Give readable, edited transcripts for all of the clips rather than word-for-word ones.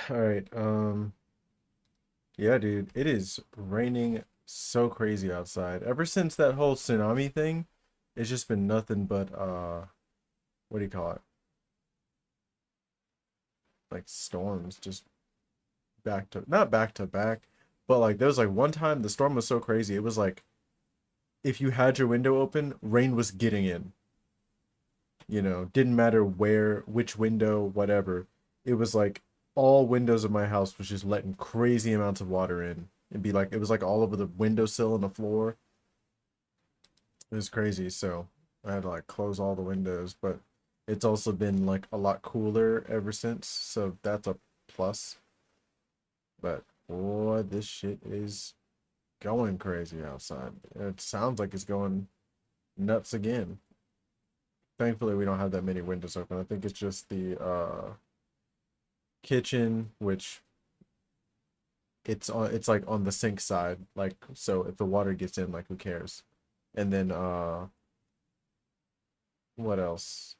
All right. Yeah, dude, it is raining so crazy outside. Ever since that whole tsunami thing, it's just been nothing but what do you call it? Like storms, just back to not back to back, but like there was like one time the storm was so crazy. It was like if you had your window open, rain was getting in. Didn't matter where, which window, whatever. It was like all windows of my house was just letting crazy amounts of water in. It was like all over the windowsill and the floor. It was crazy, so I had to like close all the windows, but it's also been like a lot cooler ever since, so that's a plus. But boy, this shit is going crazy outside. It sounds like it's going nuts again. Thankfully, we don't have that many windows open. I think it's just the kitchen, which it's like on the sink side, like so if the water gets in, like who cares? And then what else?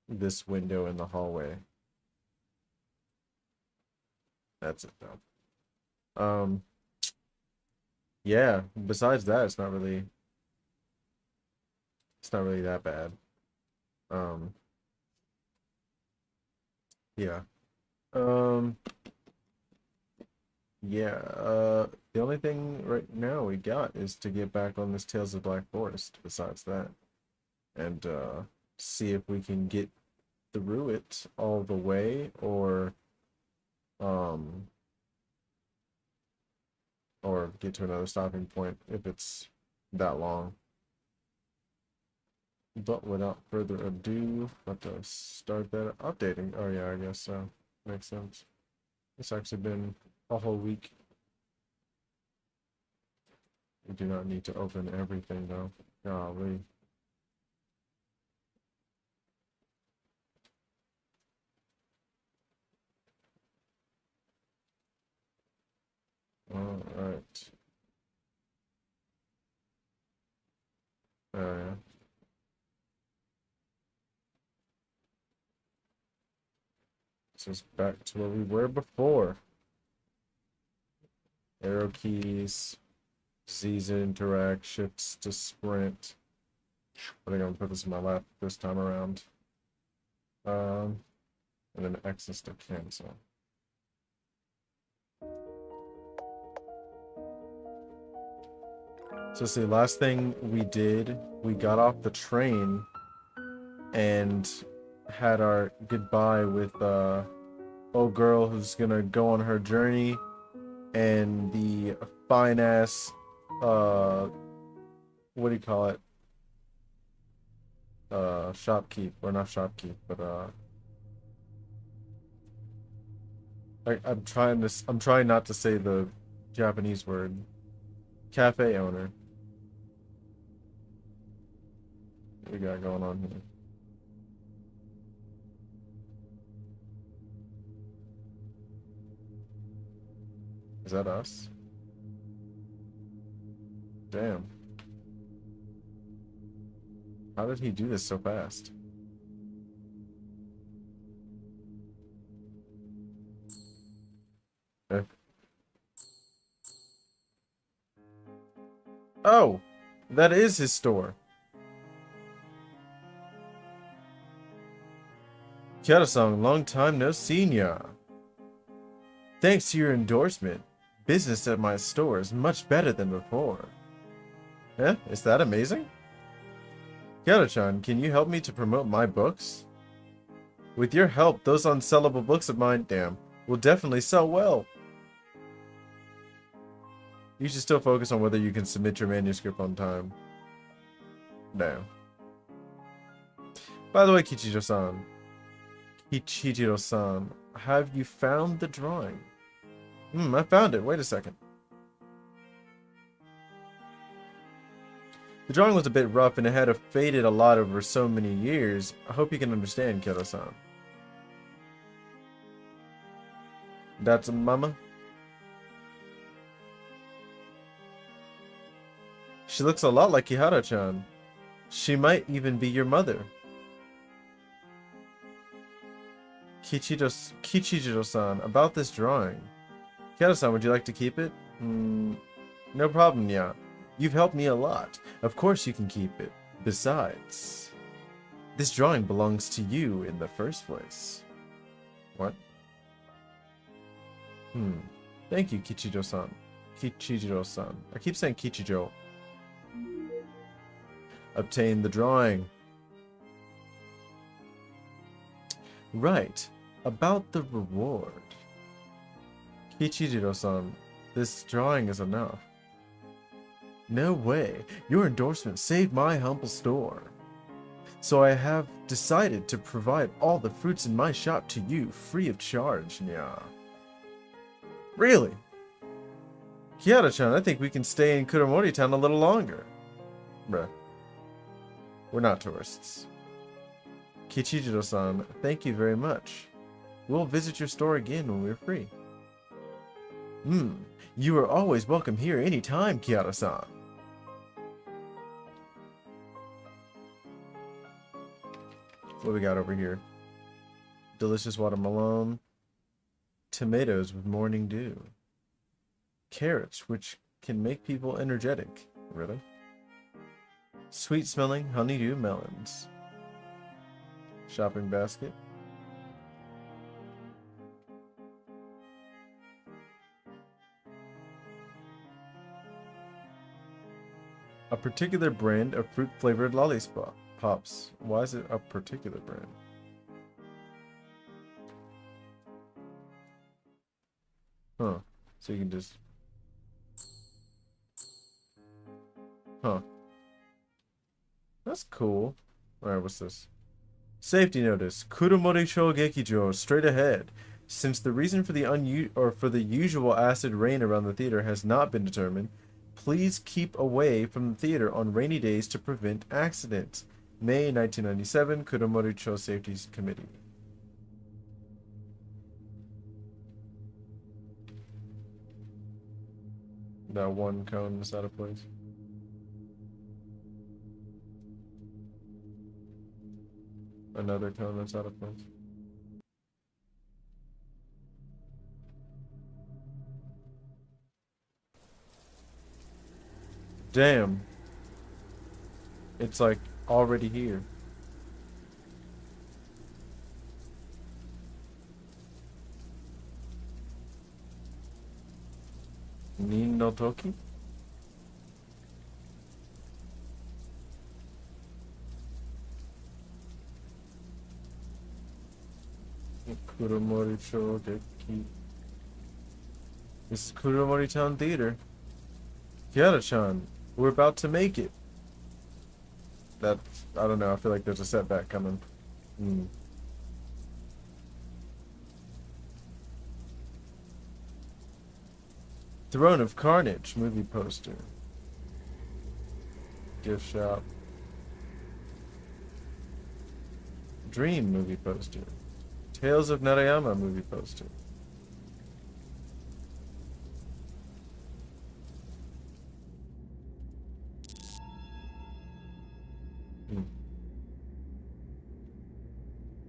This window in the hallway. That's it though. Yeah, besides that, it's not really that bad. Um, yeah. Um, yeah, the only thing right now we got is to get back on this Tales of Black Forest besides that. And see if we can get through it all the way um or get to another stopping point if it's that long. But without further ado, let us start that updating. Oh yeah, I guess so. Makes sense. It's actually been a whole week. We do not need to open everything though. Golly. All right. Yeah. This is back to where we were before. Arrow keys, Z's to interact, shifts to sprint. I think I'm gonna put this in my lap this time around. Um, and then X is to cancel. So see, last thing we did, we got off the train and had our goodbye with old girl who's gonna go on her journey and the fine ass uh what do you call it? Shopkeep or not shopkeep, but I'm trying not to say the Japanese word. Cafe owner. What we got going on here? Is that us? Damn. How did he do this so fast? Eh. Oh, that is his store. Kiara-san, long time no see ya. Thanks to your endorsement, business at my store is much better than before. Eh? Is that amazing? Kiara-chan, can you help me to promote my books? With your help, those unsellable books of mine, damn, will definitely sell well. You should still focus on whether you can submit your manuscript on time. No. By the way, Kichijiro-san, have you found the drawing? I found it. Wait a second. The drawing was a bit rough and it had faded a lot over so many years. I hope you can understand, Kero-san. That's Mama? She looks a lot like Kihara-chan. She might even be your mother. Kichijiro-san, about this drawing. Kiara-san, would you like to keep it? No problem, yeah. You've helped me a lot. Of course you can keep it. Besides, this drawing belongs to you in the first place. What? Thank you, Kichijiro-san. Kichijiro-san. I keep saying Kichijo. Obtain the drawing. Right. About the reward. Kichijiro-san, this drawing is enough. No way. Your endorsement saved my humble store. So I have decided to provide all the fruits in my shop to you free of charge, nya. Really? Kiara-chan, I think we can stay in Kuromori Town a little longer. Bruh. We're not tourists. Kichijiro-san, thank you very much. We'll visit your store again when we're free. You are always welcome here anytime, Kiara-san. What we got over here? Delicious watermelon. Tomatoes with morning dew. Carrots, which can make people energetic. Really? Sweet-smelling honeydew melons. Shopping basket. A particular brand of fruit-flavored lollipops. Why is it a particular brand? Huh. So you can just... Huh. That's cool. Alright, what's this? Safety notice. Kuromori Shogekijo, straight ahead. Since the reason for the usual acid rain around the theater has not been determined, please keep away from the theater on rainy days to prevent accidents. May 1997, Kuromori Cho Safety Committee. That one cone is out of place. Another cone that's out of place. Damn. It's like already here. Nin no Toki? Kuromori Shogeki. This is Kuromori Town Theater. Kiara-chan, we're about to make it. That's, I don't know, I feel like there's a setback coming. Throne of Carnage movie poster. Gift shop. Dream movie poster. Tales of Narayama movie poster.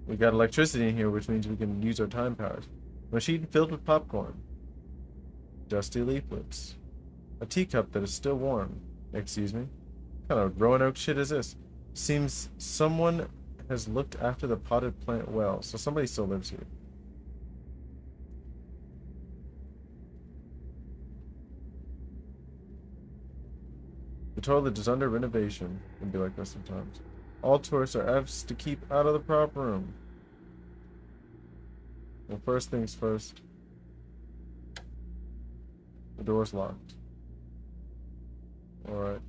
We got electricity in here, which means we can use our time powers. Machine filled with popcorn. Dusty leaflets. A teacup that is still warm. Excuse me? What kind of Roanoke shit is this? Seems someone has looked after the potted plant well, so somebody still lives here. The toilet is under renovation. It can be like this sometimes. All tourists are asked to keep out of the prop room. Well, first things first. The door's locked. Alright.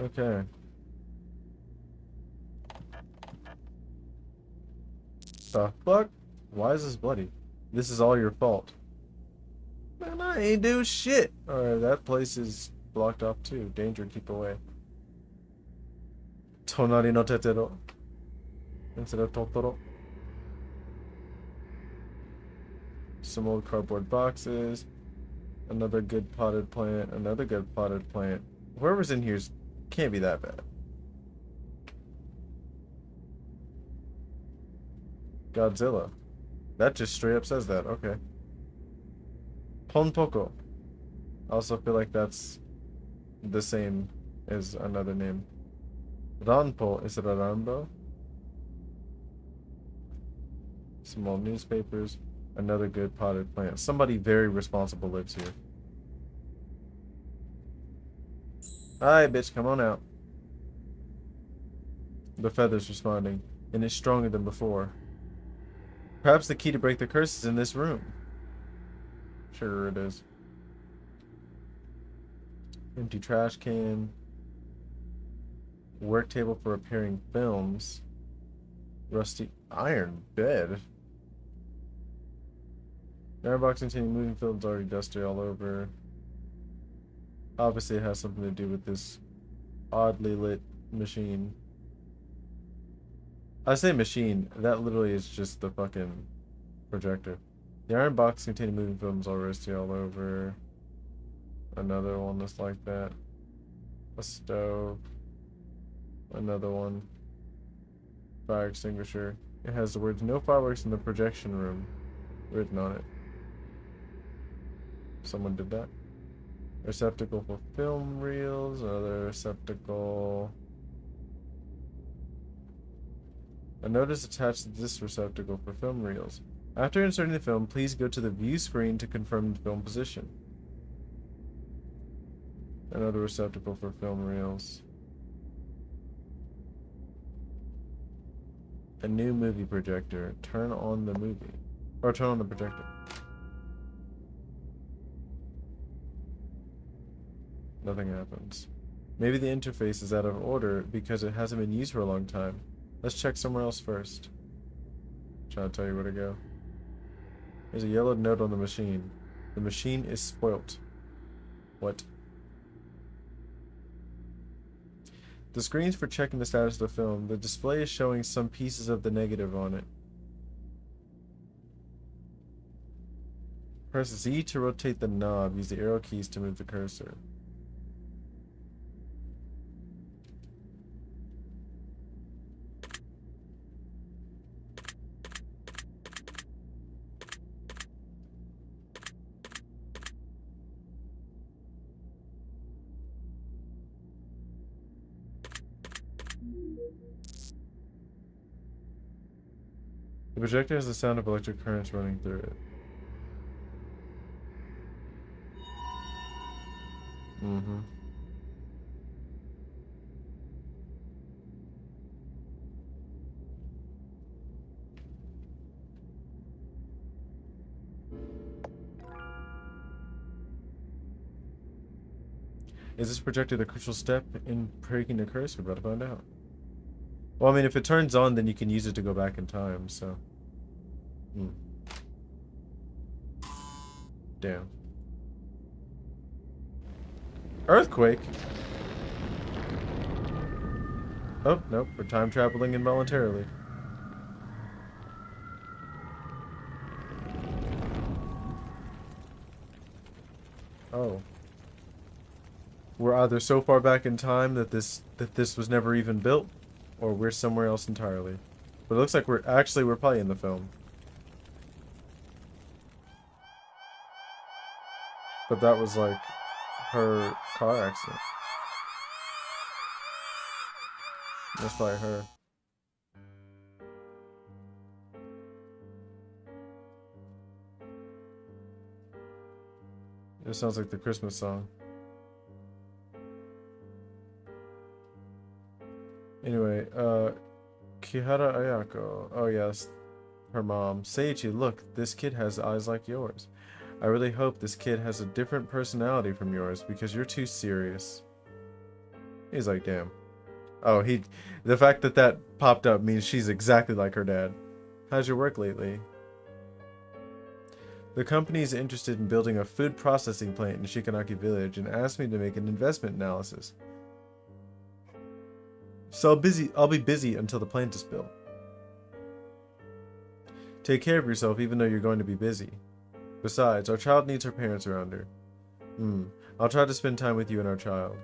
Okay. The fuck? Why is this bloody? This is all your fault. Man, I ain't do shit. Alright, that place is blocked off too. Danger, keep away. Tonari no tetero. Instead of Totoro. Some old cardboard boxes. Another good potted plant. Another good potted plant. Whoever's in here can't be that bad. Godzilla. That just straight up says that. Okay. Pontoko. I also feel like that's the same as another name. Ranpo is Rarambo. Small newspapers. Another good potted plant. Somebody very responsible lives here. Alright, bitch, come on out. The feather's responding, and it's stronger than before. Perhaps the key to break the curse is in this room. Sure it is. Empty trash can. Work table for repairing films. Rusty iron bed. Iron box containing moving films already dusty all over. Obviously it has something to do with this oddly lit machine. I say machine, that literally is just the fucking projector. The iron box containing moving films all rusty all over. Another one that's like that. A stove. Another one. Fire extinguisher. It has the words "No fireworks in the projection room" written on it. Someone did that. Receptacle for film reels. Another receptacle. A notice attached to this receptacle for film reels. After inserting the film, please go to the view screen to confirm the film position. Another receptacle for film reels. A new movie projector. Turn on the movie. Or turn on the projector. Nothing happens. Maybe the interface is out of order because it hasn't been used for a long time. Let's check somewhere else first. Trying to tell you where to go. There's a yellow note on the machine. The machine is spoilt. What? The screen's for checking the status of the film. The display is showing some pieces of the negative on it. Press Z to rotate the knob. Use the arrow keys to move the cursor. The projector has the sound of electric currents running through it. Mm-hmm. Is this projector the crucial step in breaking the curse? We're about to find out. Well, I mean, if it turns on, then you can use it to go back in time, so... Damn. Earthquake? Oh, nope. We're time traveling involuntarily. Oh. We're either so far back in time that this was never even built, or we're somewhere else entirely. But it looks like we're probably in the film. But that was like her car accident. That's probably her. It sounds like the Christmas song. Anyway, Kihara Ayako. Oh yes, her mom. Seiichi, look, this kid has eyes like yours. I really hope this kid has a different personality from yours because you're too serious. He's like, damn. Oh, the fact that that popped up means she's exactly like her dad. How's your work lately? The company is interested in building a food processing plant in Shikanaki Village and asked me to make an investment analysis. So I'll be busy until the plant is built. Take care of yourself even though you're going to be busy. Besides, our child needs her parents around her. Hmm. I'll try to spend time with you and our child.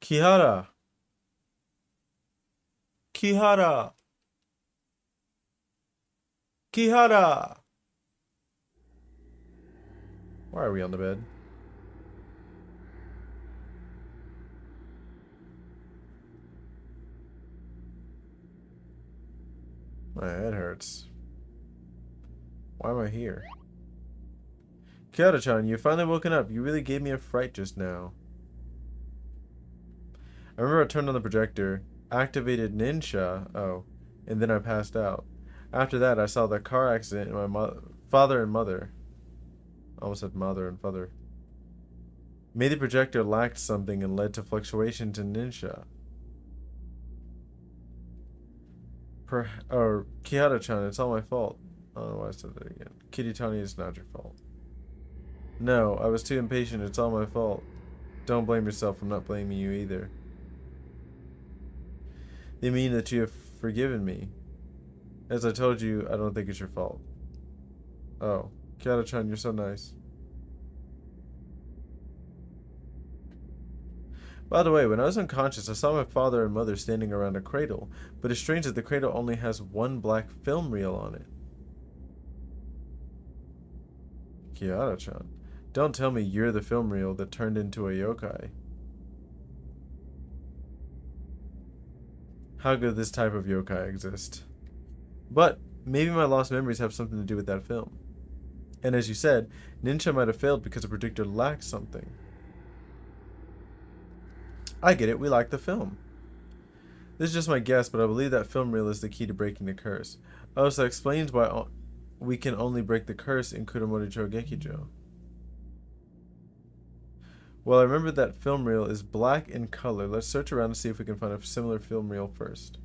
Kihara! Kihara! Kihara! Why are we on the bed? My head hurts. Why am I here? Kihara-chan, you've finally woken up. You really gave me a fright just now. I remember I turned on the projector, activated Ninja, and then I passed out. After that, I saw the car accident and my father and mother. I almost said mother and father. Maybe the projector lacked something and led to fluctuations in Ninja. Or Kihara-chan, it's all my fault. I don't know why I said that again. Kitty-Tani, it's not your fault. No, I was too impatient. It's all my fault. Don't blame yourself. I'm not blaming you either. You mean that you have forgiven me? As I told you, I don't think it's your fault. Oh, Kihara-chan, you're so nice. By the way, when I was unconscious, I saw my father and mother standing around a cradle, but it's strange that the cradle only has one black film reel on it. Kihara-chan, don't tell me you're the film reel that turned into a yokai. How could this type of yokai exist? But maybe my lost memories have something to do with that film. And as you said, Ninja might have failed because the predictor lacked something. I get it, we like the film. This is just my guess, but I believe that film reel is the key to breaking the curse. Oh, so that explains why we can only break the curse in Kuromoto Gekijo. Well, I remember that film reel is black in color. Let's search around and see if we can find a similar film reel first.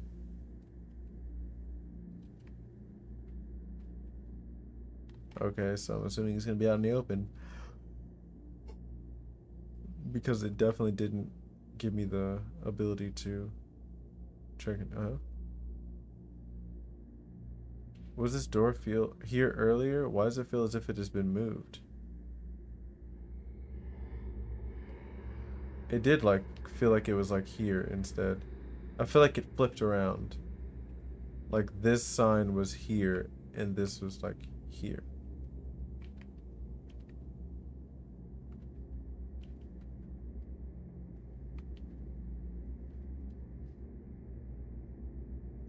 Okay, so I'm assuming it's going to be out in the open. Because it definitely didn't give me the ability to check it. Was this door feel here earlier? Why does it feel as if it has been moved? It did like feel like it was like here instead. I feel like it flipped around. Like this sign was here and this was like here.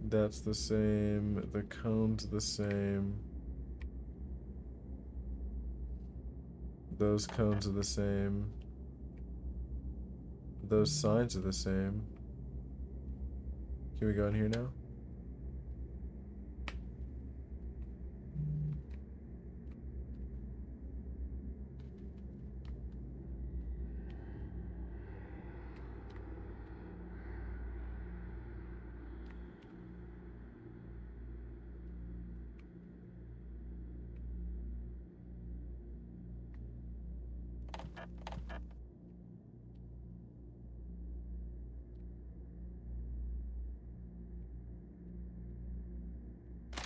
That's the same. The cone's the same. Those cones are the same. Those signs are the same. Can we go in here now?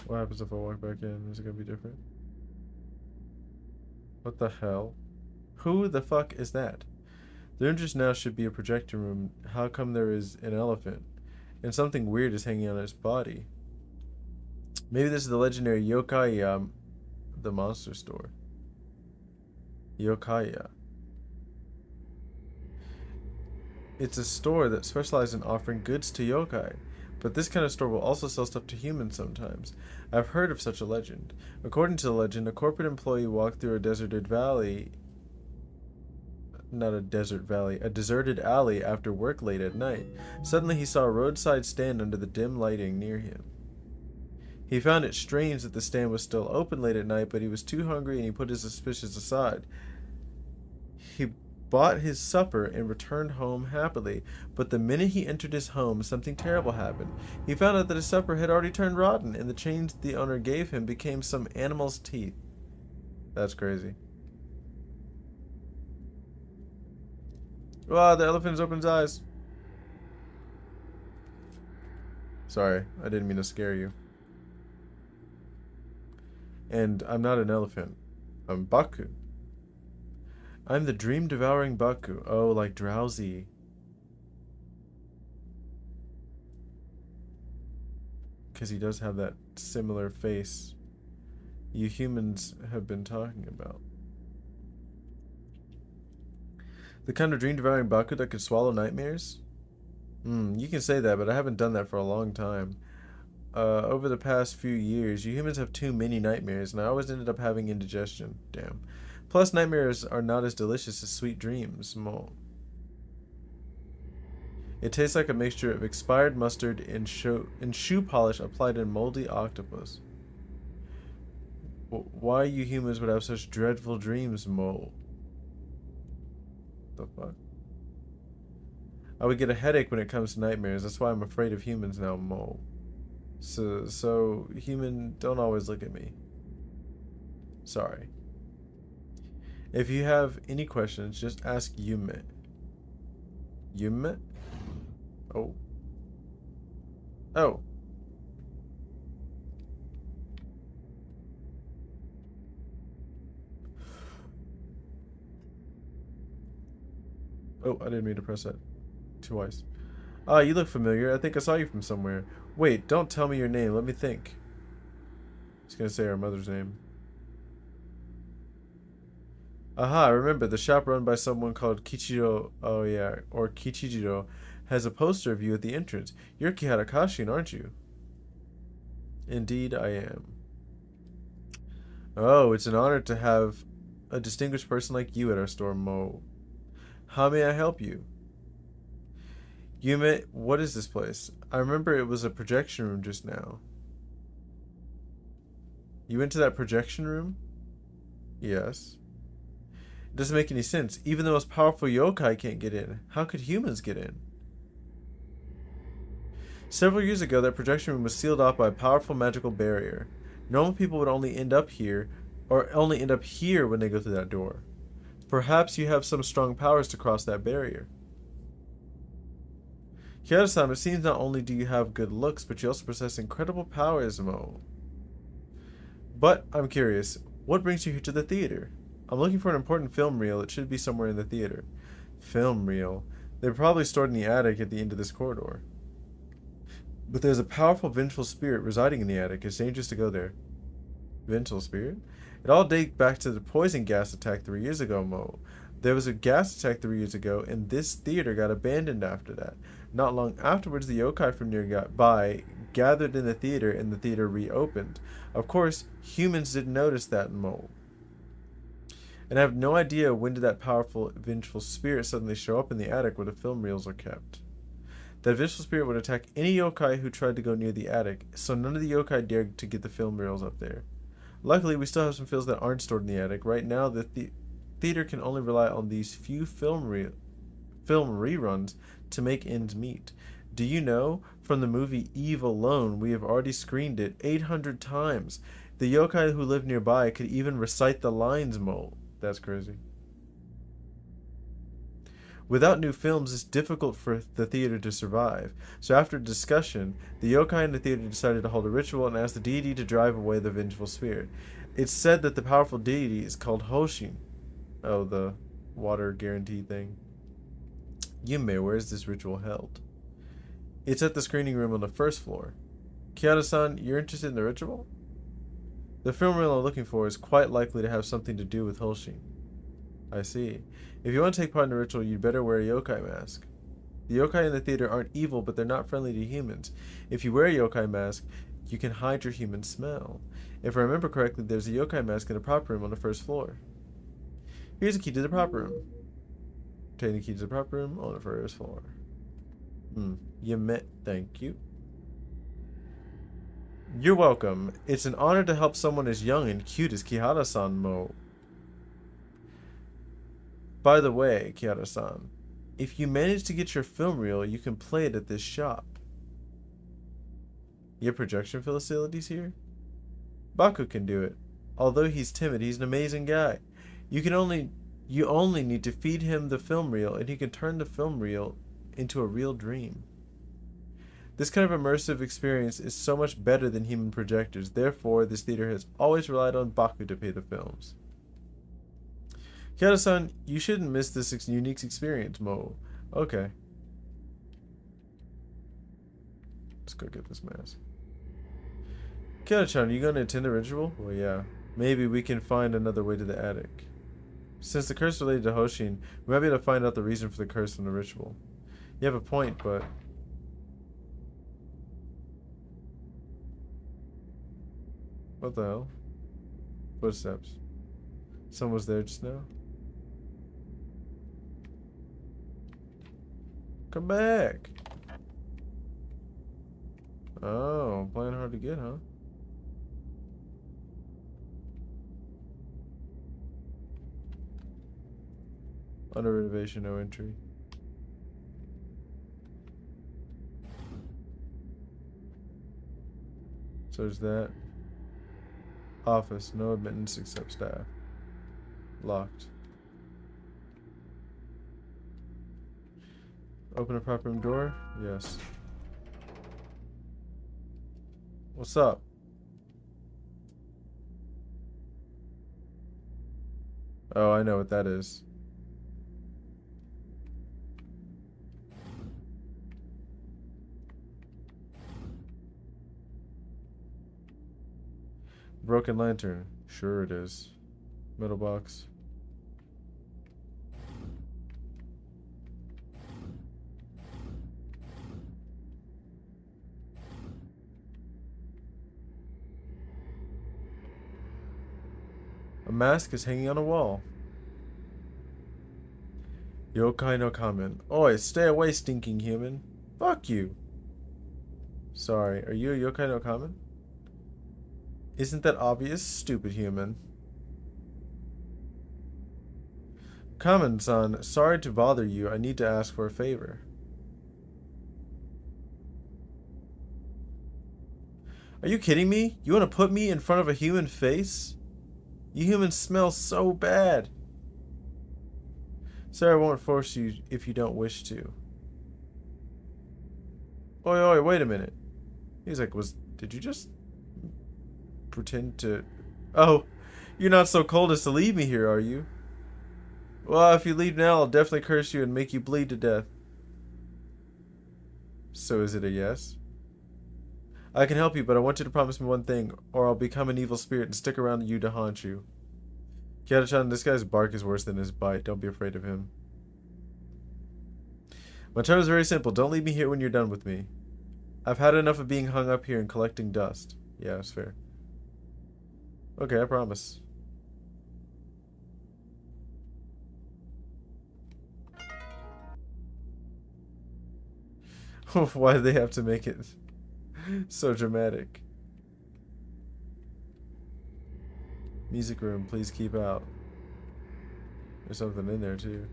What happens if I walk back in? Is it gonna be different? What the hell? Who the fuck is that? The room just now should be a projector room. How come there is an elephant? And something weird is hanging on its body. Maybe this is the legendary Yokai, the monster store. Yokaya. It's a store that specializes in offering goods to yokai. But this kind of store will also sell stuff to humans sometimes. I've heard of such a legend. According to the legend, a corporate employee walked through a deserted valley. Not a desert valley, a deserted alley after work late at night. Suddenly he saw a roadside stand under the dim lighting near him. He found it strange that the stand was still open late at night, but he was too hungry and he put his suspicions aside. He bought his supper and returned home happily, but the minute he entered his home, something terrible happened. He found out that his supper had already turned rotten, and the chains the owner gave him became some animal's teeth. That's crazy. Wow, the elephant opens his eyes. Sorry, I didn't mean to scare you. And I'm not an elephant. I'm Baku. I'm the dream-devouring Baku. Oh, like drowsy. Because he does have that similar face you humans have been talking about. The kind of dream-devouring Baku that could swallow nightmares? You can say that, but I haven't done that for a long time. Over the past few years, you humans have too many nightmares, and I always ended up having indigestion. Damn. Plus, nightmares are not as delicious as sweet dreams. Mo. It tastes like a mixture of expired mustard and shoe polish applied in moldy octopus. Why you humans would have such dreadful dreams, Mo? The fuck? I would get a headache when it comes to nightmares. That's why I'm afraid of humans now, Mo. So human, don't always look at me. Sorry. If you have any questions, just ask Yume. Yume? Oh. Oh. Oh, I didn't mean to press that twice. Ah, you look familiar. I think I saw you from somewhere. Wait, don't tell me your name. Let me think. He's gonna say our mother's name. Aha, I remember. The shop run by someone called Kichiro. Oh, yeah. Or Kichijiro has a poster of you at the entrance. You're Kihara Kashin, aren't you? Indeed, I am. Oh, it's an honor to have a distinguished person like you at our store, Mo. How may I help you? Yume, what is this place? I remember it was a projection room just now. You went to that projection room? Yes. It doesn't make any sense. Even the most powerful yokai can't get in. How could humans get in? Several years ago, that projection room was sealed off by a powerful magical barrier. Normal people would only end up here, or only end up here when they go through that door. Perhaps you have some strong powers to cross that barrier. Kyoto-san, it seems not only do you have good looks, but you also possess incredible powers, Mo. But, I'm curious, what brings you here to the theater? I'm looking for an important film reel. It should be somewhere in the theater. Film reel? They're probably stored in the attic at the end of this corridor. But there's a powerful vengeful spirit residing in the attic. It's dangerous to go there. Vengeful spirit? It all dates back to the poison gas attack 3 years ago, Mo. There was a gas attack 3 years ago, and this theater got abandoned after that. Not long afterwards, the yokai from nearby gathered in the theater, and the theater reopened. Of course, humans didn't notice that, Mo. And I have no idea when did that powerful, vengeful spirit suddenly show up in the attic where the film reels are kept. That vengeful spirit would attack any yokai who tried to go near the attic, so none of the yokai dared to get the film reels up there. Luckily, we still have some films that aren't stored in the attic. Right now, the theater can only rely on these few film reruns to make ends meet. Do you know, from the movie Eve alone, we have already screened it 800 times. The yokai who live nearby could even recite the lines, Mo. That's crazy. Without new films, it's difficult for the theater to survive. So after discussion, the yokai in the theater decided to hold a ritual and ask the deity to drive away the vengeful spirit. It's said that the powerful deity is called Hoshin. Oh, the water guarantee thing. Yume, where is this ritual held? It's at the screening room on the first floor. Kiara-san, you're interested in the ritual? The film reel I'm looking for is quite likely to have something to do with Hoshin. I see. If you want to take part in the ritual, you'd better wear a yokai mask. The yokai in the theater aren't evil, but they're not friendly to humans. If you wear a yokai mask, you can hide your human smell. If I remember correctly, there's a yokai mask in the prop room on the first floor. Here's the key to the prop room. Take the key to the prop room on the first floor. Thank you. You're welcome. It's an honor to help someone as young and cute as Kihara-san, Mo. By the way, Kihara-san, if you manage to get your film reel, you can play it at this shop. Your projection facilities here? Baku can do it. Although he's timid, he's an amazing guy. You only need to feed him the film reel, and he can turn the film reel into a real dream. This kind of immersive experience is so much better than human projectors. Therefore, this theater has always relied on Baku to pay the films. Kiara-san, you shouldn't miss this unique experience, Mo. Okay. Let's go get this mask. Kiara-chan, are you going to attend the ritual? Well, yeah. Maybe we can find another way to the attic. Since the curse related to Hoshin, we might be able to find out the reason for the curse from the ritual. You have a point, but... What the hell? Footsteps. Someone was there just now? Come back! Oh, playing hard to get, huh? Under renovation, no entry. So there's that. Office, no admittance except staff. Locked. Open a prop room door? Yes. What's up? Oh, I know what that is. Broken lantern. Sure it is. Metal box. A mask is hanging on a wall. Yokai no kamen. Oi, stay away, stinking human. Fuck you. Sorry, are you a yokai no kamen? Isn't that obvious, stupid human? Kamen-san, sorry to bother you. I need to ask for a favor. Are you kidding me? You want to put me in front of a human face? You humans smell so bad. Sir, I won't force you if you don't wish to. Oi, oi, wait a minute. He's like, did you just pretend to... Oh, you're not so cold as to leave me here, are you? Well, if you leave now, I'll definitely curse you and make you bleed to death. So is it a yes? I can help you, but I want you to promise me one thing, or I'll become an evil spirit and stick around you to haunt you. Kiara-chan, this guy's bark is worse than his bite. Don't be afraid of him. My term is very simple. Don't leave me here when you're done with me. I've had enough of being hung up here and collecting dust. Yeah, that's fair. Okay, I promise. Why do they have to make it so dramatic? Music room, please keep out. There's something in there too.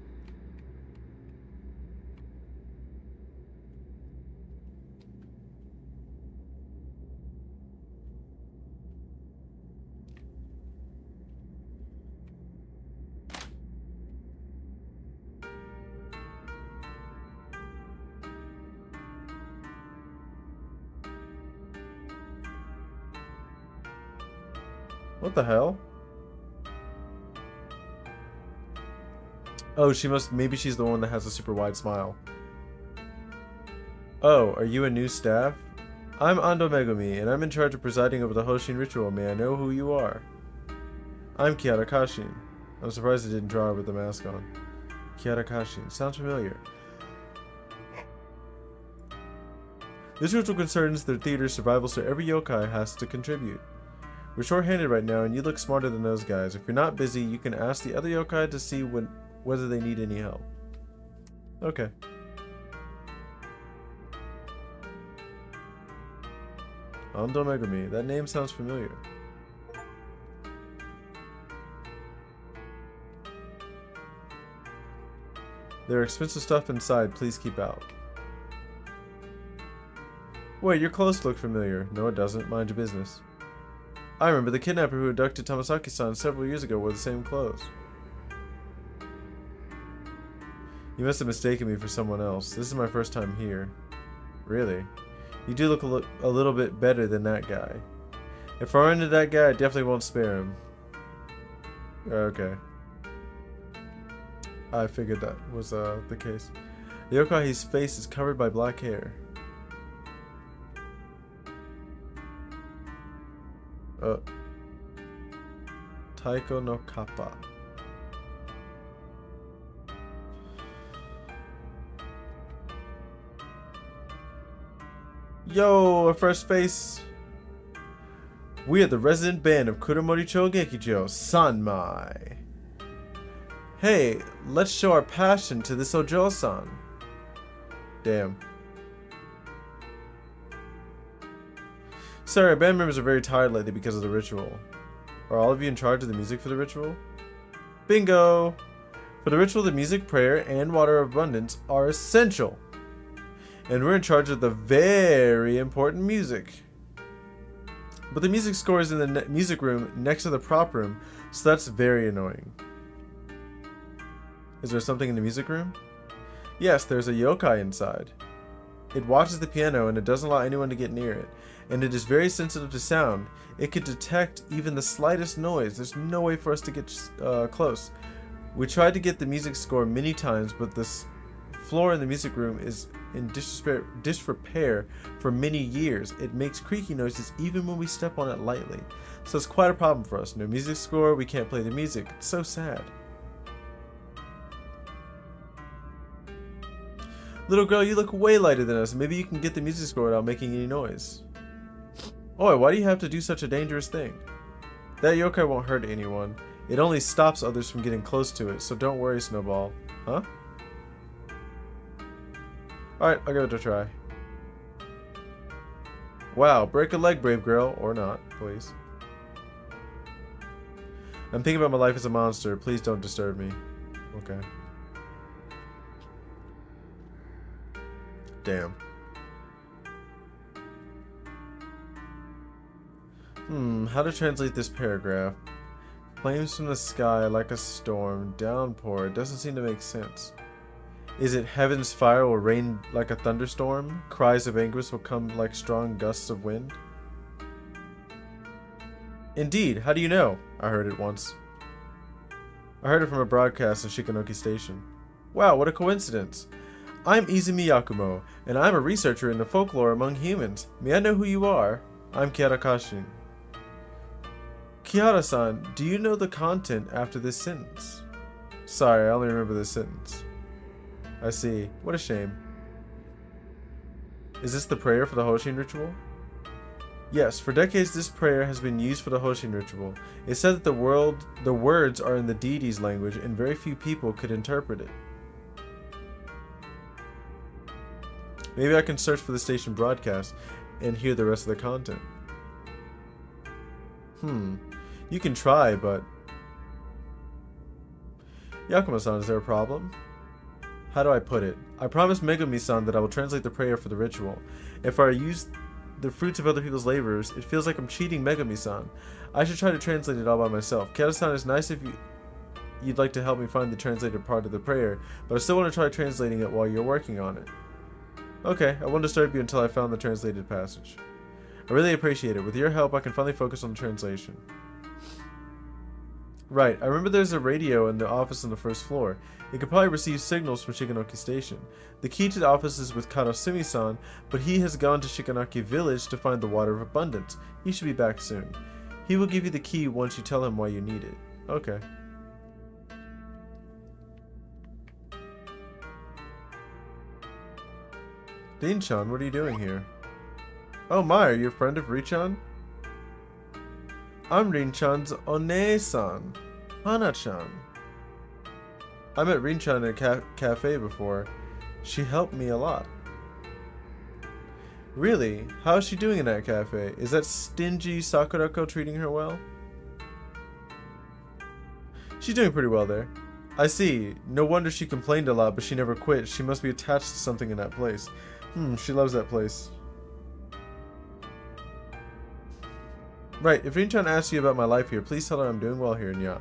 What the hell? Oh, maybe she's the one that has a super wide smile. Oh, are you a new staff? I'm Ando Megumi, and I'm in charge of presiding over the Hoshin ritual. May I know who you are? I'm Kiara Kashin. I'm surprised I didn't draw her with the mask on. Kiara Kashin. Sounds familiar. This ritual concerns the theater's survival, so every yokai has to contribute. We're short-handed right now, and you look smarter than those guys. If you're not busy, you can ask the other yokai to see whether they need any help. Okay. Ando Megumi. That name sounds familiar. There are expensive stuff inside. Please keep out. Wait, your clothes look familiar. No, it doesn't. Mind your business. I remember the kidnapper who abducted Tamasaki-san several years ago wore the same clothes. You must have mistaken me for someone else. This is my first time here. Really? You do look a little bit better than that guy. If I run into that guy, I definitely won't spare him. Okay. I figured that was the case. The yokai-his face is covered by black hair. Taiko no kappa. Yo, a fresh face. We are the resident band of Kuromori-cho Gekijo, Sanmai. Hey, let's show our passion to this Ojo-san. Damn. Sorry, our band members are very tired lately because of the ritual. Are all of you in charge of the music for the ritual? Bingo! For the ritual, the music, prayer, and water of abundance are essential. And we're in charge of the very important music. But the music score is in the music room next to the prop room, so that's very annoying. Is there something in the music room? Yes, there's a yokai inside. It watches the piano and it doesn't allow anyone to get near it. And it is very sensitive to sound. It could detect even the slightest noise. There's no way for us to get close. We tried to get the music score many times, but the floor in the music room is in disrepair for many years. It makes creaky noises even when we step on it lightly. So it's quite a problem for us. No music score, we can't play the music. It's so sad. Little girl, you look way lighter than us. Maybe you can get the music score without making any noise. Oi, why do you have to do such a dangerous thing? That yokai won't hurt anyone. It only stops others from getting close to it, so don't worry, Snowball. Huh? Alright, I'll give it a try. Wow, break a leg, brave girl. Or not, please. I'm thinking about my life as a monster. Please don't disturb me. Okay. Damn. How to translate this paragraph? Flames from the sky like a storm, downpour. It doesn't seem to make sense. Is it heaven's fire will rain like a thunderstorm? Cries of anguish will come like strong gusts of wind? Indeed, how do you know? I heard it once. I heard it from a broadcast in Shikanoki Station. Wow, what a coincidence. I'm Izumi Yakumo, and I'm a researcher in the folklore among humans. May I know who you are? I'm Kihara Kashin. Kihara-san, do you know the content after this sentence? Sorry, I only remember this sentence. I see. What a shame. Is this the prayer for the Hoshin ritual? Yes, for decades this prayer has been used for the Hoshin ritual. It's said that the words are in the deity's language and very few people could interpret it. Maybe I can search for the station broadcast and hear the rest of the content. You can try, but... Yakumo-san, is there a problem? How do I put it? I promised Megumi-san that I will translate the prayer for the ritual. If I use the fruits of other people's labors, it feels like I'm cheating Megumi-san. I should try to translate it all by myself. Kihara-san, is nice if you'd like to help me find the translated part of the prayer, but I still want to try translating it while you're working on it. Okay, I won't disturb you until I found the translated passage. I really appreciate it. With your help, I can finally focus on the translation. Right, I remember there's a radio in the office on the first floor. It could probably receive signals from Shikanoki Station. The key to the office is with Karasumi-san, but he has gone to Shikanoki Village to find the Water of Abundance. He should be back soon. He will give you the key once you tell him why you need it. Okay. Rin-chan, what are you doing here? Oh my, are you a friend of Rin-chan? I'm Rin-chan's One-san, Hana-chan. I met Rin-chan at a cafe before. She helped me a lot. Really? How is she doing in that cafe? Is that stingy Sakurako treating her well? She's doing pretty well there. I see. No wonder she complained a lot, but she never quit. She must be attached to something in that place. She loves that place. Right, if Rin-chan asks you about my life here, please tell her I'm doing well here, nya.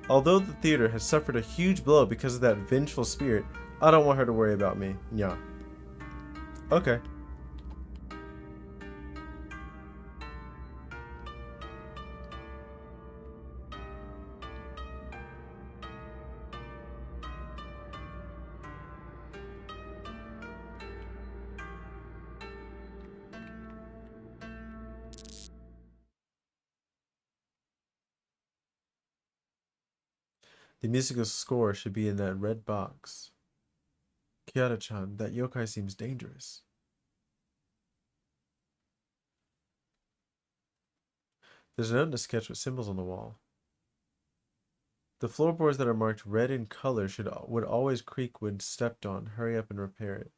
Although the theater has suffered a huge blow because of that vengeful spirit, I don't want her to worry about me, nya. Okay. The musical score should be in that red box. Kiara-chan, that yokai seems dangerous. There's a note in the sketch with symbols on the wall. The floorboards that are marked red in color would always creak when stepped on. Hurry up and repair it.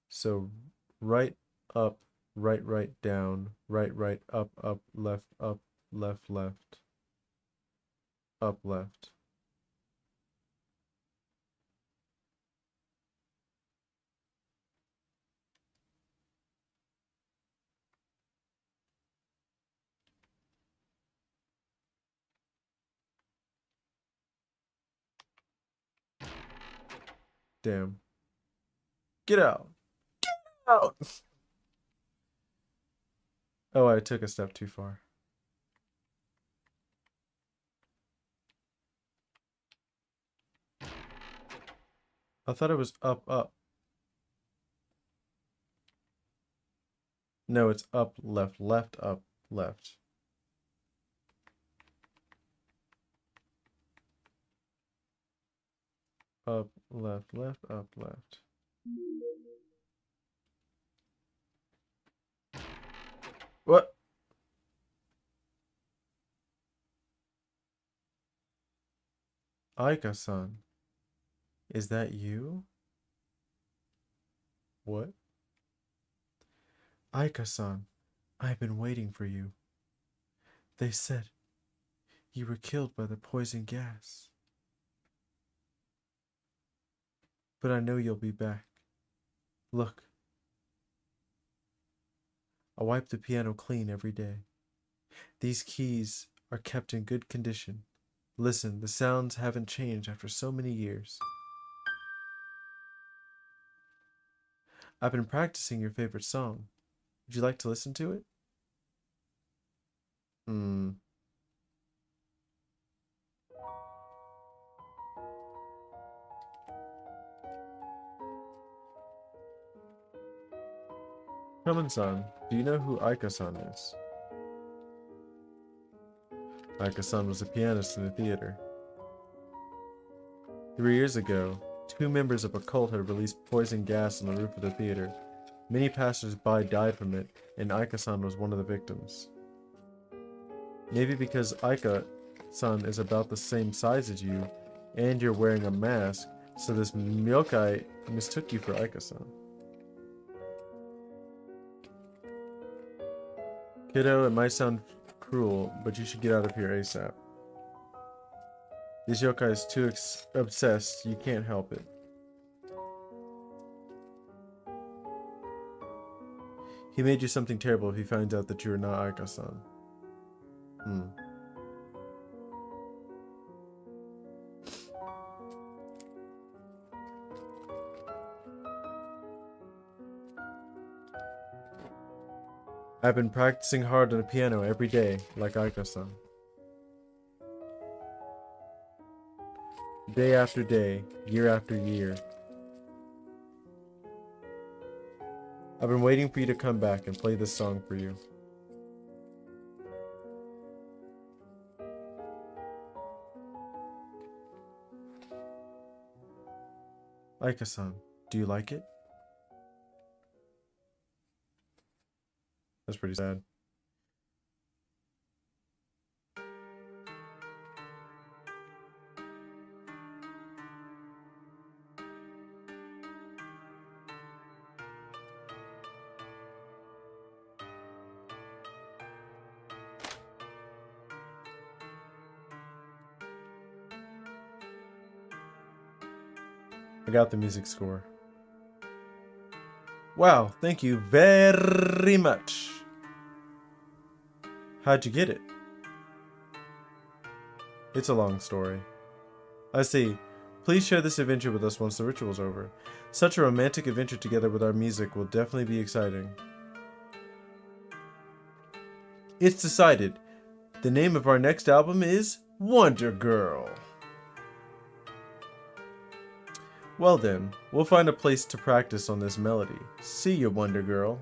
So right, up, right, down, right, up, left, left, up, left. Damn. Get out. Out. Oh, I took a step too far. I thought it was up. No, it's up, left, up, left. Up, left, up, left. What? Aika-san, is that you? What? Aika-san, I've been waiting for you. They said you were killed by the poison gas. But I know you'll be back. Look. I wipe the piano clean every day. These keys are kept in good condition. Listen, the sounds haven't changed after so many years. I've been practicing your favorite song. Would you like to listen to it? Hmm. Kamen-san, do you know who Aika-san is? Aika-san was a pianist in the theater. 3 years ago, 2 members of a cult had released poison gas on the roof of the theater. Many passers-by died from it, and Aika-san was one of the victims. Maybe because Aika-san is about the same size as you, and you're wearing a mask, so this yokai mistook you for Aika-san. Kiddo, it might sound cruel, but you should get out of here ASAP. This yokai is too obsessed, you can't help it. He made you something terrible if he finds out that you are not Aika-san. I've been practicing hard on the piano every day, like Aika-san. Day after day, year after year. I've been waiting for you to come back and play this song for you. Aika-san, do you like it? That's pretty sad. I got the music score. Wow, thank you very much. How'd you get it? It's a long story. I see. Please share this adventure with us once the ritual's over. Such a romantic adventure together with our music will definitely be exciting. It's decided. The name of our next album is Wonder Girl. Well then, we'll find a place to practice on this melody. See ya, Wonder Girl.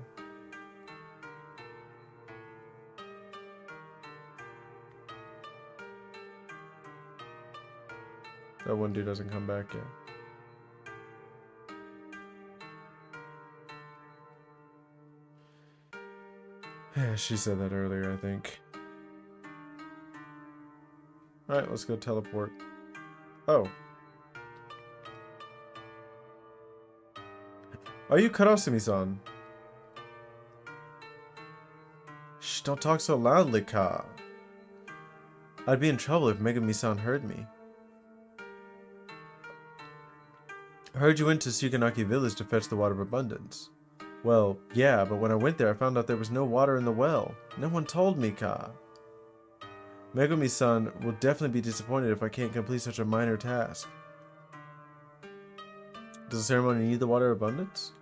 That one dude doesn't come back yet. Yeah, she said that earlier, I think. Alright, let's go teleport. Oh. Are you Karasumi-san? Shh, don't talk so loudly, Ka. I'd be in trouble if Megami-san heard me. I heard you went to Suganaki village to fetch the water of abundance. Well, yeah, but when I went there I found out there was no water in the well. No one told me, Ka. Megami-san will definitely be disappointed if I can't complete such a minor task. Does the ceremony need the water of abundance?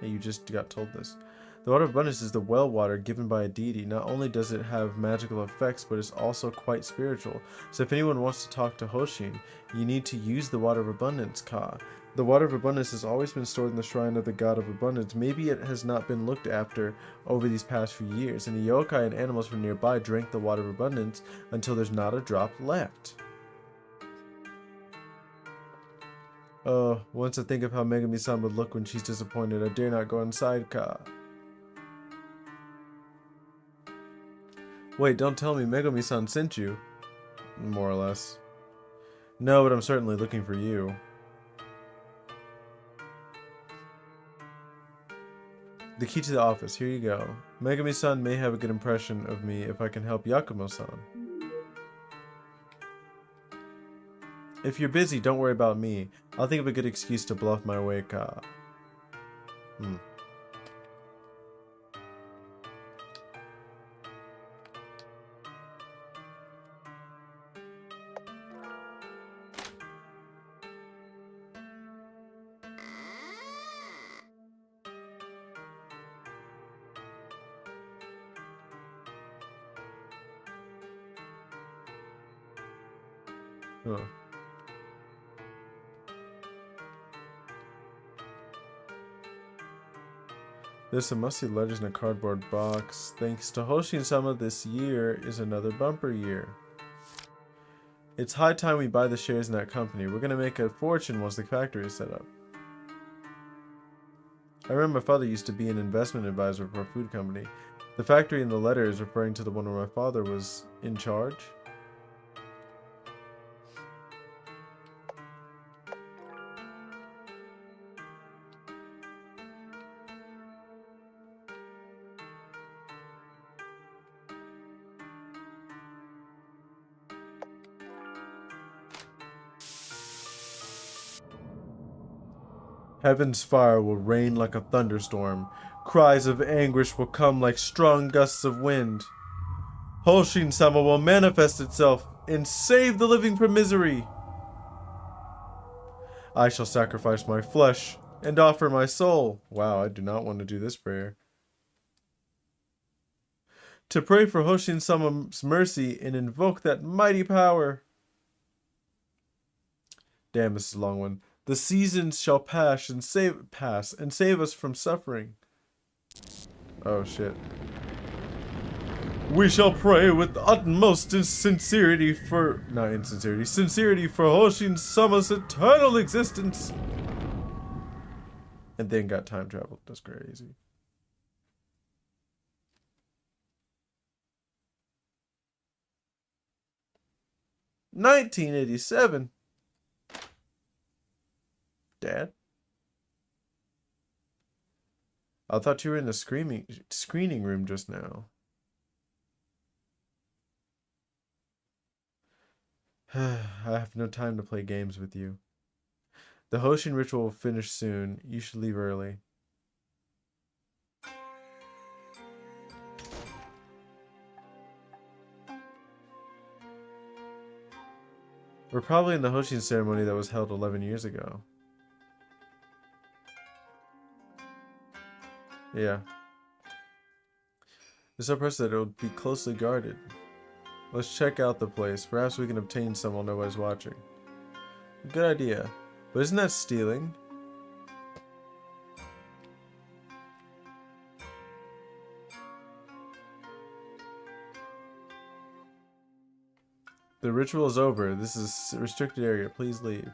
Hey, you just got told this. The water of abundance is the well water given by a deity. Not only does it have magical effects, but it's also quite spiritual. So if anyone wants to talk to Hoshin, you need to use the water of abundance, Ka. The water of abundance has always been stored in the shrine of the god of abundance. Maybe it has not been looked after over these past few years, and the yokai and animals from nearby drank the water of abundance until there's not a drop left. Oh, once I think of how Megami-san would look when she's disappointed, I dare not go inside, Ka. Wait, don't tell me Megami-san sent you. More or less. No, but I'm certainly looking for you. The key to the office, here you go. Megami-san may have a good impression of me if I can help Yakumo-san. If you're busy, don't worry about me. I'll think of a good excuse to bluff my way, Ka. Huh. There's some musty letters in a cardboard box. Thanks to Hoshin-sama, this year is another bumper year. It's high time we buy the shares in that company. We're gonna make a fortune once the factory is set up. I remember my father used to be an investment advisor for a food company. The factory in the letter is referring to the one where my father was in charge. Heaven's fire will rain like a thunderstorm. Cries of anguish will come like strong gusts of wind. Hoshin-sama will manifest itself and save the living from misery. I shall sacrifice my flesh and offer my soul. Wow, I do not want to do this prayer. To pray for Hoshin-sama's mercy and invoke that mighty power. Damn, this is a long one. The seasons shall pass and save us from suffering. Oh shit. We shall pray with utmost sincerity for sincerity for Hoshin-sama's eternal existence. And then got time traveled. That's crazy. $1987. Dad? I thought you were in the screening room just now. I have no time to play games with you. The Hoshin ritual will finish soon. You should leave early. We're probably in the Hoshin ceremony that was held 11 years ago. Yeah. It's so impressive that it would be closely guarded. Let's check out the place. Perhaps we can obtain some while nobody's watching. Good idea. But isn't that stealing? The ritual is over. This is a restricted area. Please leave.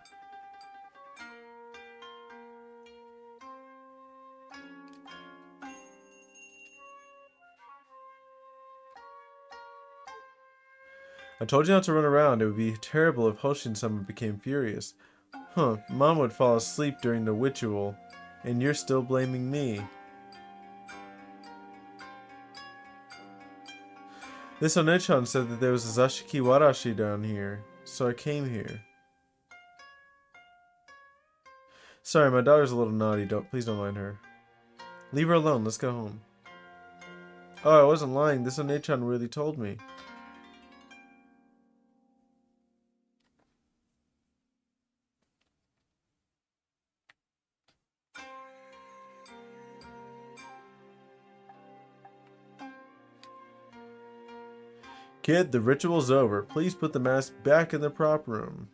I told you not to run around. It would be terrible if Hoshin-sama became furious. Huh, Mom would fall asleep during the ritual, and you're still blaming me. This Onechan said that there was a Zashiki Warashi down here, so I came here. Sorry, my daughter's a little naughty. Please don't mind her. Leave her alone. Let's go home. Oh, I wasn't lying. This Onechan really told me. Kid, the ritual's over. Please put the mask back in the prop room.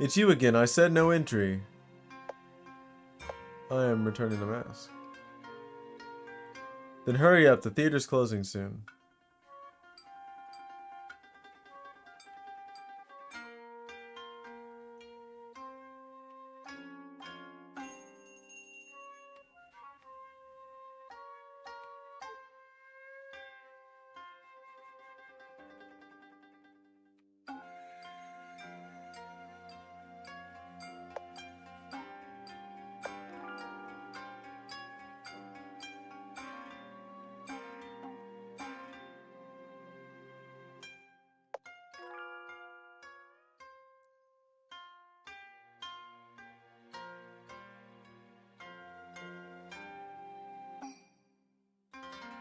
It's you again. I said no entry. I am returning the mask. Then hurry up. The theater's closing soon.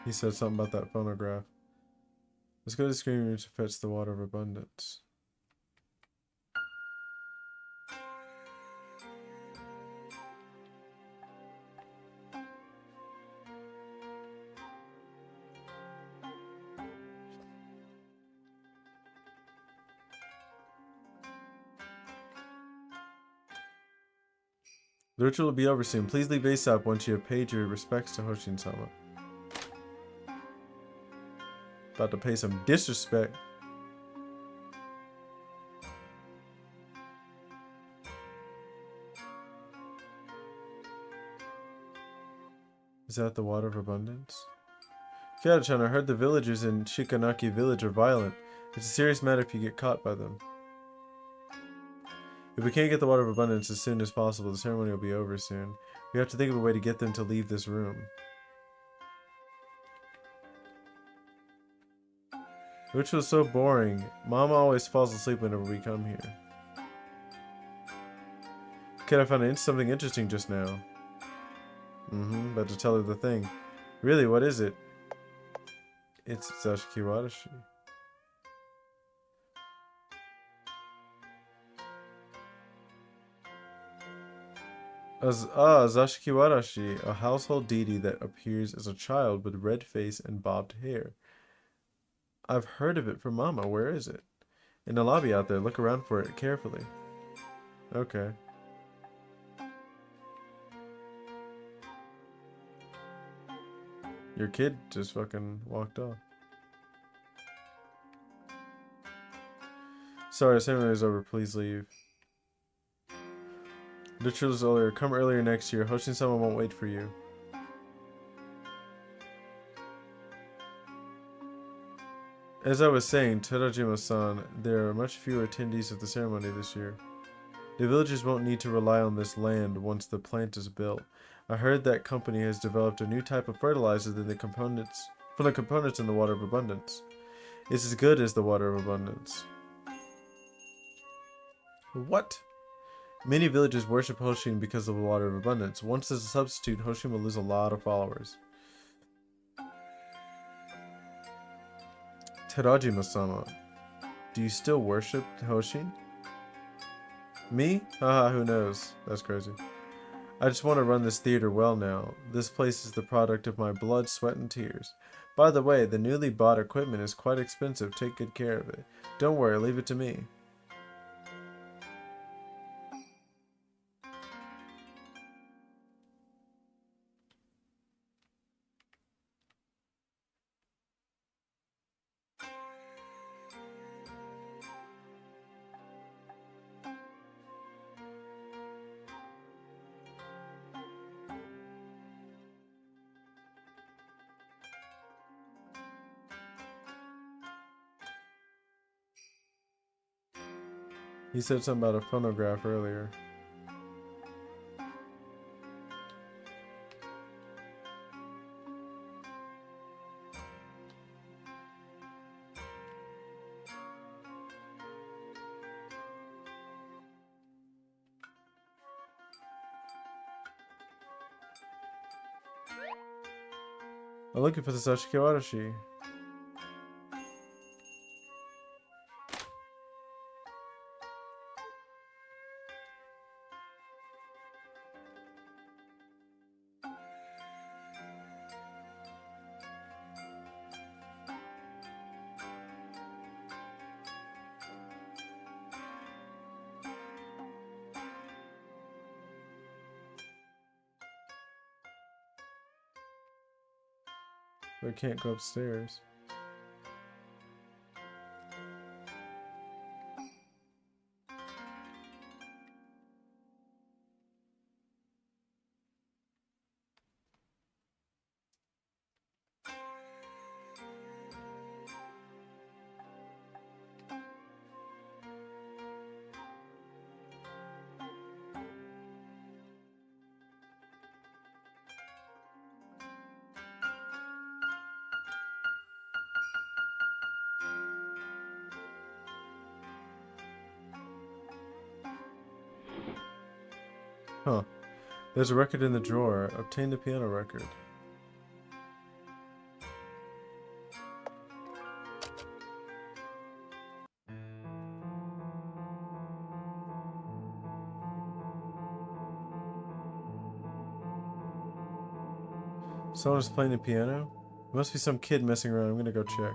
He said something about that phonograph. Let's go to the screen room to fetch the water of abundance. The ritual will be over soon. Please leave ASAP once you have paid your respects to Hoshin-sama. About to pay some disrespect. Is that the water of abundance? Kiara-chan, I heard the villagers in Shikanaki village are violent. It's a serious matter if you get caught by them. If we can't get the water of abundance as soon as possible, the ceremony will be over soon. We have to think of a way to get them to leave this room. Which was so boring. Mama always falls asleep whenever we come here. Kid, I found something interesting just now. About to tell her the thing. Really, what is it? It's Zashiki Warashi. Zashiki Warashi, a household deity that appears as a child with red face and bobbed hair. I've heard of it from Mama. Where is it? In the lobby out there. Look around for it carefully. Okay. Your kid just fucking walked off. Sorry, ceremony is over. Please leave. Ritual is earlier. Come earlier next year. Hoshin-sama won't wait for you. As I was saying, Terajima-san, there are much fewer attendees of the ceremony this year. The villagers won't need to rely on this land once the plant is built. I heard that company has developed a new type of fertilizer from the components in the water of abundance. It's as good as the water of abundance. What? Many villages worship Hoshin because of the water of abundance. Once as a substitute, Hoshin will lose a lot of followers. Terajima-sama, do you still worship Hoshin? Me? Haha, who knows? That's crazy. I just want to run this theater well now. This place is the product of my blood, sweat, and tears. By the way, the newly bought equipment is quite expensive. Take good care of it. Don't worry, leave it to me. He said something about a phonograph earlier. I'm looking for the Sashiki Warashi. But I can't go upstairs. Huh. There's a record in the drawer. Obtain the piano record. Someone is playing the piano? There must be some kid messing around. I'm gonna go check.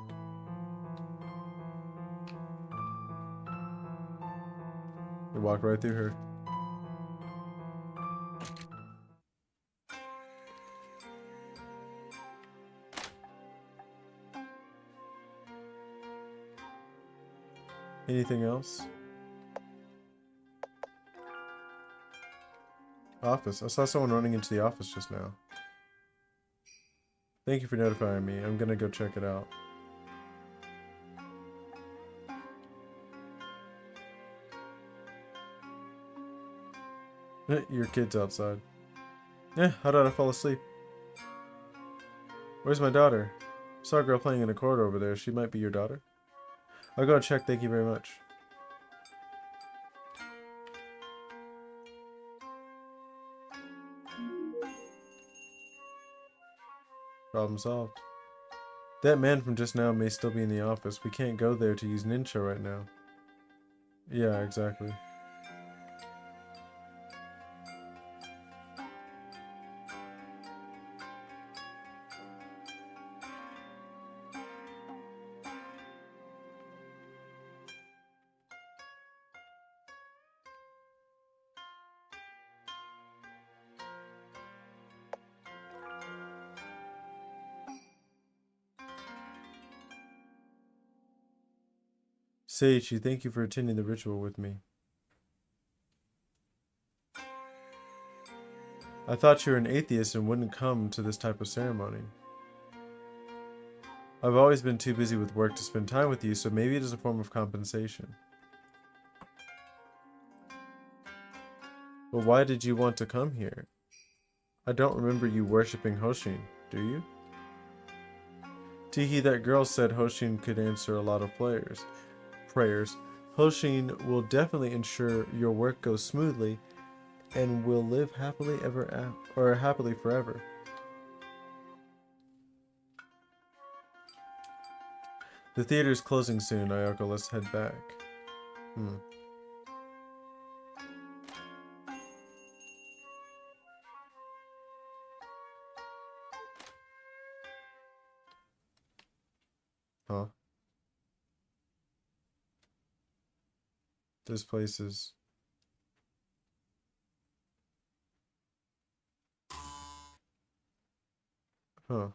We walked right through her. Anything else? Office. I saw someone running into the office just now. Thank you for notifying me. I'm gonna go check it out. Your kid's outside. How did I fall asleep? Where's my daughter? Saw a girl playing in a corridor over there. She might be your daughter. I'll go and check. Thank you very much. Problem solved. That man from just now may still be in the office. We can't go there to use Ninja right now. Yeah, exactly. Seiichi, thank you for attending the ritual with me. I thought you were an atheist and wouldn't come to this type of ceremony. I've always been too busy with work to spend time with you, so maybe it is a form of compensation. But why did you want to come here? I don't remember you worshipping Hoshin, do you? Teehee, that girl said Hoshin could answer a lot of prayers. Hoshin will definitely ensure your work goes smoothly and will live happily happily forever. The theater's closing soon, Ayako. Let's head back. Huh? This place is... Huh.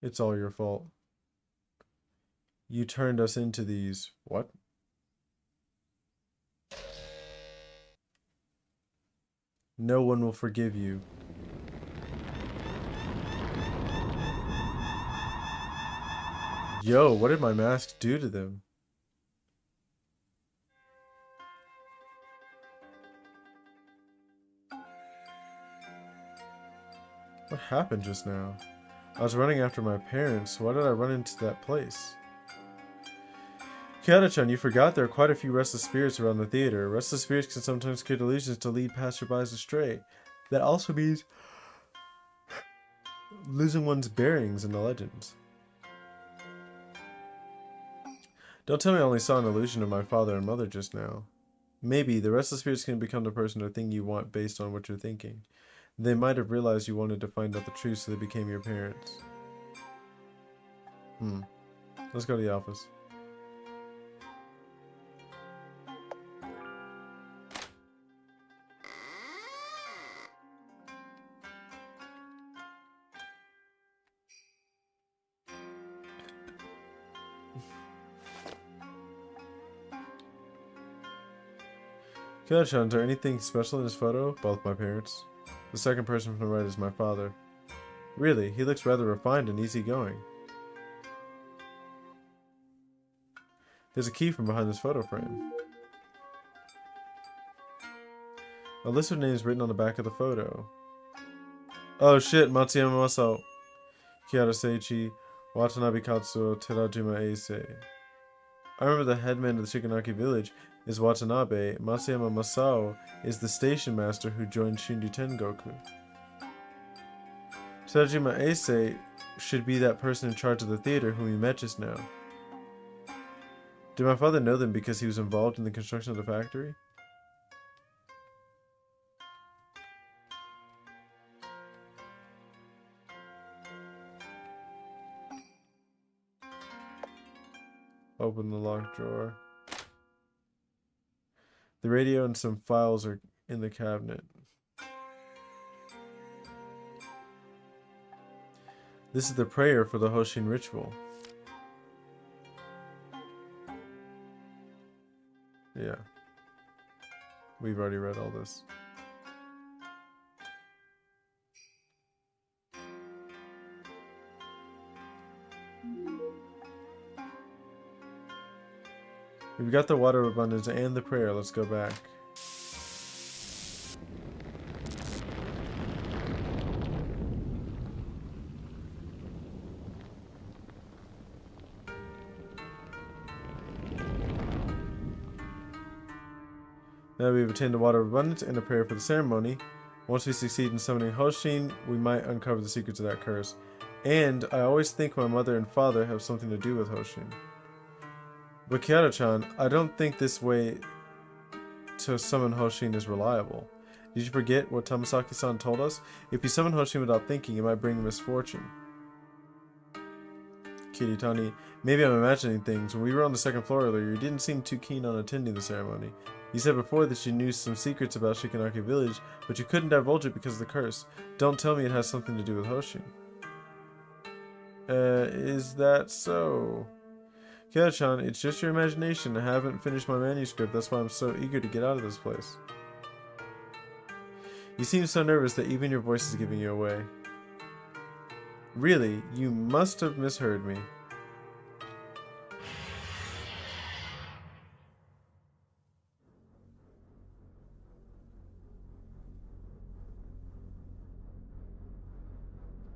It's all your fault. You turned us into these... What? No one will forgive you. Yo, what did my mask do to them? What happened just now? I was running after my parents. Why did I run into that place? Kiara-chan, you forgot there are quite a few restless spirits around the theater. Restless spirits can sometimes create illusions to lead passerbys astray. That also means losing one's bearings in the legends. Don't tell me I only saw an illusion of my father and mother just now. Maybe the restless spirits can become the person or thing you want based on what you're thinking. They might have realized you wanted to find out the truth, so they became your parents. Let's go to the office. Kiara-chan, is there anything special in this photo? Both my parents. The second person from the right is my father. Really, he looks rather refined and easygoing. There's a key from behind this photo frame. A list of names written on the back of the photo. Oh shit, Matsuyama Masao, Kiara Seiichi, Watanabe Katsuo, Terajima Eisei. I remember the headman of the Shikanaki village is Watanabe. Matsuyama Masao is the station master who joined Shinri Tengoku. Terajima Eisei should be that person in charge of the theater whom we met just now. Did my father know them because he was involved in the construction of the factory? Open the locked drawer. The radio and some files are in the cabinet. This is the prayer for the Hoshin ritual. Yeah. We've already read all this. We've got the water abundance and the prayer. Let's go back. Now we've obtained the water of abundance and a prayer for the ceremony. Once we succeed in summoning Hoshin, we might uncover the secrets of that curse. And I always think my mother and father have something to do with Hoshin. But Kiara-chan, I don't think this way to summon Hoshin is reliable. Did you forget what Tamasaki-san told us? If you summon Hoshin without thinking, it might bring misfortune. Kiritani, maybe I'm imagining things. When we were on the second floor earlier, you didn't seem too keen on attending the ceremony. You said before that you knew some secrets about Shikanaki village, but you couldn't divulge it because of the curse. Don't tell me it has something to do with Hoshin. Is that so? Kira-chan, it's just your imagination. I haven't finished my manuscript. That's why I'm so eager to get out of this place. You seem so nervous that even your voice is giving you away. Really? You must have misheard me.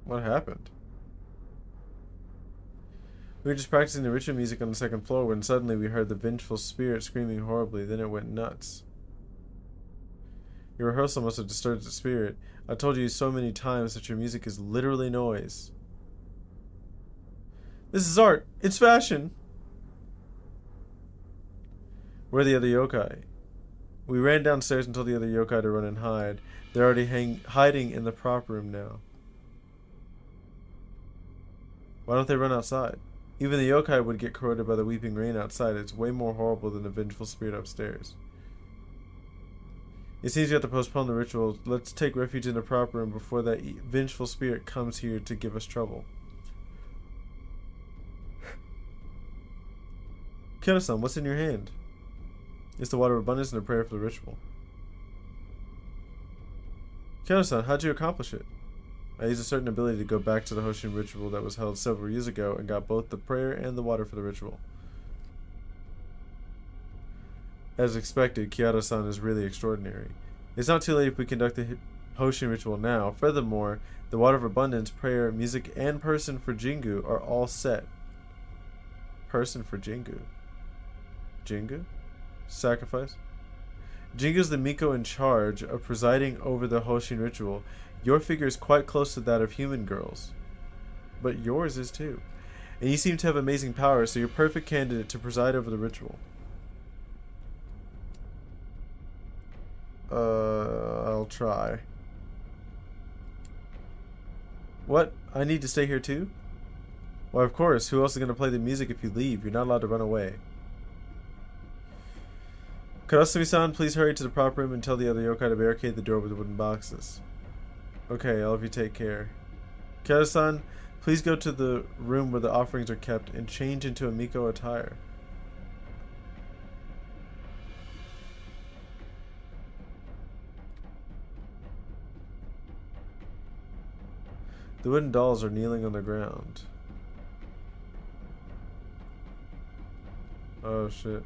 What happened? We were just practicing the ritual music on the second floor when suddenly we heard the vengeful spirit screaming horribly. Then it went nuts. Your rehearsal must have disturbed the spirit. I told you so many times that your music is literally noise. This is art. It's fashion. Where are the other yokai? We ran downstairs and told the other yokai to run and hide. They're already hiding in the prop room now. Why don't they run outside? Even the yokai would get corroded by the weeping rain outside. It's way more horrible than the vengeful spirit upstairs. It seems you have to postpone the ritual. Let's take refuge in the prop room before that vengeful spirit comes here to give us trouble. Kira-san, what's in your hand? It's the water of abundance and a prayer for the ritual. Kira-san, how'd you accomplish it? I used a certain ability to go back to the Hoshin ritual that was held several years ago and got both the prayer and the water for the ritual. As expected, Kiara-san is really extraordinary. It's not too late if we conduct the Hoshin ritual now. Furthermore, the water of abundance, prayer, music, and person for Jingu are all set. Person for Jingu. Jingu? Sacrifice? Jingu's the Miko in charge of presiding over the Hoshin ritual. Your figure is quite close to that of human girls. But yours is too. And you seem to have amazing powers, so you're a perfect candidate to preside over the ritual. I'll try. What? I need to stay here too? Why, of course. Who else is going to play the music if you leave? You're not allowed to run away. Kurosumi-san, please hurry to the prop room and tell the other yokai to barricade the door with the wooden boxes. Okay, all of you take care. Kira-san, please go to the room where the offerings are kept and change into a Miko attire. The wooden dolls are kneeling on the ground. Oh shit.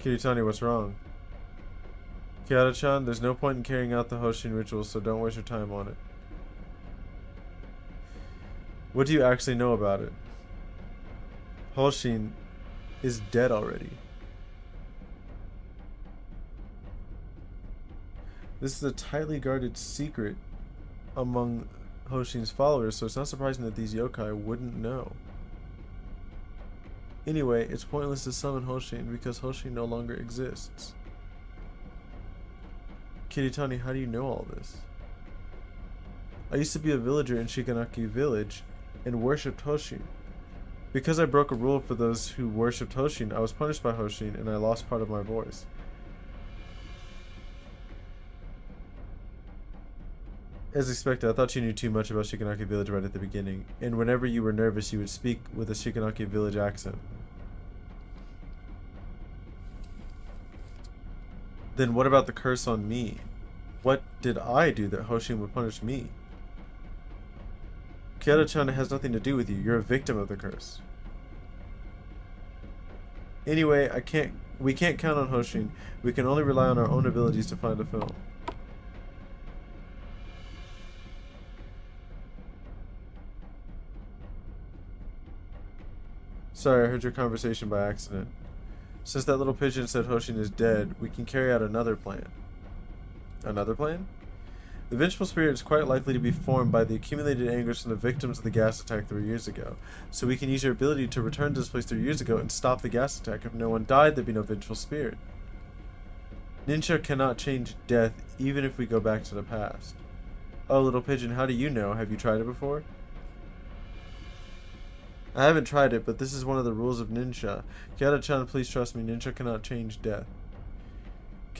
Kiritani, what's wrong? Kiara-chan, there's no point in carrying out the Hoshin ritual, so don't waste your time on it. What do you actually know about it? Hoshin is dead already. This is a tightly guarded secret among Hoshin's followers, so it's not surprising that these yokai wouldn't know. Anyway, it's pointless to summon Hoshin because Hoshin no longer exists. Kiritani, how do you know all this? I used to be a villager in Shikanaki village and worshipped Hoshin. Because I broke a rule for those who worshipped Hoshin, I was punished by Hoshin and I lost part of my voice. As expected, I thought you knew too much about Shikanaki village right at the beginning, and whenever you were nervous you would speak with a Shikanaki village accent. Then what about the curse on me? What did I do that Hoshin would punish me? Kiara-chan has nothing to do with you. You're a victim of the curse. Anyway, we can't count on Hoshin. We can only rely on our own abilities to find a film. Sorry, I heard your conversation by accident. Since that little pigeon said Hoshin is dead, we can carry out another plan. Another plan? The vengeful spirit is quite likely to be formed by the accumulated angers from the victims of the gas attack 3 years ago. So we can use your ability to return to this place 3 years ago and stop the gas attack. If no one died, there'd be no vengeful spirit. Ninja cannot change death even if we go back to the past. Oh, little pigeon, how do you know? Have you tried it before? I haven't tried it, but this is one of the rules of ninja. Kiara-chan, please trust me, ninja cannot change death.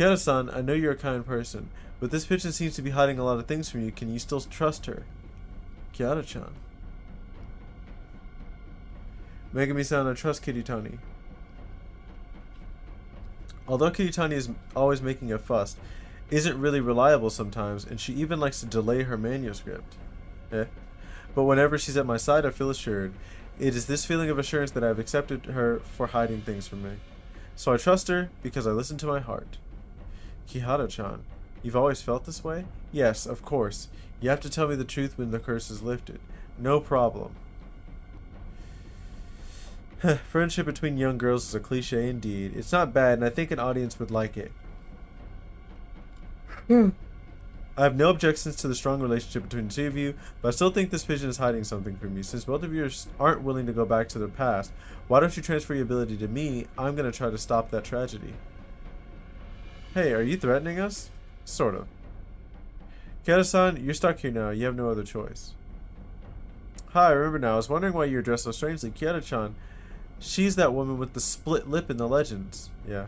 Kira-san, I know you're a kind person, but this pigeon seems to be hiding a lot of things from you. Can you still trust her? Kiara-chan. Megami-san, I trust Kiritani. Although Kiritani is always making a fuss, isn't really reliable sometimes, and she even likes to delay her manuscript. But whenever she's at my side, I feel assured. It is this feeling of assurance that I have accepted her for hiding things from me. So I trust her because I listen to my heart. Kihara-chan, you've always felt this way? Yes, of course. You have to tell me the truth when the curse is lifted. No problem. Friendship between young girls is a cliche indeed. It's not bad, and I think an audience would like it. I have no objections to the strong relationship between the two of you, but I still think this pigeon is hiding something from you. Since both of you aren't willing to go back to the past, why don't you transfer your ability to me? I'm going to try to stop that tragedy. Hey, are you threatening us? Sort of. Kata-san, you're stuck here now. You have no other choice. Hi, I remember now. I was wondering why you're dressed so strangely. Kiara-chan, she's that woman with the split lip in the legends. Yeah.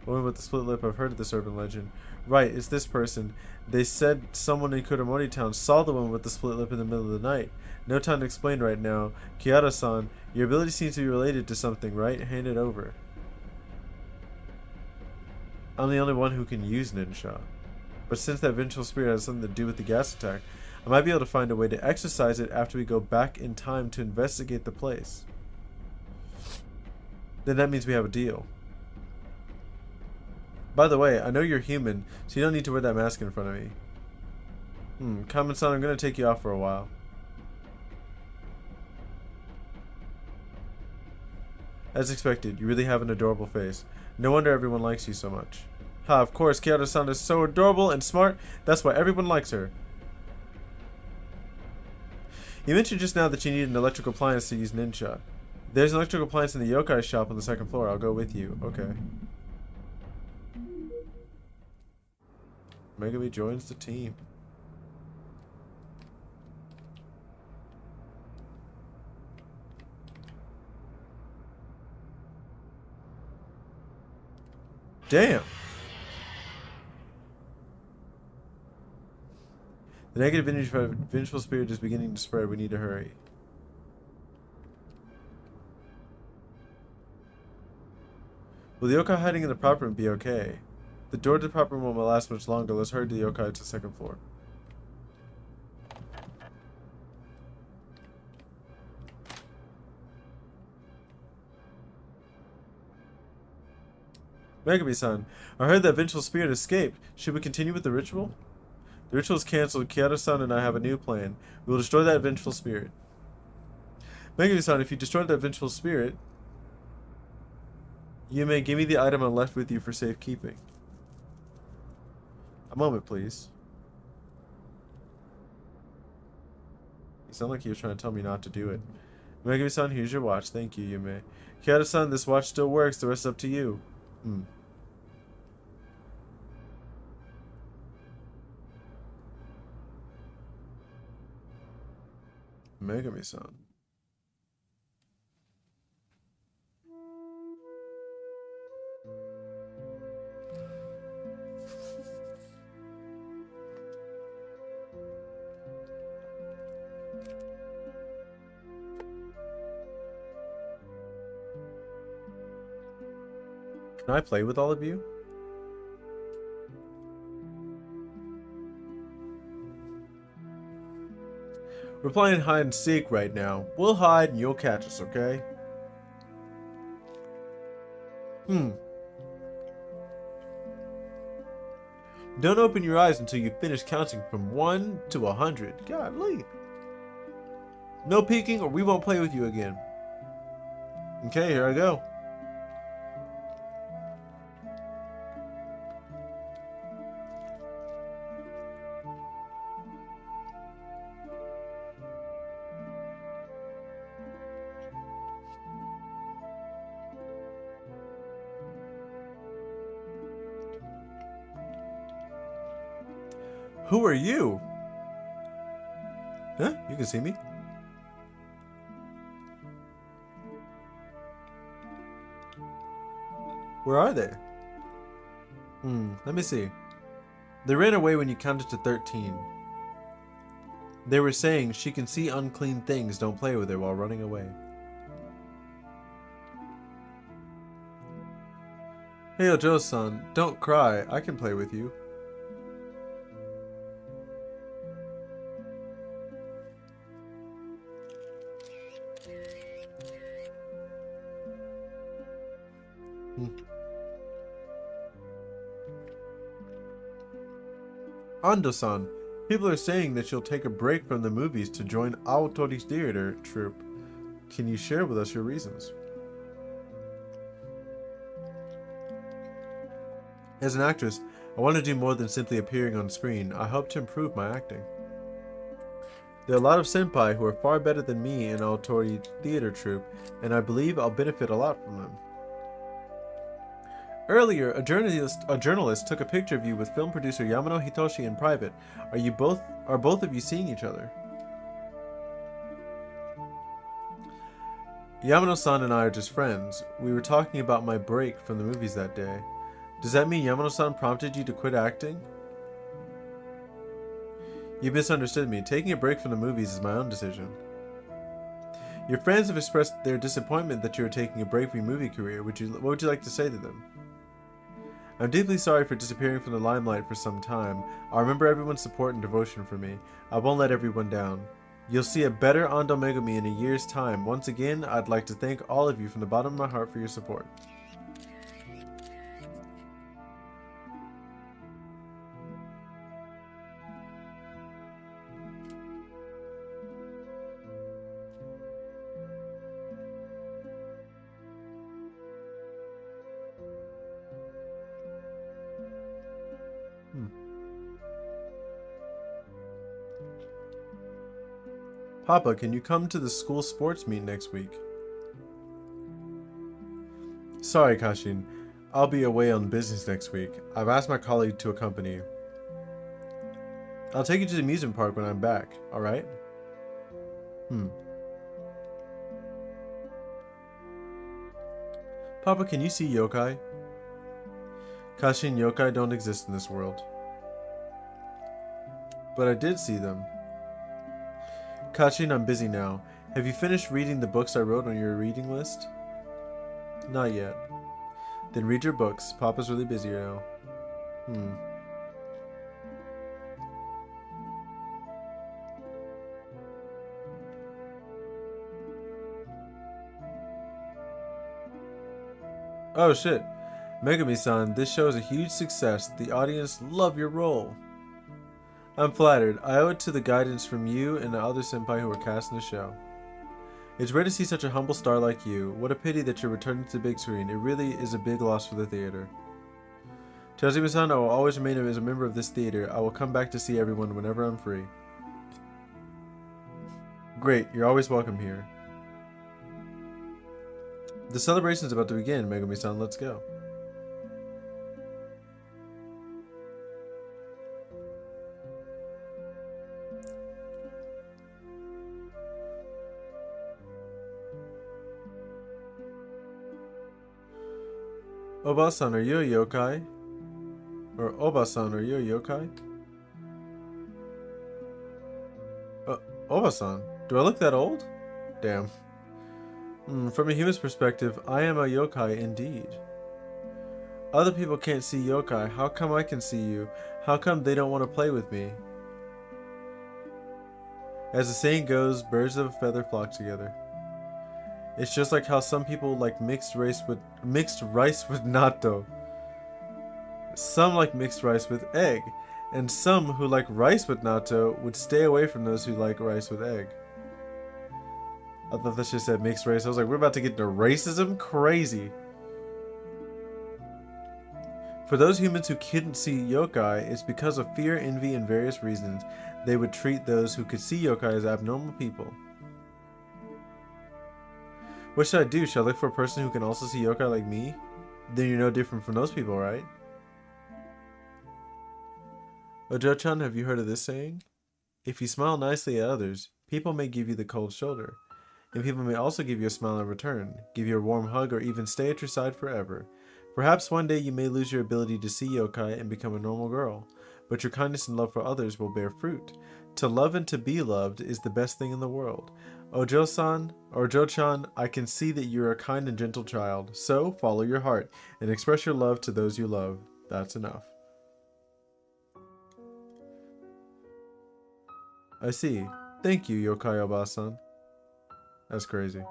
Woman with the split lip, I've heard of this urban legend. Right, it's this person. They said someone in Kuramori Town saw the woman with the split lip in the middle of the night. No time to explain right now. Kiara-san, your ability seems to be related to something, right? Hand it over. I'm the only one who can use ninja. But since that vengeful spirit has something to do with the gas attack, I might be able to find a way to exercise it after we go back in time to investigate the place. Then that means we have a deal. By the way, I know you're human, so you don't need to wear that mask in front of me. Kamen-san, I'm gonna take you off for a while. As expected, you really have an adorable face. No wonder everyone likes you so much. Ha, of course, Kiara-san is so adorable and smart, that's why everyone likes her. You mentioned just now that you need an electrical appliance to use ninja. There's an electrical appliance in the yokai shop on the second floor. I'll go with you. Okay. Megami joins the team. Damn! The negative energy from a vengeful spirit is beginning to spread. We need to hurry. Will the yokai hiding in the prop room be okay? The door to the prop room won't last much longer. Let's hurry to the yokai to the second floor. Megami-san, I heard that vengeful spirit escaped. Should we continue with the ritual? The ritual is cancelled. Kiara-san and I have a new plan. We will destroy that vengeful spirit. Megami-san, if you destroy that vengeful spirit, you may give me the item I left with you for safekeeping. A moment, please. You sound like you're trying to tell me not to do it. Megami-san, here's your watch. Thank you, Yume. Kiara-san, this watch still works. The rest is up to you. Megami-san. Can I play with all of you? We're playing hide and seek right now. We'll hide and you'll catch us, okay? Don't open your eyes until you finish counting from 1 to 100. Godly. No peeking or we won't play with you again. Okay, here I go. Who are you? Huh? You can see me? Where are they? Let me see. They ran away when you counted to 13. They were saying she can see unclean things, don't play with her while running away. Hey Ojo-san, don't cry, I can play with you. Ando-san, people are saying that you'll take a break from the movies to join Aotori's theater troupe. Can you share with us your reasons? As an actress, I want to do more than simply appearing on screen. I hope to improve my acting. There are a lot of senpai who are far better than me in Aotori theater troupe, and I believe I'll benefit a lot from them. Earlier, a journalist took a picture of you with film producer Yamano Hitoshi in private. Are both of you seeing each other? Yamano-san and I are just friends. We were talking about my break from the movies that day. Does that mean Yamano-san prompted you to quit acting? You misunderstood me. Taking a break from the movies is my own decision. Your friends have expressed their disappointment that you are taking a break from your movie career. What would you like to say to them? I'm deeply sorry for disappearing from the limelight for some time. I remember everyone's support and devotion for me. I won't let everyone down. You'll see a better Ando Megumi in a year's time. Once again, I'd like to thank all of you from the bottom of my heart for your support. Papa, can you come to the school sports meet next week? Sorry, Kashin. I'll be away on business next week. I've asked my colleague to accompany you. I'll take you to the amusement park when I'm back, alright? Papa, can you see yokai? Kashin, yokai don't exist in this world. But I did see them. Kashin, I'm busy now. Have you finished reading the books I wrote on your reading list? Not yet. Then read your books. Papa's really busy now. Oh shit. Megami-san, this show is a huge success. The audience love your role. I'm flattered. I owe it to the guidance from you and the other senpai who were cast in the show. It's rare to see such a humble star like you. What a pity that you're returning to the big screen. It really is a big loss for the theater. Chazumi-san, I will always remain as a member of this theater. I will come back to see everyone whenever I'm free. Great, you're always welcome here. The celebration is about to begin, Megami-san. Let's go. Oba-san, are you a yokai? Or Oba-san, are you a yokai? Oba-san, do I look that old? Damn. From a human's perspective, I am a yokai indeed. Other people can't see yokai. How come I can see you? How come they don't want to play with me? As the saying goes, birds of a feather flock together. It's just like how some people like mixed rice with natto. Some like mixed rice with egg, and some who like rice with natto would stay away from those who like rice with egg. I thought that shit said mixed race. I was like, we're about to get into racism? Crazy. For those humans who couldn't see yokai, it's because of fear, envy, and various reasons. They would treat those who could see yokai as abnormal people. What should I do? Should I look for a person who can also see yokai like me? Then you're no different from those people, right? Ojo-chan, have you heard of this saying? If you smile nicely at others, people may give you the cold shoulder. And people may also give you a smile in return, give you a warm hug, or even stay at your side forever. Perhaps one day you may lose your ability to see yokai and become a normal girl, but your kindness and love for others will bear fruit. To love and to be loved is the best thing in the world. Ojo-san, or Ojo-chan, I can see that you're a kind and gentle child, so follow your heart and express your love to those you love. That's enough. I see. Thank you, Yokai Oba-san. That's crazy.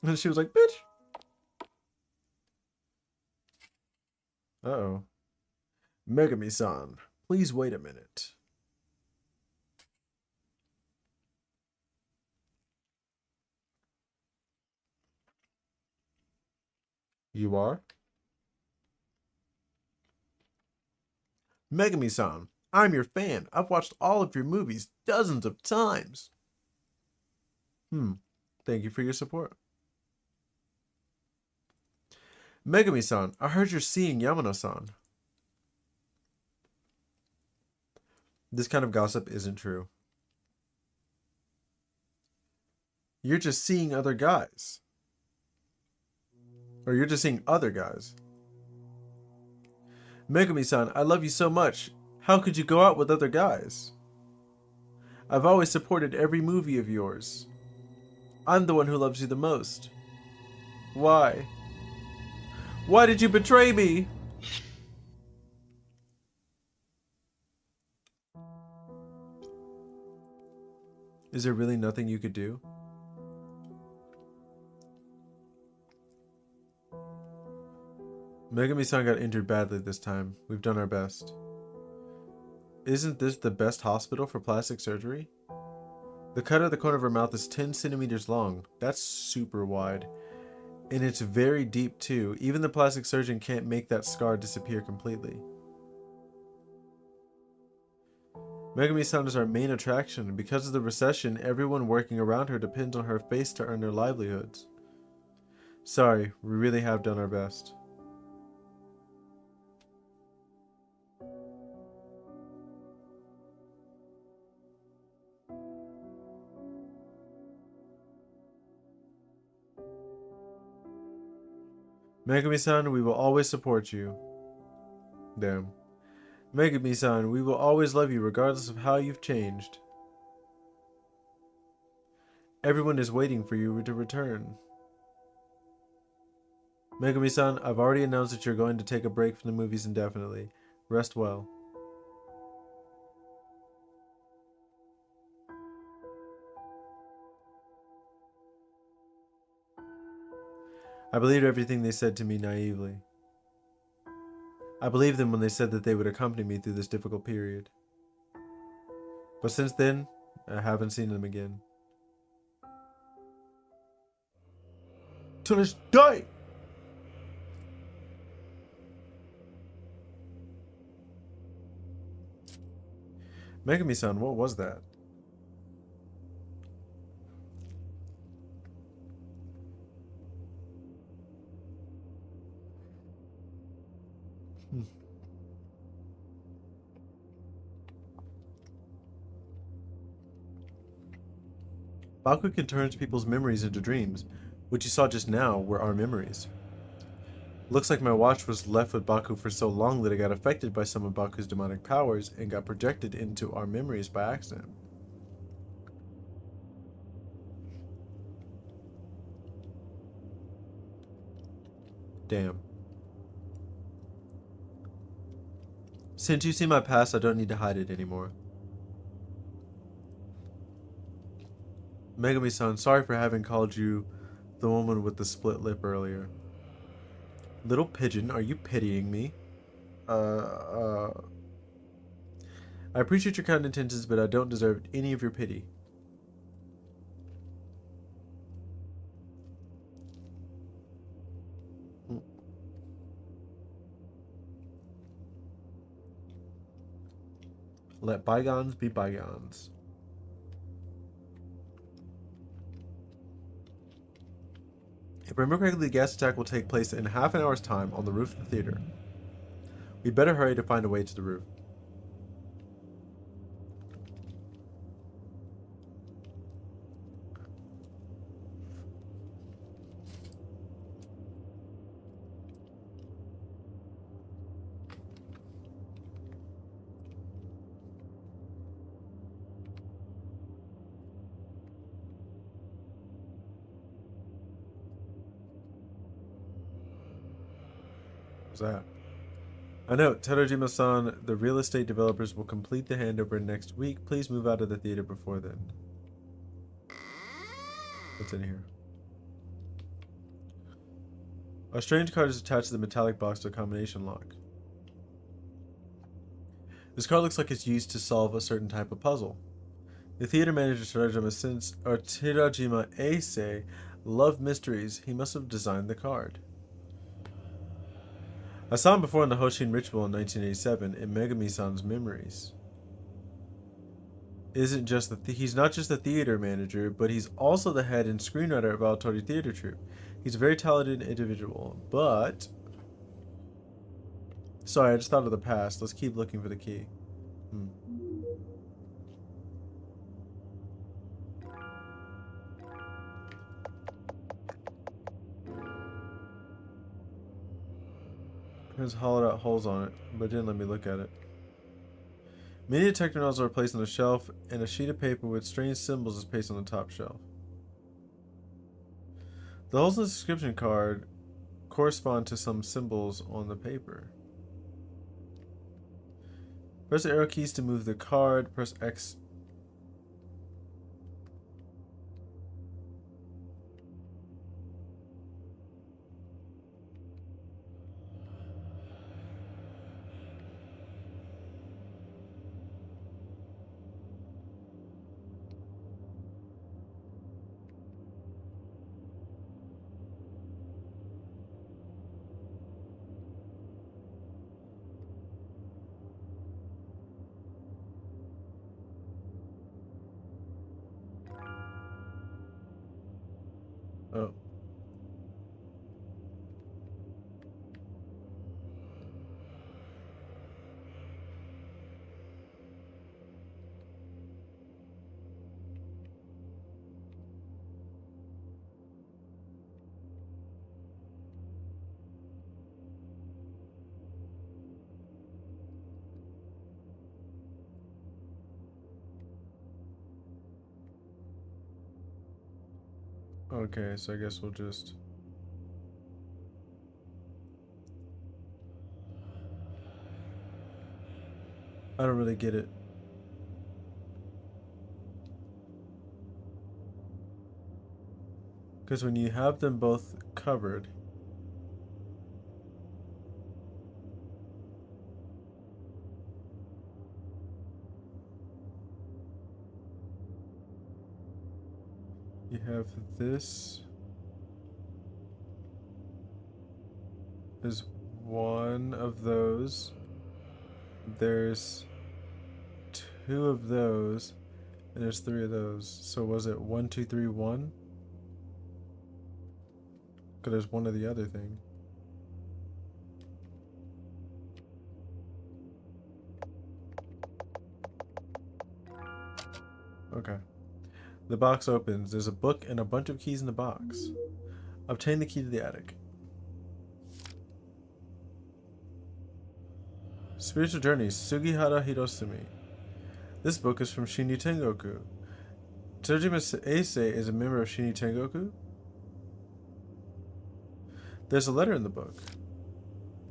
And she was like, bitch! Uh-oh. Megami-san, please wait a minute. You are? Megami-san, I'm your fan. I've watched all of your movies dozens of times. Thank you for your support. Megami-san, I heard you're seeing Yamano-san. This kind of gossip isn't true. You're just seeing other guys. Or you're just seeing other guys. Megami-san, I love you so much. How could you go out with other guys? I've always supported every movie of yours. I'm the one who loves you the most. Why? Why did you betray me? Is there really nothing you could do? Megami-san got injured badly this time. We've done our best. Isn't this the best hospital for plastic surgery? The cut at the corner of her mouth is 10 centimeters long. That's super wide. And it's very deep too. Even the plastic surgeon can't make that scar disappear completely. Megami-san is our main attraction. Because of the recession, everyone working around her depends on her face to earn their livelihoods. Sorry, we really have done our best. Megami-san, we will always support you. Damn. Megami-san, we will always love you regardless of how you've changed. Everyone is waiting for you to return. Megami-san, I've already announced that you're going to take a break from the movies indefinitely. Rest well. I believed everything they said to me naively. I believed them when they said that they would accompany me through this difficult period. But since then, I haven't seen them again. To this day! Megami-san, what was that? Baku can turn people's memories into dreams. What you saw just now were our memories. Looks like my watch was left with Baku for so long that it got affected by some of Baku's demonic powers and got projected into our memories by accident. Damn. Since you see my past, I don't need to hide it anymore. Megami-san, sorry for having called you the woman with the split lip earlier. Little pigeon, are you pitying me? I appreciate your kind intentions, but I don't deserve any of your pity. Let bygones be bygones. If I remember correctly, the gas attack will take place in half an hour's time on the roof of the theater. We'd better hurry to find a way to the roof. What's that? I know, Terajima-san, the real estate developers will complete the handover next week. Please move out of the theater before then. What's in here? A strange card is attached to the metallic box to a combination lock. This card looks like it's used to solve a certain type of puzzle. The theater manager Terajima Eisei loved mysteries. He must have designed the card. I saw him before in the Hoshin ritual in 1987 in Megami-san's memories. Isn't just he's not just the theater manager, but he's also the head and screenwriter of Aotori Theater Troupe. He's a very talented individual, but sorry, I just thought of the past. Let's keep looking for the key. There's hollowed out holes on it, but it didn't let me look at it. Many detector nozzles are placed on the shelf, and a sheet of paper with strange symbols is placed on the top shelf. The holes in the description card correspond to some symbols on the paper. Press the arrow keys to move the card. Press X. Oh. Okay, so I guess we'll just... I don't really get it. Because when you have them both covered... You have this... There's one of those. There's two of those. And there's three of those. So was it 1, 2, 3, 1? Because there's one of the other thing. Okay. The box opens. There's a book and a bunch of keys in the box. Obtain the key to the attic. Spiritual Journeys, Sugihara Hirosumi. This book is from Shinri Tengoku. Tsujima Eisei is a member of Shinri Tengoku? There's a letter in the book.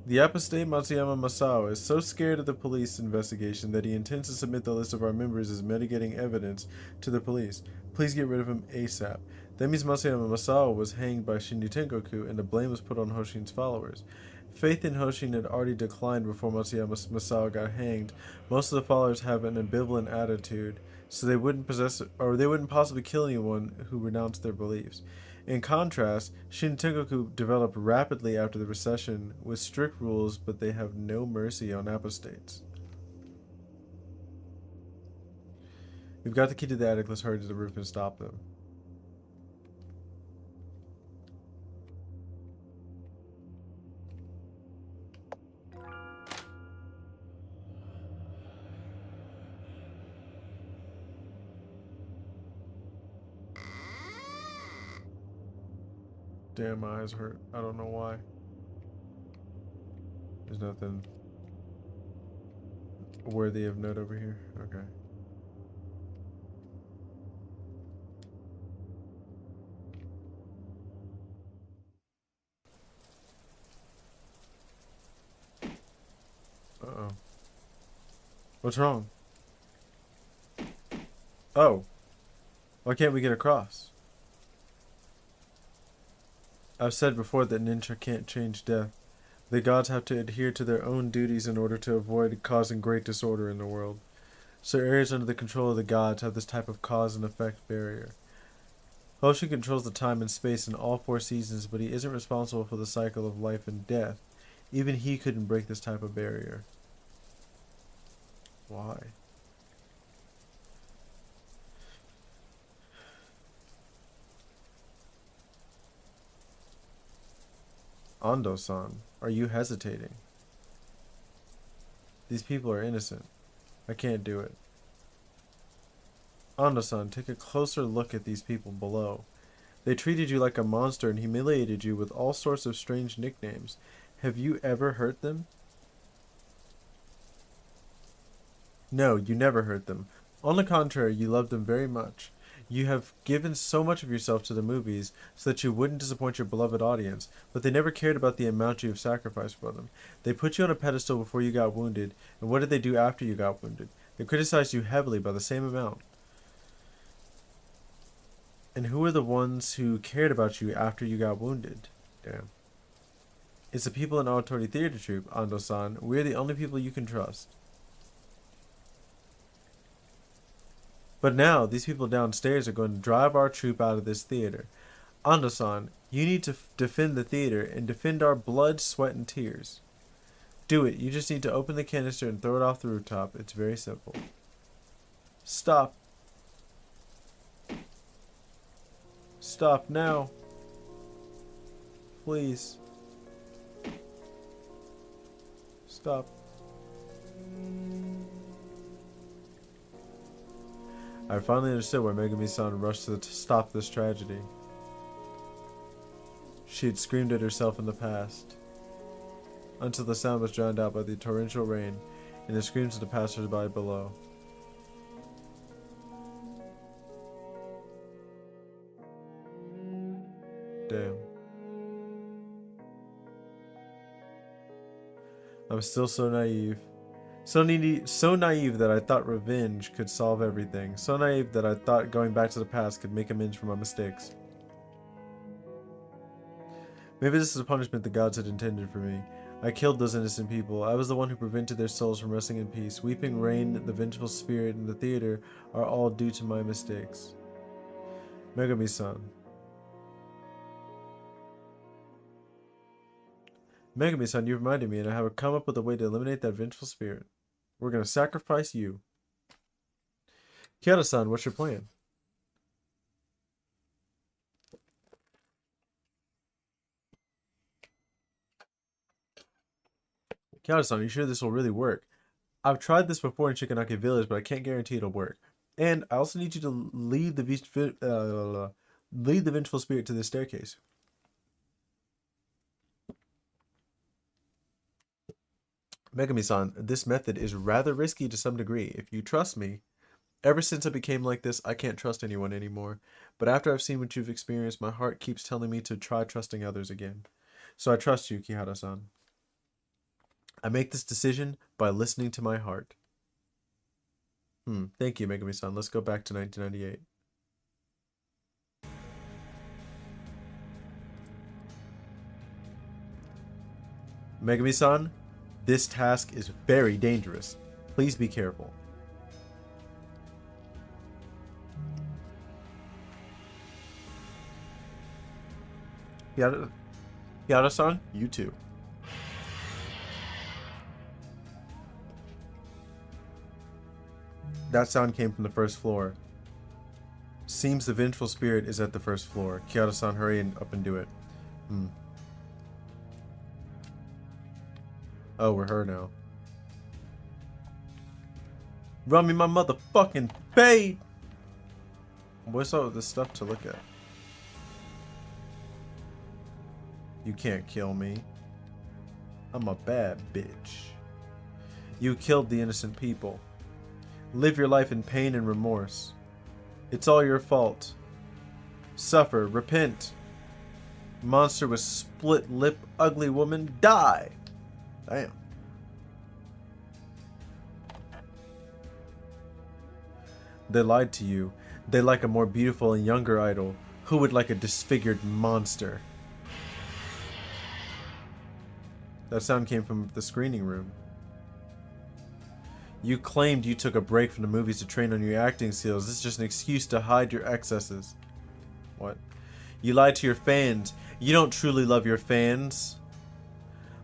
The apostate Matsuyama Masao is so scared of the police investigation that he intends to submit the list of our members as mitigating evidence to the police. Please get rid of him ASAP. That means Matsuyama Masao was hanged by Shinri Tengoku and the blame was put on Hoshin's followers. Faith in Hoshin had already declined before Matsuyama Masao got hanged. Most of the followers have an ambivalent attitude, so they wouldn't possibly kill anyone who renounced their beliefs. In contrast, Shin Tengoku developed rapidly after the recession with strict rules, but they have no mercy on apostates. We've got the key to the attic. Let's hurry to the roof and stop them. Damn, my eyes hurt. I don't know why. There's nothing worthy of note over here. Okay. What's wrong? Oh. Why can't we get across? I've said before that ninja can't change death. The gods have to adhere to their own duties in order to avoid causing great disorder in the world. So areas under the control of the gods have this type of cause and effect barrier. Ocean controls the time and space in all four seasons, but he isn't responsible for the cycle of life and death. Even he couldn't break this type of barrier. Why? Ando-san, are you hesitating? These people are innocent. I can't do it. Ando-san, take a closer look at these people below. They treated you like a monster and humiliated you with all sorts of strange nicknames. Have you ever hurt them? No, you never hurt them. On the contrary, you loved them very much. You have given so much of yourself to the movies so that you wouldn't disappoint your beloved audience, but they never cared about the amount you have sacrificed for them. They put you on a pedestal before you got wounded, and what did they do after you got wounded? They criticized you heavily by the same amount. And who were the ones who cared about you after you got wounded? Damn. It's the people in Auditory Theater Troupe, Ando-san. We're the only people you can trust. But now, these people downstairs are going to drive our troupe out of this theater. Ando-san, you need to defend the theater and defend our blood, sweat, and tears. Do it. You just need to open the canister and throw it off the rooftop. It's very simple. Stop. Stop now. Please. Stop. I finally understood why Megami-san rushed to stop this tragedy. She had screamed at herself in the past, until the sound was drowned out by the torrential rain and the screams of the passers-by below. Damn. I'm still so naive. So naive that I thought revenge could solve everything. So naive that I thought going back to the past could make amends for my mistakes. Maybe this is a punishment the gods had intended for me. I killed those innocent people. I was the one who prevented their souls from resting in peace. Weeping Rain, the vengeful spirit, and the theater are all due to my mistakes. Megami-san. Megami-san, you reminded me, and I have come up with a way to eliminate that vengeful spirit. We're going to sacrifice you. Kiara-san, what's your plan? Kiara-san, are you sure this will really work? I've tried this before in Shikanaki Village, but I can't guarantee it'll work. And I also need you to lead the vengeful spirit to the staircase. Megami-san, this method is rather risky to some degree. If you trust me, ever since I became like this, I can't trust anyone anymore. But after I've seen what you've experienced, my heart keeps telling me to try trusting others again. So I trust you, Kihara-san. I make this decision by listening to my heart. Thank you, Megami-san. Let's go back to 1998. Megami-san, this task is very dangerous. Please be careful. Yada-san, you too. That sound came from the first floor. Seems the vengeful spirit is at the first floor. Kiara-san, hurry up and do it. Oh, we're her now. Run me my motherfucking paid! What's all this stuff to look at? You can't kill me. I'm a bad bitch. You killed the innocent people. Live your life in pain and remorse. It's all your fault. Suffer, repent. Monster with split lip, ugly woman, die! Damn. They lied to you. They like a more beautiful and younger idol. Who would like a disfigured monster? That sound came from the screening room. You claimed you took a break from the movies to train on your acting skills. This is just an excuse to hide your excesses. What? You lied to your fans. You don't truly love your fans.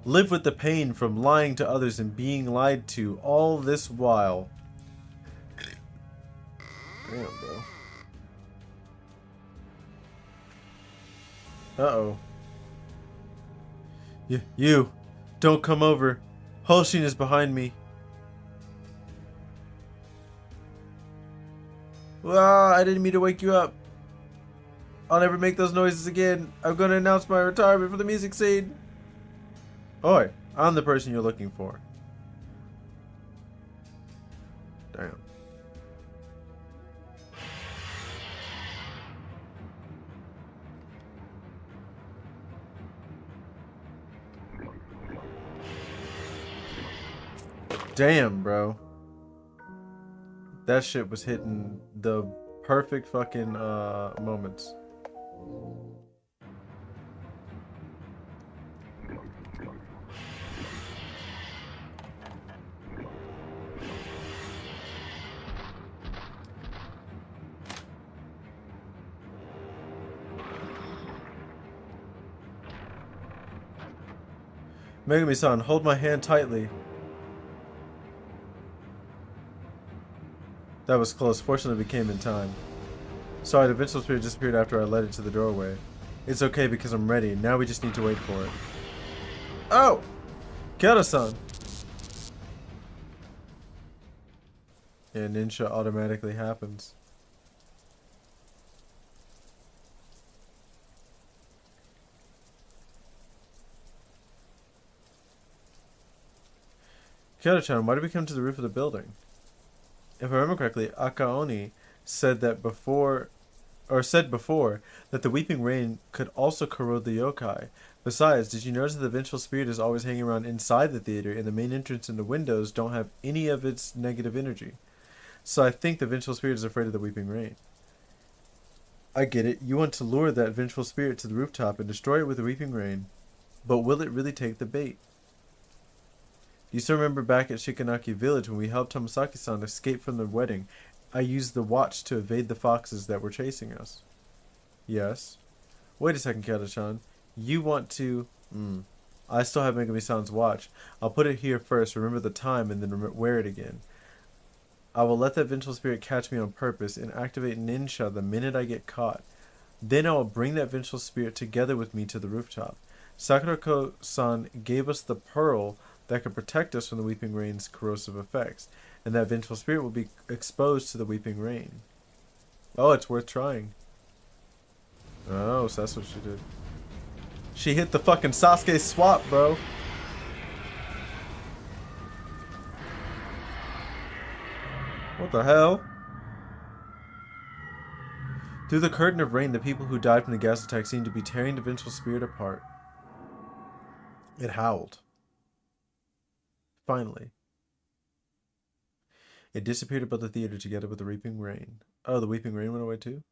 Live with the pain from lying to others and being lied to all this while. Damn, bro. Uh-oh. You. Don't come over. Holstein is behind me. Ah, I didn't mean to wake you up. I'll never make those noises again. I'm gonna announce my retirement from the music scene. Oi, I'm the person you're looking for. Damn. Damn, bro. That shit was hitting the perfect fucking moments. Megami-san, hold my hand tightly. That was close. Fortunately, we came in time. Sorry, the vengeful spirit disappeared after I led it to the doorway. It's okay because I'm ready. Now we just need to wait for it. Oh! Kyoto-san! Yeah, ninja automatically happens. Kyoto-chan, why did we come to the roof of the building? If I remember correctly, Akaoni said before that the weeping rain could also corrode the yokai. Besides, did you notice that the vengeful spirit is always hanging around inside the theater and the main entrance and the windows don't have any of its negative energy? So I think the vengeful spirit is afraid of the weeping rain. I get it. You want to lure that vengeful spirit to the rooftop and destroy it with the weeping rain. But will it really take the bait? Do you still remember back at Shikanaki Village when we helped Tomasaki-san escape from the wedding? I used the watch to evade the foxes that were chasing us. Yes. Wait a second, Kyoto-chan. You want to... I still have Megami-san's watch. I'll put it here first, remember the time, and then wear it again. I will let that vengeful spirit catch me on purpose and activate Ninja the minute I get caught. Then I will bring that vengeful spirit together with me to the rooftop. Sakurako-san gave us the pearl that could protect us from the weeping rain's corrosive effects, and that vengeful spirit will be exposed to the weeping rain. Oh, it's worth trying. Oh, so that's what she did. She hit the fucking Sasuke swap, bro. What the hell? Through the curtain of rain, the people who died from the gas attack seemed to be tearing the vengeful spirit apart. It howled. Finally. It disappeared above the theater together with the weeping rain. Oh, the weeping rain went away too?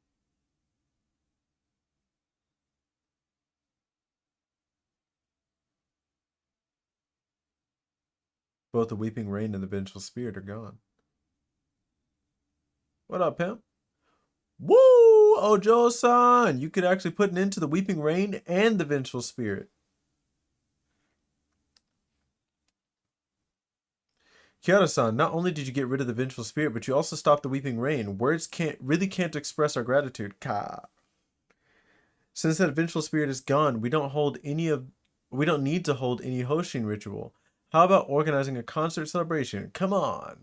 Both the weeping rain and the vengeful spirit are gone. What up, pimp? Woo! Ojo-san! You could actually put an end to the weeping rain and the vengeful spirit. Kyoto-san, not only did you get rid of the vengeful spirit, but you also stopped the weeping rain. Words can't express our gratitude. Ka. Since that vengeful spirit is gone, we don't need to hold any Hoshin ritual. How about organizing a concert celebration? Come on.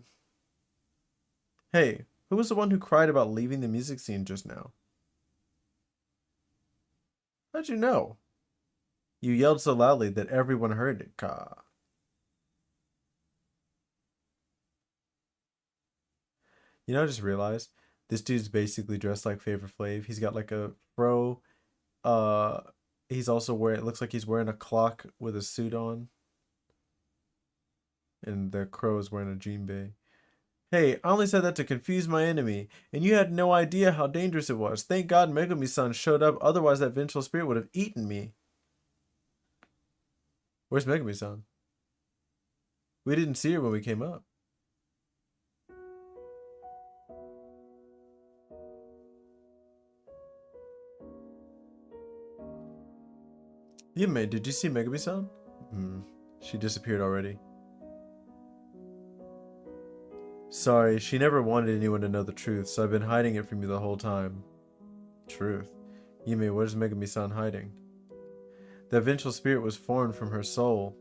Hey, who was the one who cried about leaving the music scene just now? How'd you know? You yelled so loudly that everyone heard it. Ka. You know, I just realized this dude's basically dressed like Flavor Flav. He's got like a fro. Uh, he's also wearing. It looks like he's wearing a clock with a suit on, and the crow is wearing a jinbei. Hey, I only said that to confuse my enemy, and you had no idea how dangerous it was. Thank God Megami-san showed up, otherwise that vengeful spirit would have eaten me. Where's Megami-san? We didn't see her when we came up. Yume, did you see Megami-san? Hmm, she disappeared already. Sorry, she never wanted anyone to know the truth, so I've been hiding it from you the whole time. Truth? Yume, what is Megami-san hiding? The vengeful spirit was formed from her soul.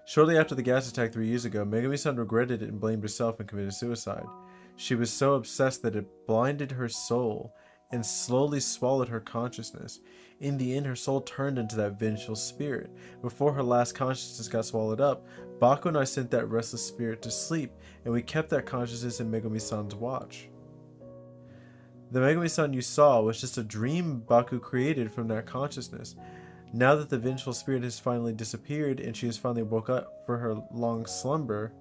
Shortly after the gas attack 3 years ago, Megami-san regretted it and blamed herself and committed suicide. She was so obsessed that it blinded her soul and slowly swallowed her consciousness. In the end, her soul turned into that vengeful spirit. Before her last consciousness got swallowed up, Baku and I sent that restless spirit to sleep, and we kept that consciousness in Megami-san's watch. The Megami-san you saw was just a dream Baku created from that consciousness. Now that the vengeful spirit has finally disappeared and she has finally woke up for her long slumber...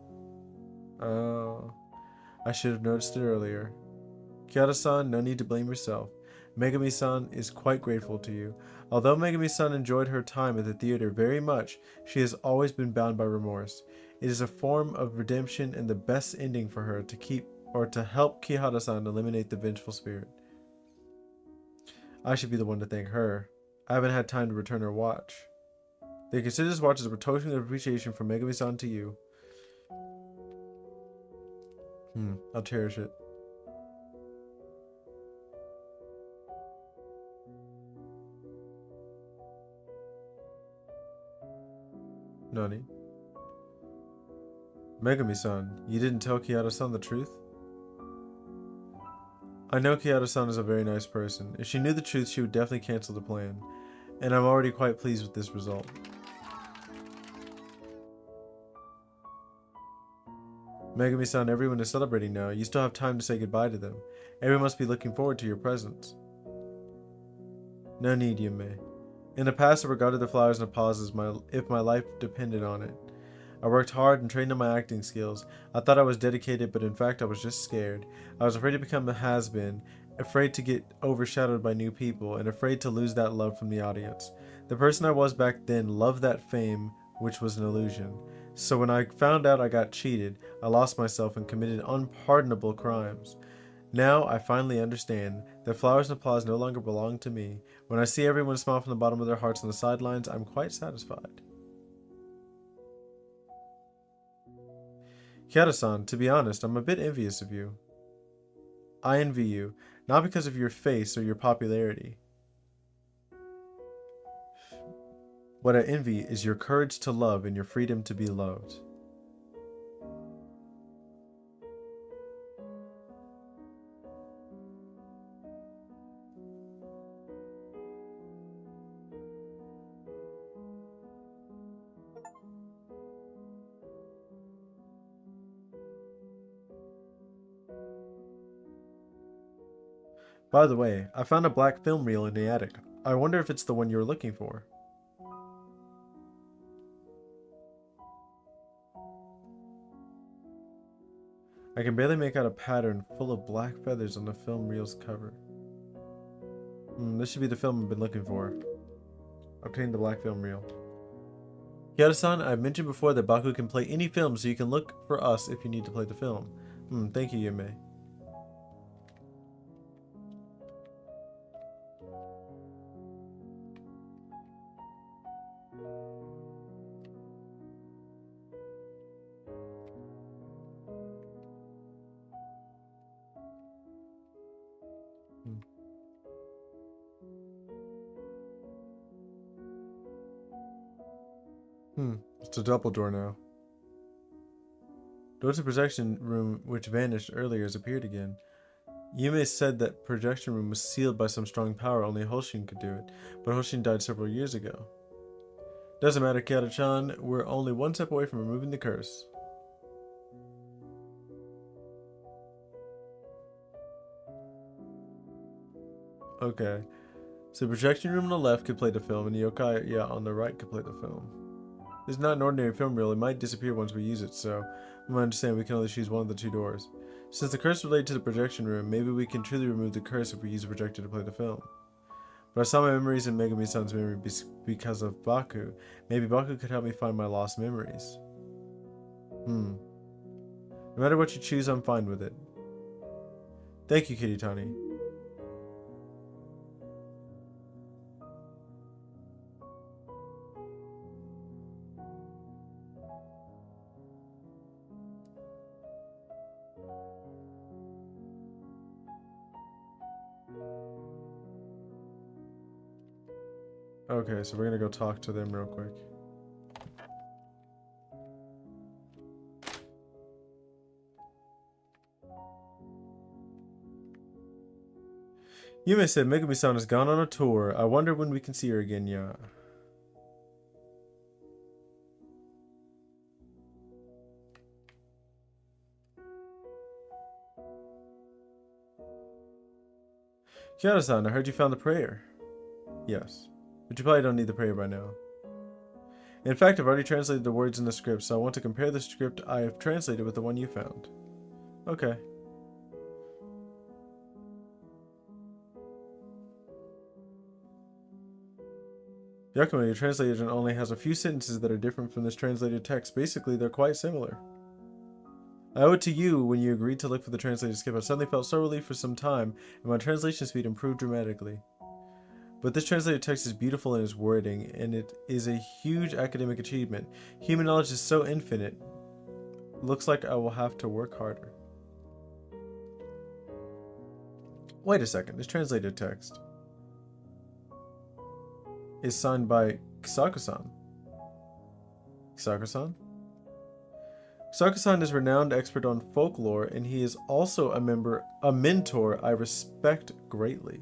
Oh, I should have noticed it earlier. Kiara-san, no need to blame yourself. Megami-san is quite grateful to you. Although Megami-san enjoyed her time at the theater very much, she has always been bound by remorse. It is a form of redemption and the best ending for her to help Kihara-san eliminate the vengeful spirit. I should be the one to thank her. I haven't had time to return her watch. They consider this watch as a token of appreciation from Megami-san to you. I'll cherish it. Nani? Megami-san, you didn't tell Kiara-san the truth? I know Kiara-san is a very nice person. If she knew the truth, she would definitely cancel the plan. And I'm already quite pleased with this result. Megami-san, everyone is celebrating now. You still have time to say goodbye to them. Everyone must be looking forward to your presence. No need, Yume. In the past, I regarded the flowers and applause as if my life depended on it. I worked hard and trained on my acting skills. I thought I was dedicated, but in fact I was just scared. I was afraid to become a has-been, afraid to get overshadowed by new people, and afraid to lose that love from the audience. The person I was back then loved that fame, which was an illusion. So when I found out I got cheated, I lost myself and committed unpardonable crimes. Now I finally understand that flowers and applause no longer belong to me. When I see everyone smile from the bottom of their hearts on the sidelines, I'm quite satisfied. Kiara-san, to be honest, I'm a bit envious of you. I envy you, not because of your face or your popularity. What I envy is your courage to love and your freedom to be loved. By the way, I found a black film reel in the attic. I wonder if it's the one you were looking for. I can barely make out a pattern full of black feathers on the film reel's cover. This should be the film I've been looking for. Obtain the black film reel. Kiara-san, I've mentioned before that Baku can play any film, so you can look for us if you need to play the film. Thank you, Yume. It's a double door now. Door to projection room, which vanished earlier, has appeared again. Yume said that projection room was sealed by some strong power, only Hoshin could do it, but Hoshin died several years ago. Doesn't matter, Kiara-chan, we're only one step away from removing the curse. Okay, so the projection room on the left could play the film, and the yokai on the right could play the film. This is not an ordinary film reel, it might disappear once we use it, so From my understanding, we can only choose one of the two doors. Since the curse related to the projection room, maybe we can truly remove the curse if we use a projector to play the film. But I saw my memories in Megami-san's memory because of Baku. Maybe Baku could help me find my lost memories. No matter what you choose, I'm fine with it. Thank you, Kiritani. Okay, so we're gonna go talk to them real quick. Yume said Megami-san has gone on a tour. I wonder when we can see her again, yeah. Kiara-san, I heard you found the prayer. Yes. But you probably don't need the prayer by now. In fact, I've already translated the words in the script, so I want to compare the script I have translated with the one you found. Okay. Yakumo, your translation only has a few sentences that are different from this translated text. Basically, they're quite similar. I owe it to you when you agreed to look for the translated skip. I suddenly felt so relieved for some time, and my translation speed improved dramatically. But this translated text is beautiful in its wording, and it is a huge academic achievement. Human knowledge is so infinite. Looks like I will have to work harder. Wait a second, this translated text is signed by Kisako-san. Kisako-san? Kisako-san is a renowned expert on folklore, and he is also a mentor I respect greatly.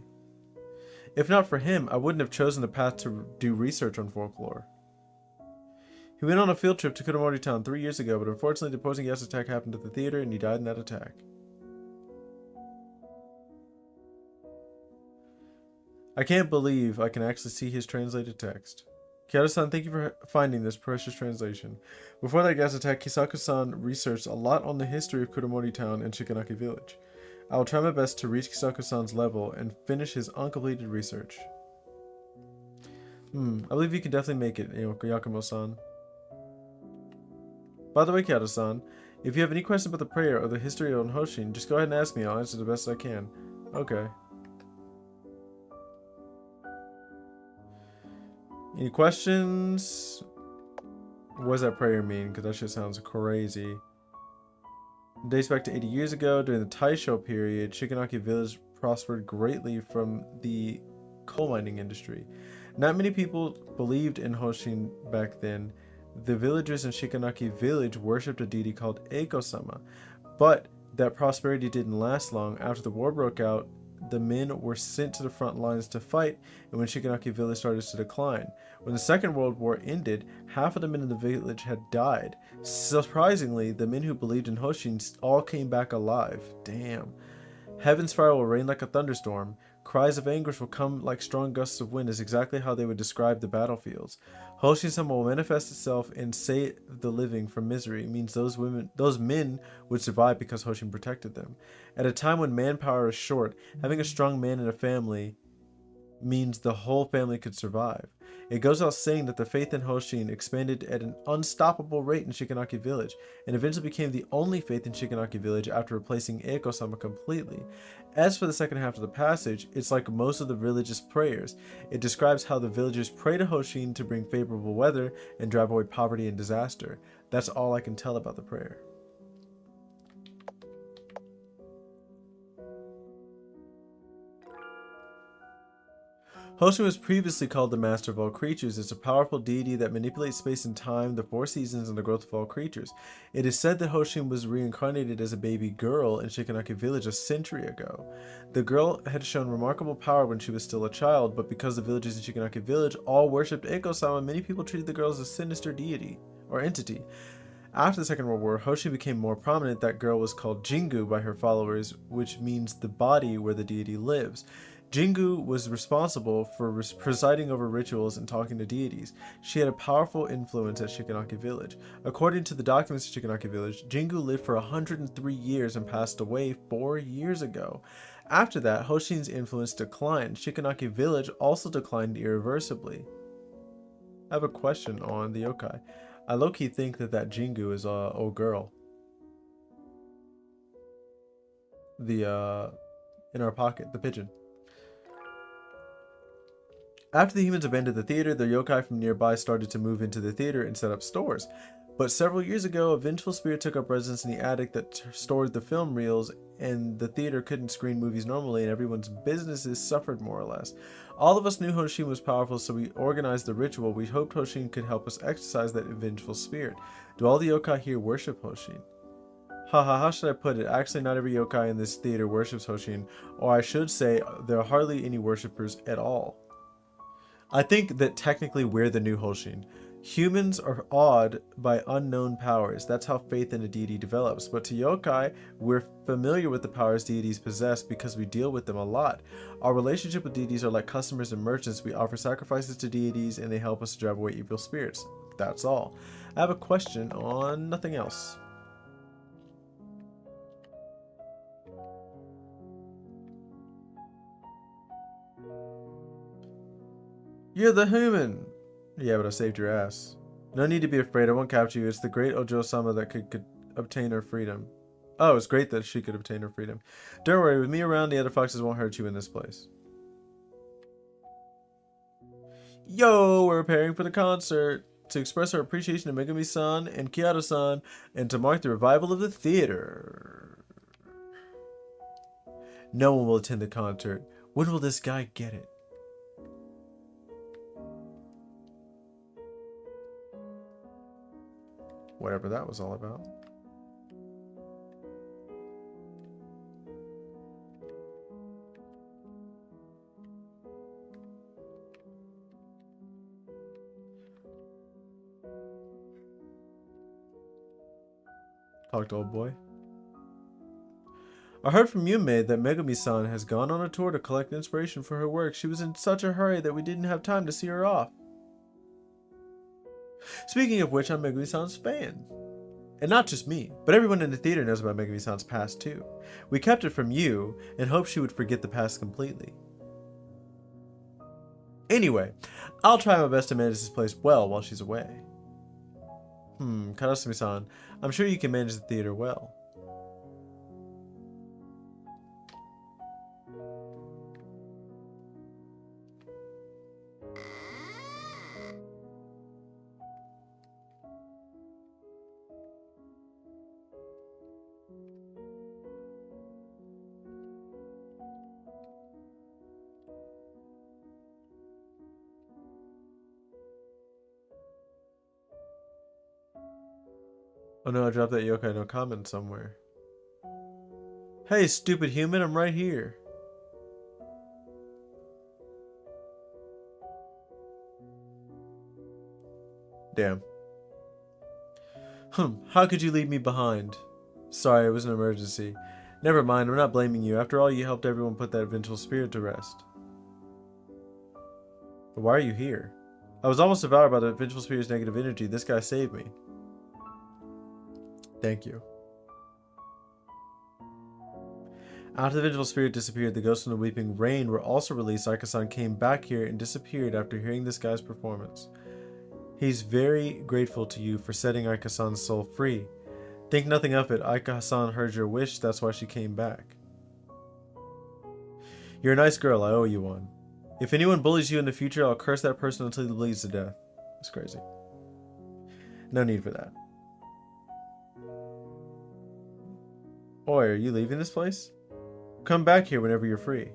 If not for him, I wouldn't have chosen the path to do research on folklore. He went on a field trip to Kudomori Town 3 years ago, but unfortunately the opposing gas attack happened at the theater and he died in that attack. I can't believe I can actually see his translated text. Kiara-san, thank you for finding this precious translation. Before that gas attack, Kisako-san researched a lot on the history of Kudomori Town and Shikanaki Village. I will try my best to reach Kisako-san's level and finish his uncompleted research. I believe you can definitely make it, Yakumo-san. By the way, Kiara-san, if you have any questions about the prayer or the history on Hoshin, just go ahead and ask me. I'll answer the best I can. Okay. Any questions? What does that prayer mean? Because that shit sounds crazy. It dates back to 80 years ago. During the Taisho period, Shikanaki Village prospered greatly from the coal mining industry. Not many people believed in Hoshin back then. The villagers in Shikanaki Village worshipped a deity called Eiko-sama. But that prosperity didn't last long. After the war broke out, the men were sent to the front lines to fight, and when Shikanaki Village started to decline. When the Second World War ended, half of the men in the village had died. Surprisingly, the men who believed in Hoshin all came back alive. Damn. Heaven's fire will rain like a thunderstorm. Cries of anguish will come like strong gusts of wind is exactly how they would describe the battlefields. Hoshin-sama will manifest itself and save the living from misery. It means those men would survive because Hoshin protected them. At a time when manpower is short, having a strong man in a family means the whole family could survive. It goes without saying that the faith in Hoshin expanded at an unstoppable rate in Shikanaki Village, and eventually became the only faith in Shikanaki Village after replacing Eiko-sama completely. As for the second half of the passage, it's like most of the religious prayers. It describes how the villagers pray to Hoshin to bring favorable weather and drive away poverty and disaster. That's all I can tell about the prayer. Hoshin was previously called the Master of All Creatures. It's a powerful deity that manipulates space and time, the four seasons, and the growth of all creatures. It is said that Hoshin was reincarnated as a baby girl in Shikanaki Village a century ago. The girl had shown remarkable power when she was still a child, but because the villagers in Shikanaki Village all worshipped Eiko-sama, many people treated the girl as a sinister deity, or entity. After the Second World War, Hoshin became more prominent. That girl was called Jingu by her followers, which means the body where the deity lives. Jingu was responsible for presiding over rituals and talking to deities. She had a powerful influence at Shikanaki Village. According to the documents of Shikanaki Village, Jingu lived for 103 years and passed away 4 years ago. After that, Hoshin's influence declined. Shikanaki Village also declined irreversibly. I have a question on the yokai. I low-key think that Jingu is a old girl. In our pocket, the pigeon. After the humans abandoned the theater, the yokai from nearby started to move into the theater and set up stores. But several years ago, a vengeful spirit took up residence in the attic that stored the film reels, and the theater couldn't screen movies normally, and everyone's businesses suffered more or less. All of us knew Hoshin was powerful, so we organized the ritual. We hoped Hoshin could help us exorcise that vengeful spirit. Do all the yokai here worship Hoshin? Haha, how should I put it? Actually, not every yokai in this theater worships Hoshin, or I should say, there are hardly any worshippers at all. I think that technically we're the new Hoshin. Humans are awed by unknown powers. That's how faith in a deity develops. But to yokai, we're familiar with the powers deities possess because we deal with them a lot. Our relationship with deities are like customers and merchants. We offer sacrifices to deities and they help us to drive away evil spirits. That's all. I have a question on nothing else. You're the human! Yeah, but I saved your ass. No need to be afraid, I won't capture you. It's the great Ojo-sama that could obtain her freedom. Oh, it's great that she could obtain her freedom. Don't worry, with me around, the other foxes won't hurt you in this place. Yo, we're preparing for the concert to express our appreciation to Megami-san and Kiado-san and to mark the revival of the theater. No one will attend the concert. When will this guy get it? Whatever that was all about. Talk to old boy. I heard from Yume that Megami-san has gone on a tour to collect inspiration for her work. She was in such a hurry that we didn't have time to see her off. Speaking of which, I'm Megami-san's fan. And not just me, but everyone in the theater knows about Megami-san's past too. We kept it from you and hoped she would forget the past completely. Anyway, I'll try my best to manage this place well while she's away. Karasumi-san, I'm sure you can manage the theater well. Oh no, I dropped that yokai no comment somewhere. Hey, stupid human, I'm right here. Damn. How could you leave me behind? Sorry, it was an emergency. Never mind, I'm not blaming you. After all, you helped everyone put that vengeful spirit to rest. But why are you here? I was almost devoured by the vengeful spirit's negative energy. This guy saved me. Thank you. After the vengeful spirit disappeared, the ghost and the weeping rain were also released. Aika-san came back here and disappeared after hearing this guy's performance. He's very grateful to you for setting Aika-san's soul free. Think nothing of it. Aika-san heard your wish, that's why she came back. You're a nice girl, I owe you one. If anyone bullies you in the future, I'll curse that person until he bleeds to death. It's crazy. No need for that. Oi, are you leaving this place? Come back here whenever you're free.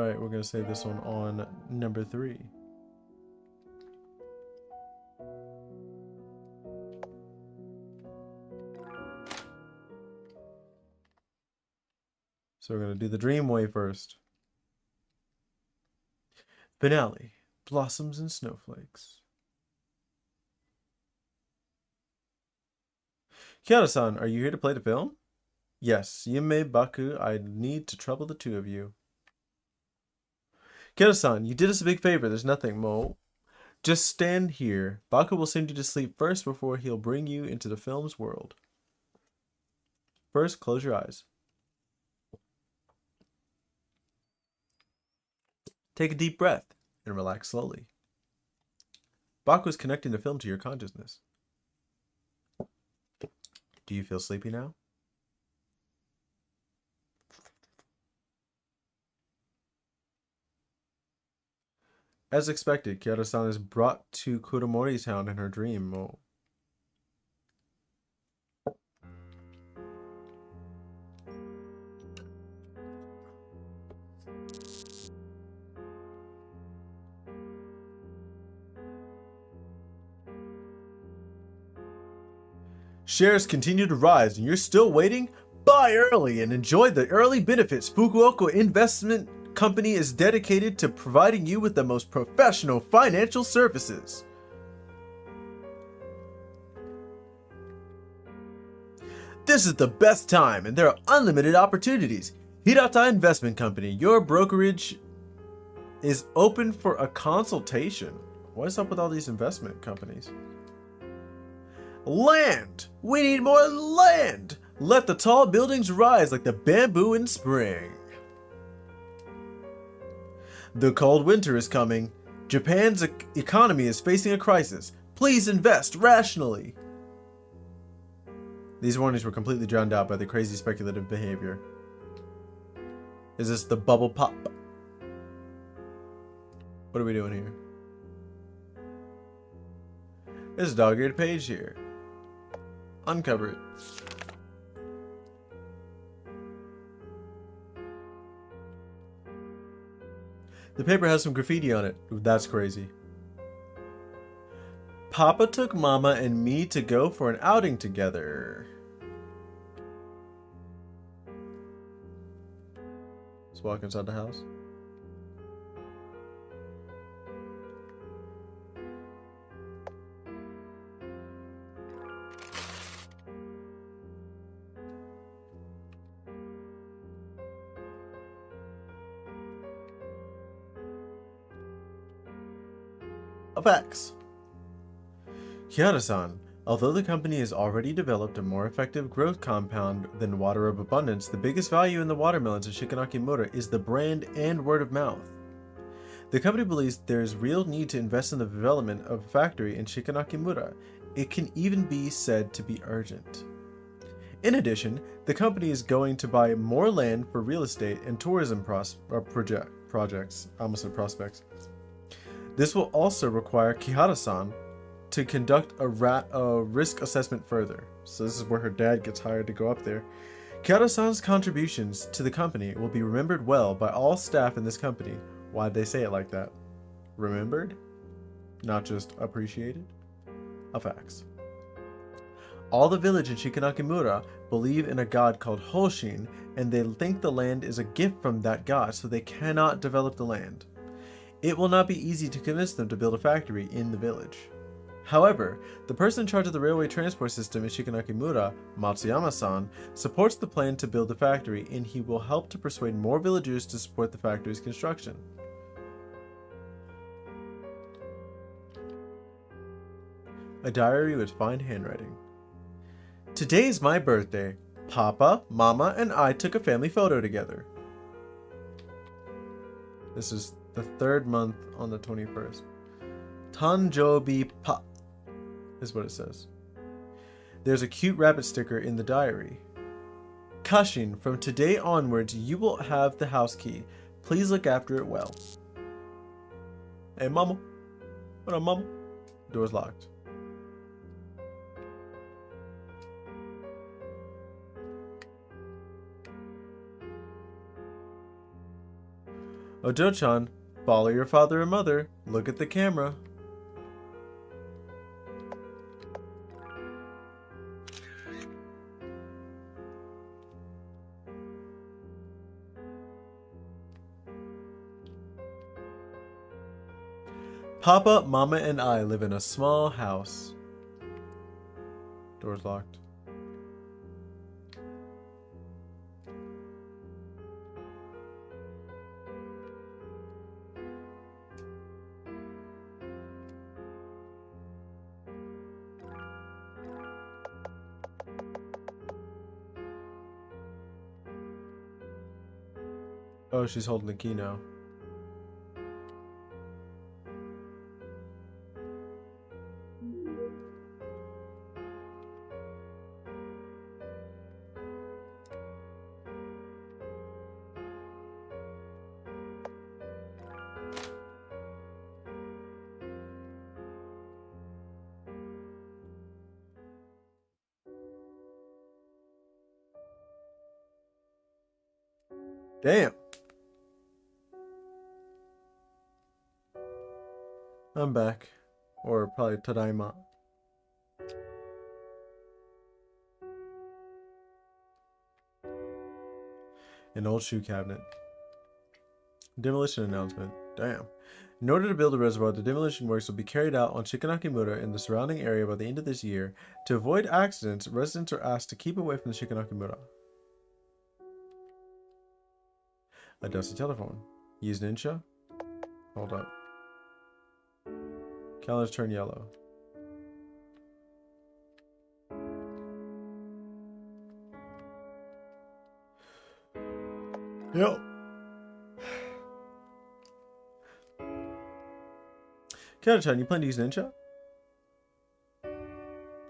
Alright, we're going to save this one on number 3. So we're going to do the dream way first. Finale. Blossoms and snowflakes. Kiara-san, are you here to play the film? Yes, Yume Baku, I need to trouble the two of you. Kiara-san, you did us a big favor. There's nothing, Mo. Just stand here. Baku will send you to sleep first before he'll bring you into the film's world. First, close your eyes. Take a deep breath and relax slowly. Baku is connecting the film to your consciousness. Do you feel sleepy now? As expected, Kiara-san is brought to Kuromori town in her dream. Oh. Shares continue to rise and you're still waiting? Buy early and enjoy the early benefits. Fukuoka Investment Company is dedicated to providing you with the most professional financial services. This is the best time and there are unlimited opportunities. Hirata Investment Company, your brokerage is open for a consultation. What's up with all these investment companies? Land! We need more land! Let the tall buildings rise like the bamboo in spring. The cold winter is coming. Japan's economy is facing a crisis. Please invest rationally. These warnings were completely drowned out by the crazy speculative behavior. Is this the bubble pop? What are we doing here? There's a dog-eared page here. Uncover it. The paper has some graffiti on it. That's crazy. Papa took Mama and me to go for an outing together. Let's walk inside the house. Facts. Kiara-san, although the company has already developed a more effective growth compound than Water of Abundance, the biggest value in the watermelons in Shikanakimura is the brand and word of mouth. The company believes there is real need to invest in the development of a factory in Shikanakimura. It can even be said to be urgent. In addition, the company is going to buy more land for real estate and tourism projects. I almost said prospects. This will also require Kihara-san to conduct a risk assessment further. So this is where her dad gets hired to go up there. Kihara-san's contributions to the company will be remembered well by all staff in this company. Why'd they say it like that? Remembered? Not just appreciated? A facts. All the village in Shikanakimura believe in a god called Hoshin, and they think the land is a gift from that god, so they cannot develop the land. It will not be easy to convince them to build a factory in the village. However, the person in charge of the railway transport system in Shikanakimura, Matsuyama-san, supports the plan to build the factory, and he will help to persuade more villagers to support the factory's construction. A diary with fine handwriting. Today is my birthday. Papa, Mama, and I took a family photo together. This is the third month on the 21st. Tanjobi pa is what it says. There's a cute rabbit sticker in the diary. Kashin, from today onwards, you will have the house key. Please look after it well. Hey, Mama. What up, Mama? Door's locked. Ojo-chan, follow your father and mother. Look at the camera. Papa, Mama, and I live in a small house. Door's locked. Oh, she's holding the key now. Damn. I'm back. Or probably Tadaima. An old shoe cabinet. Demolition announcement. Damn. In order to build a reservoir, the demolition works will be carried out on Shikanakimura and the surrounding area by the end of this year. To avoid accidents, residents are asked to keep away from the Shikanakimura. A dusty telephone. Use Ninja? Hold up. Calendars turn yellow. Yep. Kyoto-chan, you plan to use Ninja? I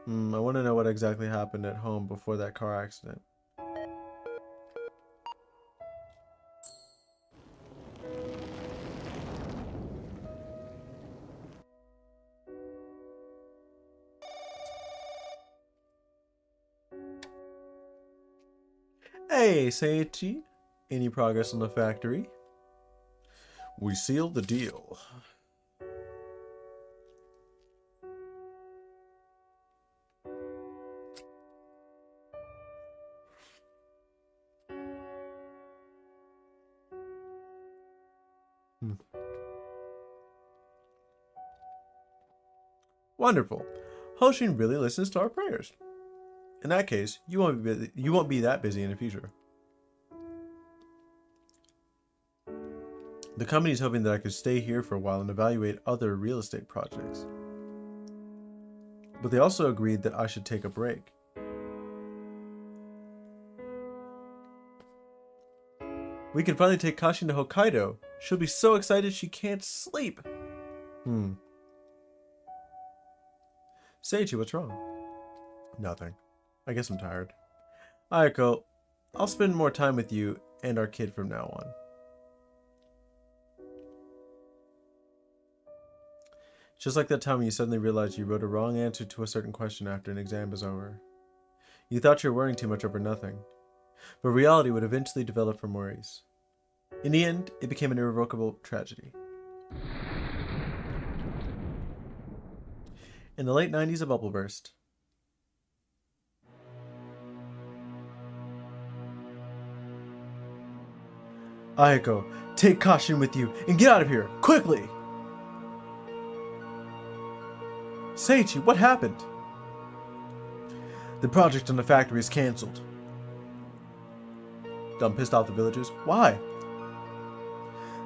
want to know what exactly happened at home before that car accident. Hey, Seiichi. Any progress on the factory? We sealed the deal. Wonderful. Hoshin really listens to our prayers. In that case, you won't be that busy in the future. The company is hoping that I could stay here for a while and evaluate other real estate projects. But they also agreed that I should take a break. We can finally take Kashin to Hokkaido. She'll be so excited she can't sleep. Seiichi, what's wrong? Nothing. I guess I'm tired. Ayako, I'll spend more time with you and our kid from now on. Just like that time when you suddenly realized you wrote a wrong answer to a certain question after an exam was over. You thought you were worrying too much over nothing, but reality would eventually develop from worries. In the end, it became an irrevocable tragedy. In the late 90s, a bubble burst. Ayako, take Kashin with you and get out of here, quickly! Seiichi, what happened? The project on the factory is cancelled. Done pissed off the villagers? Why?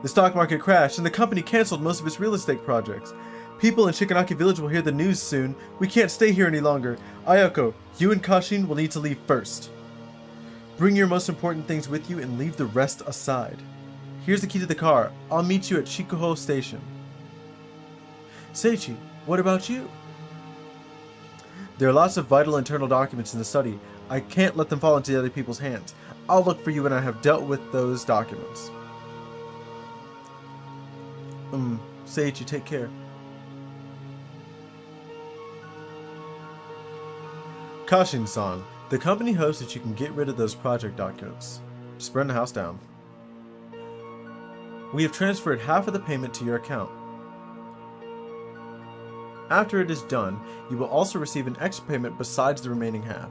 The stock market crashed and the company cancelled most of its real estate projects. People in Shikanaki village will hear the news soon. We can't stay here any longer. Ayako, you and Kashin will need to leave first. Bring your most important things with you and leave the rest aside. Here's the key to the car. I'll meet you at Shikuho Station. Seiichi, what about you? There are lots of vital internal documents in the study. I can't let them fall into other people's hands. I'll look for you when I have dealt with those documents. Seiichi, take care. Kashin-san, the company hopes that you can get rid of those project documents. Just burn the house down. We have transferred half of the payment to your account. After it is done, you will also receive an extra payment besides the remaining half.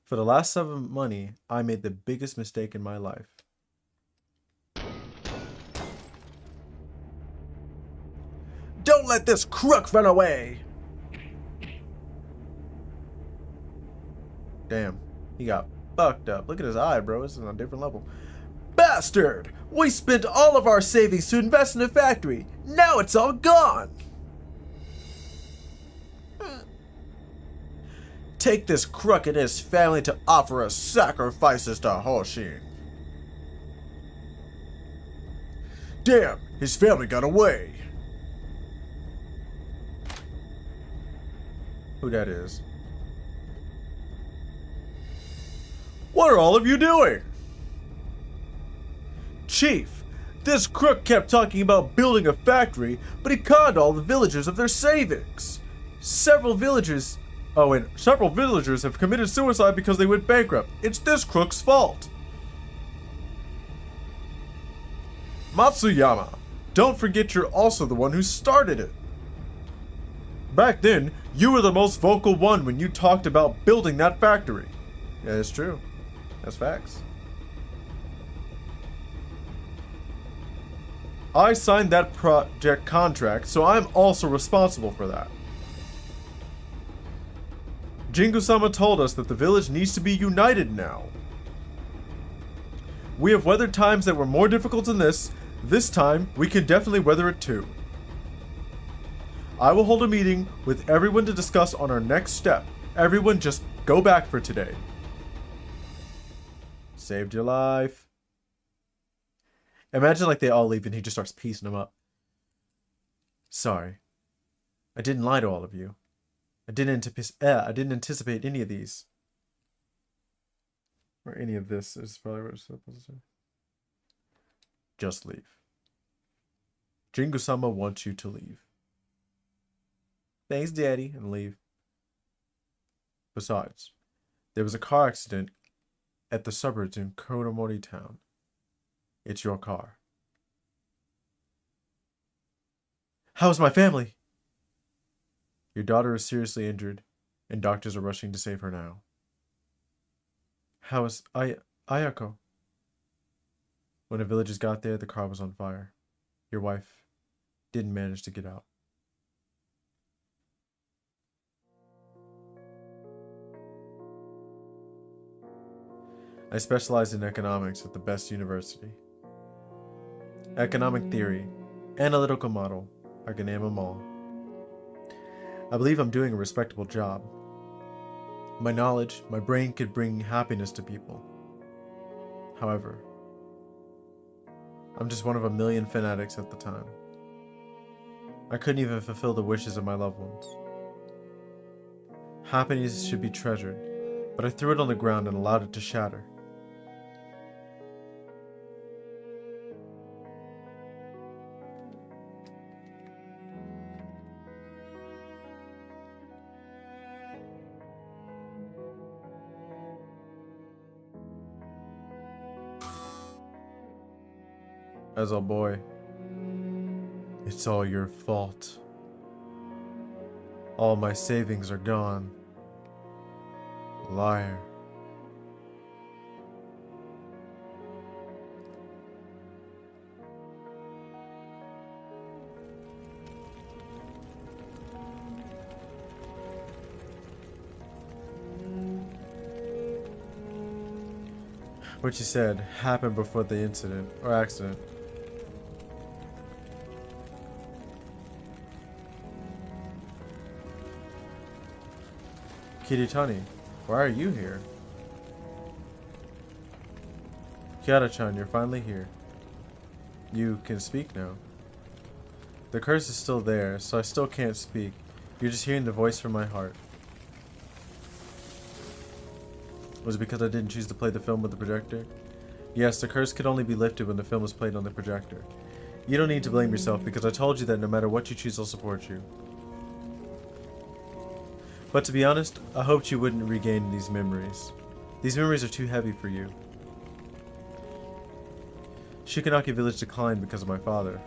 For the last sum of money, I made the biggest mistake in my life. Don't let this crook run away! Damn, he got fucked up. Look at his eye, bro. This is on a different level. Bastard! We spent all of our savings to invest in a factory. Now it's all gone! Take this crook and his family to offer us sacrifices to Hoshin. Damn, his family got away. Who that is? What are all of you doing? Chief, this crook kept talking about building a factory, but he conned all the villagers of their savings. Several villagers have committed suicide because they went bankrupt. It's this crook's fault. Matsuyama, don't forget you're also the one who started it. Back then, you were the most vocal one when you talked about building that factory. Yeah, it's true. That's facts. I signed that project contract, so I'm also responsible for that. Jingu-sama told us that the village needs to be united now. We have weathered times that were more difficult than this. This time, we can definitely weather it too. I will hold a meeting with everyone to discuss on our next step. Everyone just go back for today. Saved your life. Imagine like they all leave and he just starts piecing them up. Sorry. I didn't lie to all of you. I didn't anticipate any of these. Or any of this is probably what it's supposed to say. Just leave. Jingu-sama wants you to leave. Thanks, Daddy, and leave. Besides, there was a car accident at the suburbs in Kodomori town. It's your car. How's my family? Your daughter is seriously injured, and doctors are rushing to save her now. How is Ayako? When the villagers got there, the car was on fire. Your wife didn't manage to get out. I specialize in economics at the best university. Economic theory, analytical model, I can name them all. I believe I'm doing a respectable job. My knowledge, my brain could bring happiness to people. However, I'm just one of a million fanatics at the time. I couldn't even fulfill the wishes of my loved ones. Happiness should be treasured, but I threw it on the ground and allowed it to shatter. As a boy, it's all your fault. All my savings are gone. Liar. What you said happened before the incident or accident. Kiritani, why are you here? Kiara-chan, you're finally here. You can speak now. The curse is still there, so I still can't speak. You're just hearing the voice from my heart. Was it because I didn't choose to play the film with the projector? Yes, the curse could only be lifted when the film was played on the projector. You don't need to blame yourself because I told you that no matter what you choose, I'll support you. But to be honest, I hoped you wouldn't regain these memories. These memories are too heavy for you. Shikanaki village declined because of my father.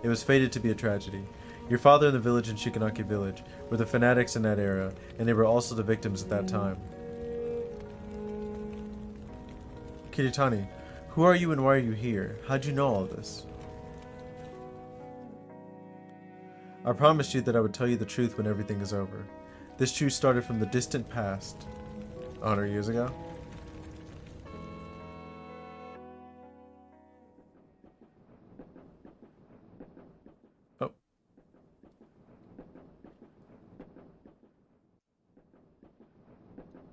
It was fated to be a tragedy. Your father and the village in Shikanaki village were the fanatics in that era, and they were also the victims at that time. Kiritani, who are you and why are you here? How'd you know all this? I promised you that I would tell you the truth when everything is over. This truth started from the distant past. 100 years ago? Oh.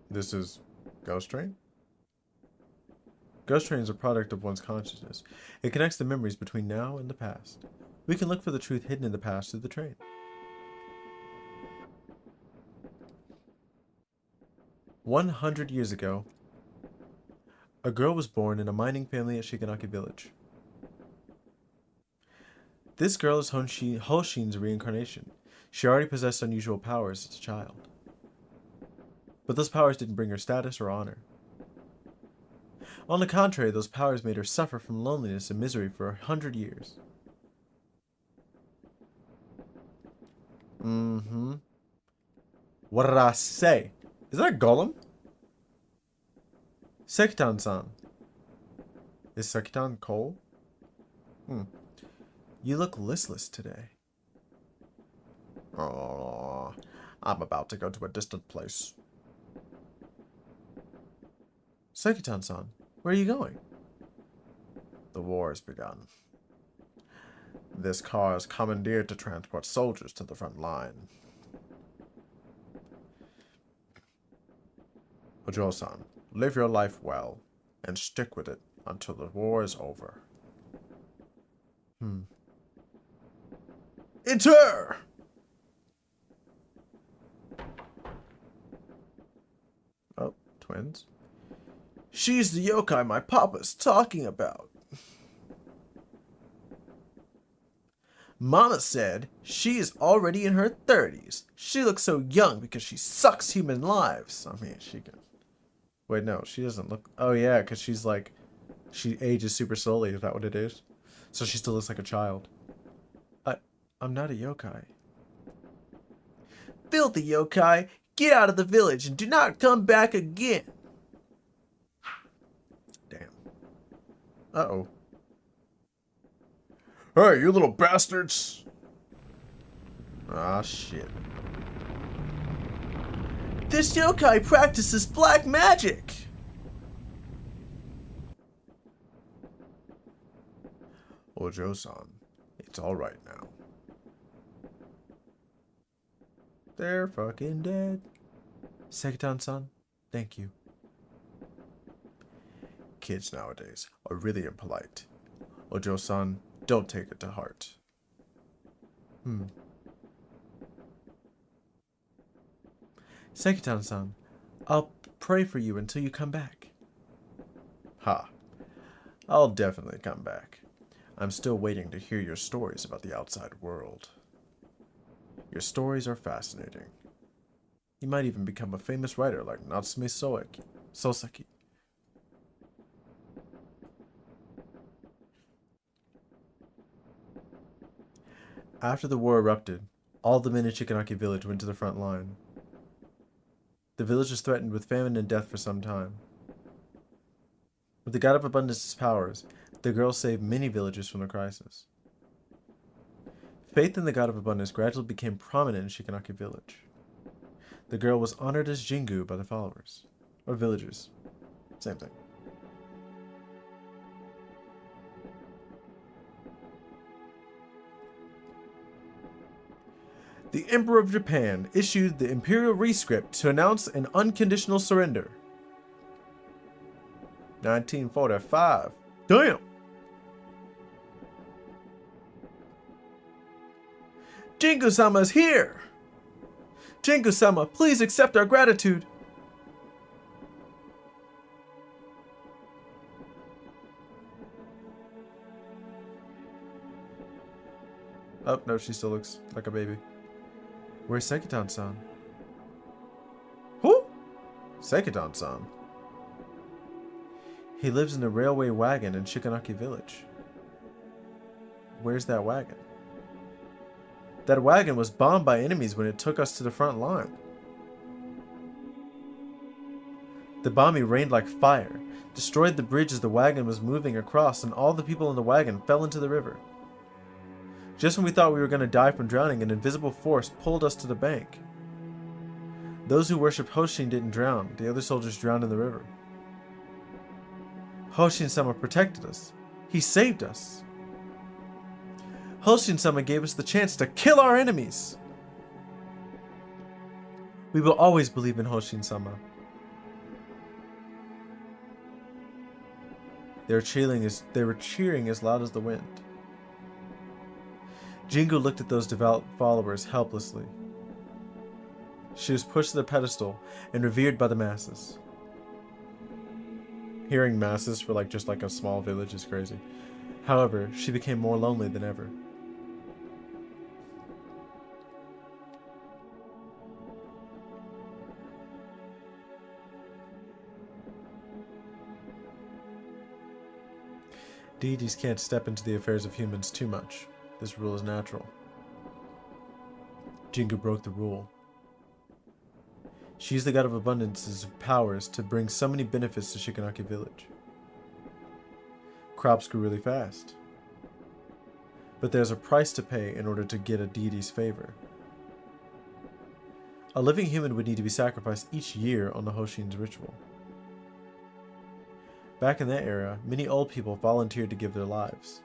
This is Ghost Train? Ghost Train is a product of one's consciousness. It connects the memories between now and the past. We can look for the truth hidden in the past through the train. 100 years ago, a girl was born in a mining family at Shikanaki village. This girl is Hoshin's reincarnation. She already possessed unusual powers as a child. But those powers didn't bring her status or honor. On the contrary, those powers made her suffer from loneliness and misery for 100 years. Mm-hmm. What did I say? Is that a golem? Sekitan-san. Is Sekitan cold? You look listless today. Oh, I'm about to go to a distant place. Sekitan-san, where are you going? The war has begun. This car is commandeered to transport soldiers to the front line. Ojo-san, live your life well, and stick with it until the war is over. Enter! Oh, twins. She's the yokai my papa's talking about. Mama said she is already in her 30s. She looks so young because she sucks human lives. I mean, she can... Wait, no, she doesn't look... Oh, yeah, because she's like... She ages super slowly, is that what it is? So she still looks like a child. I'm not a yokai. Filthy yokai, get out of the village and do not come back again. Damn. Uh-oh. Hey, you little bastards! Ah, shit. This yokai practices black magic! Ojo-san, it's alright now. They're fucking dead. Sekitan-san, thank you. Kids nowadays are really impolite. Ojo-san, don't take it to heart. Sekitan-san, I'll pray for you until you come back. Ha. I'll definitely come back. I'm still waiting to hear your stories about the outside world. Your stories are fascinating. You might even become a famous writer like Natsume Soseki. After the war erupted, all the men in Shikanaki village went to the front line. The village was threatened with famine and death for some time. With the God of Abundance's powers, the girl saved many villagers from the crisis. Faith in the God of Abundance gradually became prominent in Shikanaki village. The girl was honored as Jingu by the followers, or villagers. Same thing. The Emperor of Japan issued the Imperial Rescript to announce an unconditional surrender. 1945. Damn! Jingu-sama is here! Jingu-sama, please accept our gratitude! Oh, no, she still looks like a baby. Where's Sekitan-san? Who? Sekitan-san. He lives in the railway wagon in Shikanaki village. Where's that wagon? That wagon was bombed by enemies when it took us to the front line. The bombing rained like fire, destroyed the bridge as the wagon was moving across, and all the people in the wagon fell into the river. Just when we thought we were going to die from drowning, an invisible force pulled us to the bank. Those who worshipped Hoshin didn't drown. The other soldiers drowned in the river. Hoshin-sama protected us. He saved us. Hoshin-sama gave us the chance to kill our enemies. We will always believe in Hoshin-sama. They were cheering as loud as the wind. Jingu looked at those devout followers helplessly. She was pushed to the pedestal and revered by the masses. Hearing masses for just a small village is crazy. However, she became more lonely than ever. Deities can't step into the affairs of humans too much. This rule is natural. Jingu broke the rule. She used the god of abundance's powers to bring so many benefits to Shikanaki village. Crops grew really fast. But there's a price to pay in order to get a deity's favor. A living human would need to be sacrificed each year on the Hoshin's ritual. Back in that era, many old people volunteered to give their lives.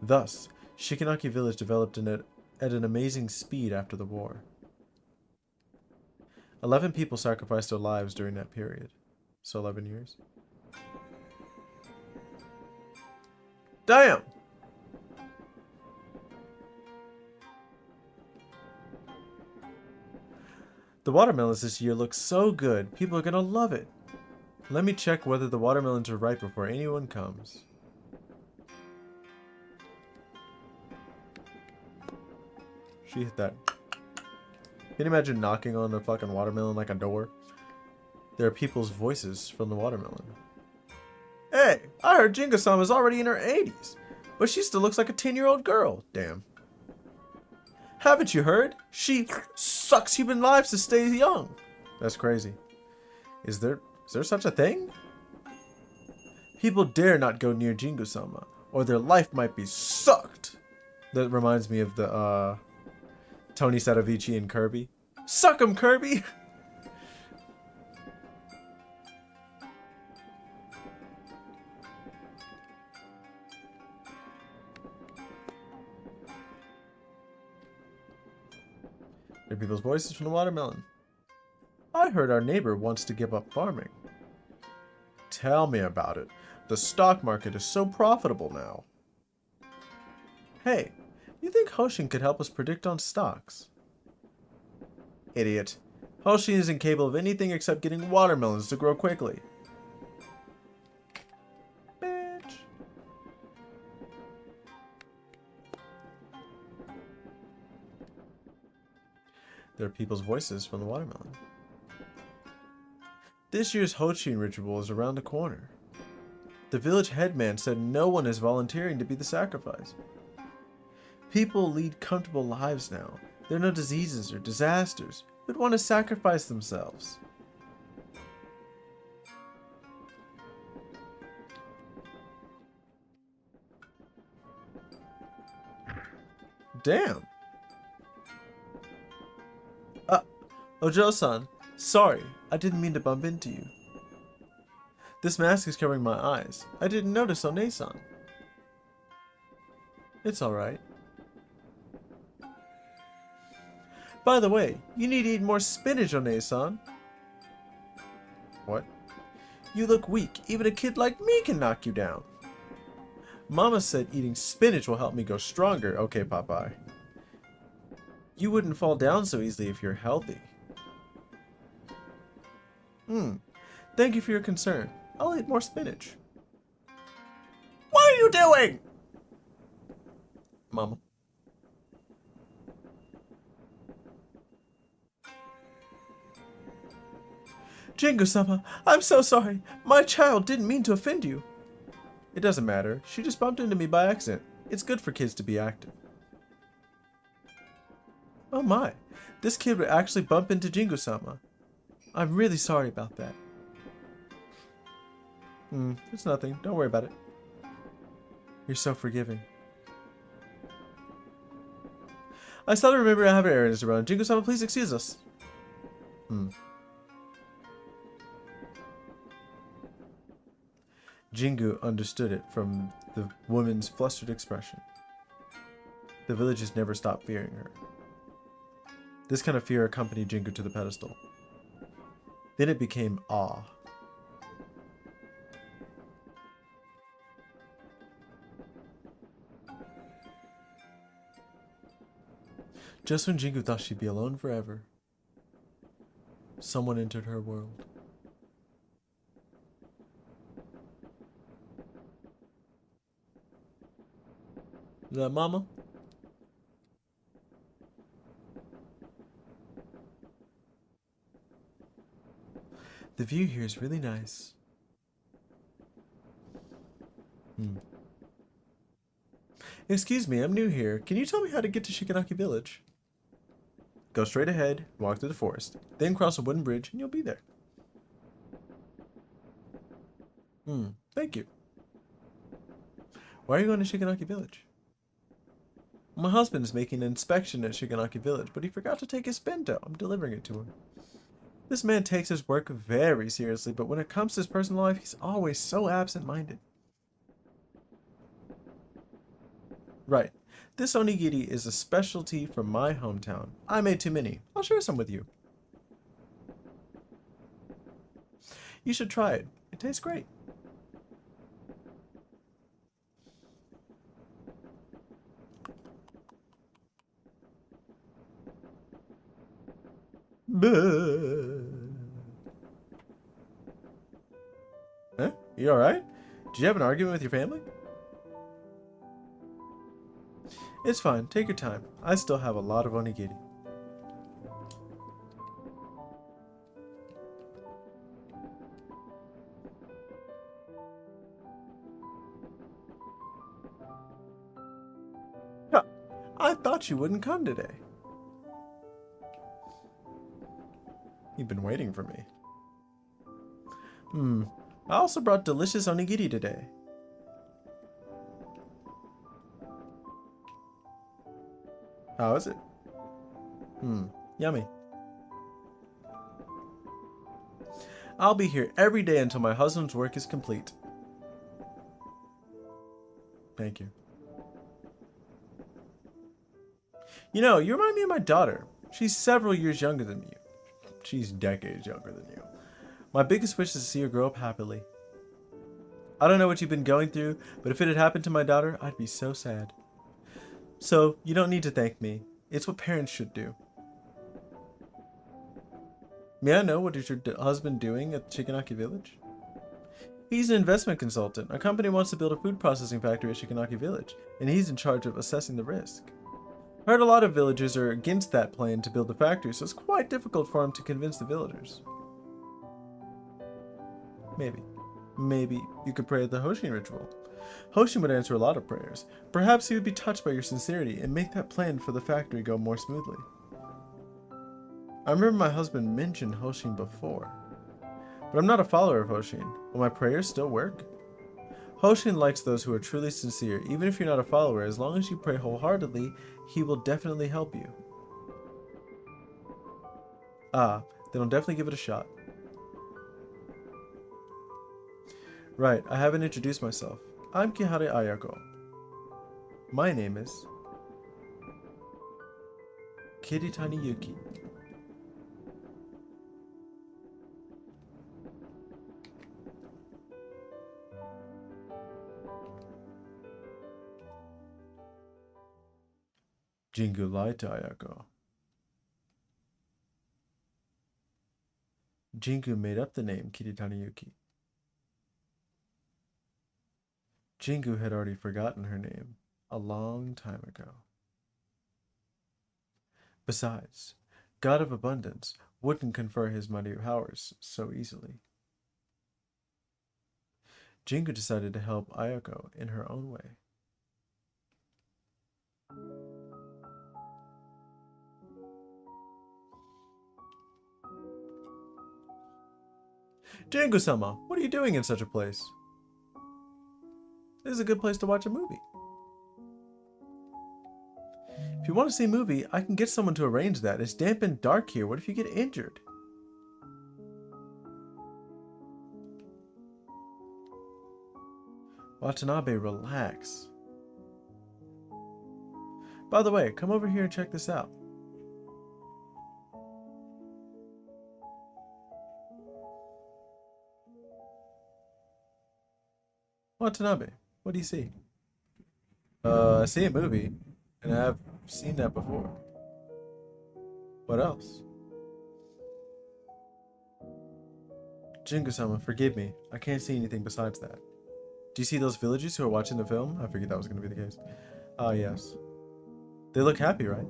Thus, Shikanaki village developed at an amazing speed after the war. 11 people sacrificed their lives during that period. So 11 years. Damn! The watermelons this year look so good. People are gonna love it. Let me check whether the watermelons are ripe before anyone comes. She hit that. Can you imagine knocking on a fucking watermelon like a door? There are people's voices from the watermelon. Hey, I heard Jingu-sama's already in her 80s, but she still looks like a 10-year-old girl. Damn. Haven't you heard? She sucks human lives to stay young. That's crazy. Is there such a thing? People dare not go near Jingu-sama, or their life might be sucked. That reminds me of the Tony Sadavici and Kirby. Suck 'em, Kirby! There are people's voices from the watermelon. I heard our neighbor wants to give up farming. Tell me about it. The stock market is so profitable now. Hey, you think Hoshin could help us predict on stocks? Idiot. Hoshin isn't capable of anything except getting watermelons to grow quickly. Bitch. There are people's voices from the watermelon. This year's Hoshin ritual is around the corner. The village headman said no one is volunteering to be the sacrifice. People lead comfortable lives now. There are no diseases or disasters. Who'd want to sacrifice themselves? Damn. Ojo-san, sorry, I didn't mean to bump into you. This mask is covering my eyes. I didn't notice One-san. It's alright. By the way, you need to eat more spinach, One-san. What? You look weak. Even a kid like me can knock you down. Mama said eating spinach will help me go stronger. Okay, Popeye. You wouldn't fall down so easily if you're healthy. Thank you for your concern. I'll eat more spinach. What are you doing? Mama. Jingu-sama, I'm so sorry. My child didn't mean to offend you. It doesn't matter. She just bumped into me by accident. It's good for kids to be active. Oh my. This kid would actually bump into Jingu-sama. I'm really sorry about that. It's nothing. Don't worry about it. You're so forgiving. I still remember I have errands to run. Jingu-sama, please excuse us. Jingu understood it from the woman's flustered expression. The villagers never stopped fearing her. This kind of fear accompanied Jingu to the pedestal. Then it became awe. Just when Jingu thought she'd be alone forever, someone entered her world. Is that Mama? The view here is really nice. Excuse me, I'm new here. Can you tell me how to get to Shikanaki Village? Go straight ahead, walk through the forest, then cross a wooden bridge, and you'll be there. Thank you. Why are you going to Shikanaki Village? My husband is making an inspection at Shikanaki Village, but he forgot to take his bento. I'm delivering it to him. This man takes his work very seriously, but when it comes to his personal life, he's always so absent-minded. Right. This onigiri is a specialty from my hometown. I made too many. I'll share some with you. You should try it. It tastes great. Huh? You alright? Did you have an argument with your family? It's fine. Take your time. I still have a lot of onigiri. Huh. I thought you wouldn't come today. You've been waiting for me. I also brought delicious onigiri today. How is it? Yummy. I'll be here every day until my husband's work is complete. Thank you. You know, you remind me of my daughter. She's several years younger than you. She's decades younger than you. My biggest wish is to see her grow up happily. I don't know what you've been going through, but if it had happened to my daughter, I'd be so sad. So, you don't need to thank me. It's what parents should do. May I know what is your husband doing at Shikanaki Village? He's an investment consultant. Our company wants to build a food processing factory at Shikanaki Village, and he's in charge of assessing the risk. I heard a lot of villagers are against that plan to build the factory, so it's quite difficult for him to convince the villagers. Maybe you could pray at the Hoshin ritual. Hoshin would answer a lot of prayers. Perhaps he would be touched by your sincerity and make that plan for the factory go more smoothly. I remember my husband mentioned Hoshin before, but I'm not a follower of Hoshin. Will my prayers still work? Hoshin likes those who are truly sincere. Even if you're not a follower, as long as you pray wholeheartedly, he will definitely help you. Ah, then I'll definitely give it a shot. Right, I haven't introduced myself. I'm Kihara Ayako. My name is Kiritani Yuki. Jingu lied to Ayako. Jingu made up the name Kiritani Yuki. Jingu had already forgotten her name a long time ago. Besides, God of Abundance, wouldn't confer his mighty powers so easily. Jingu decided to help Ayako in her own way. Jingu-sama, what are you doing in such a place? This is a good place to watch a movie. If you want to see a movie, I can get someone to arrange that. It's damp and dark here. What if you get injured? Watanabe, relax. By the way, come over here and check this out. Watanabe, what do you see? I see a movie, and I've seen that before. What else? Jingu-sama, forgive me. I can't see anything besides that. Do you see those villagers who are watching the film? I figured that was going to be the case. Ah, yes. They look happy, right?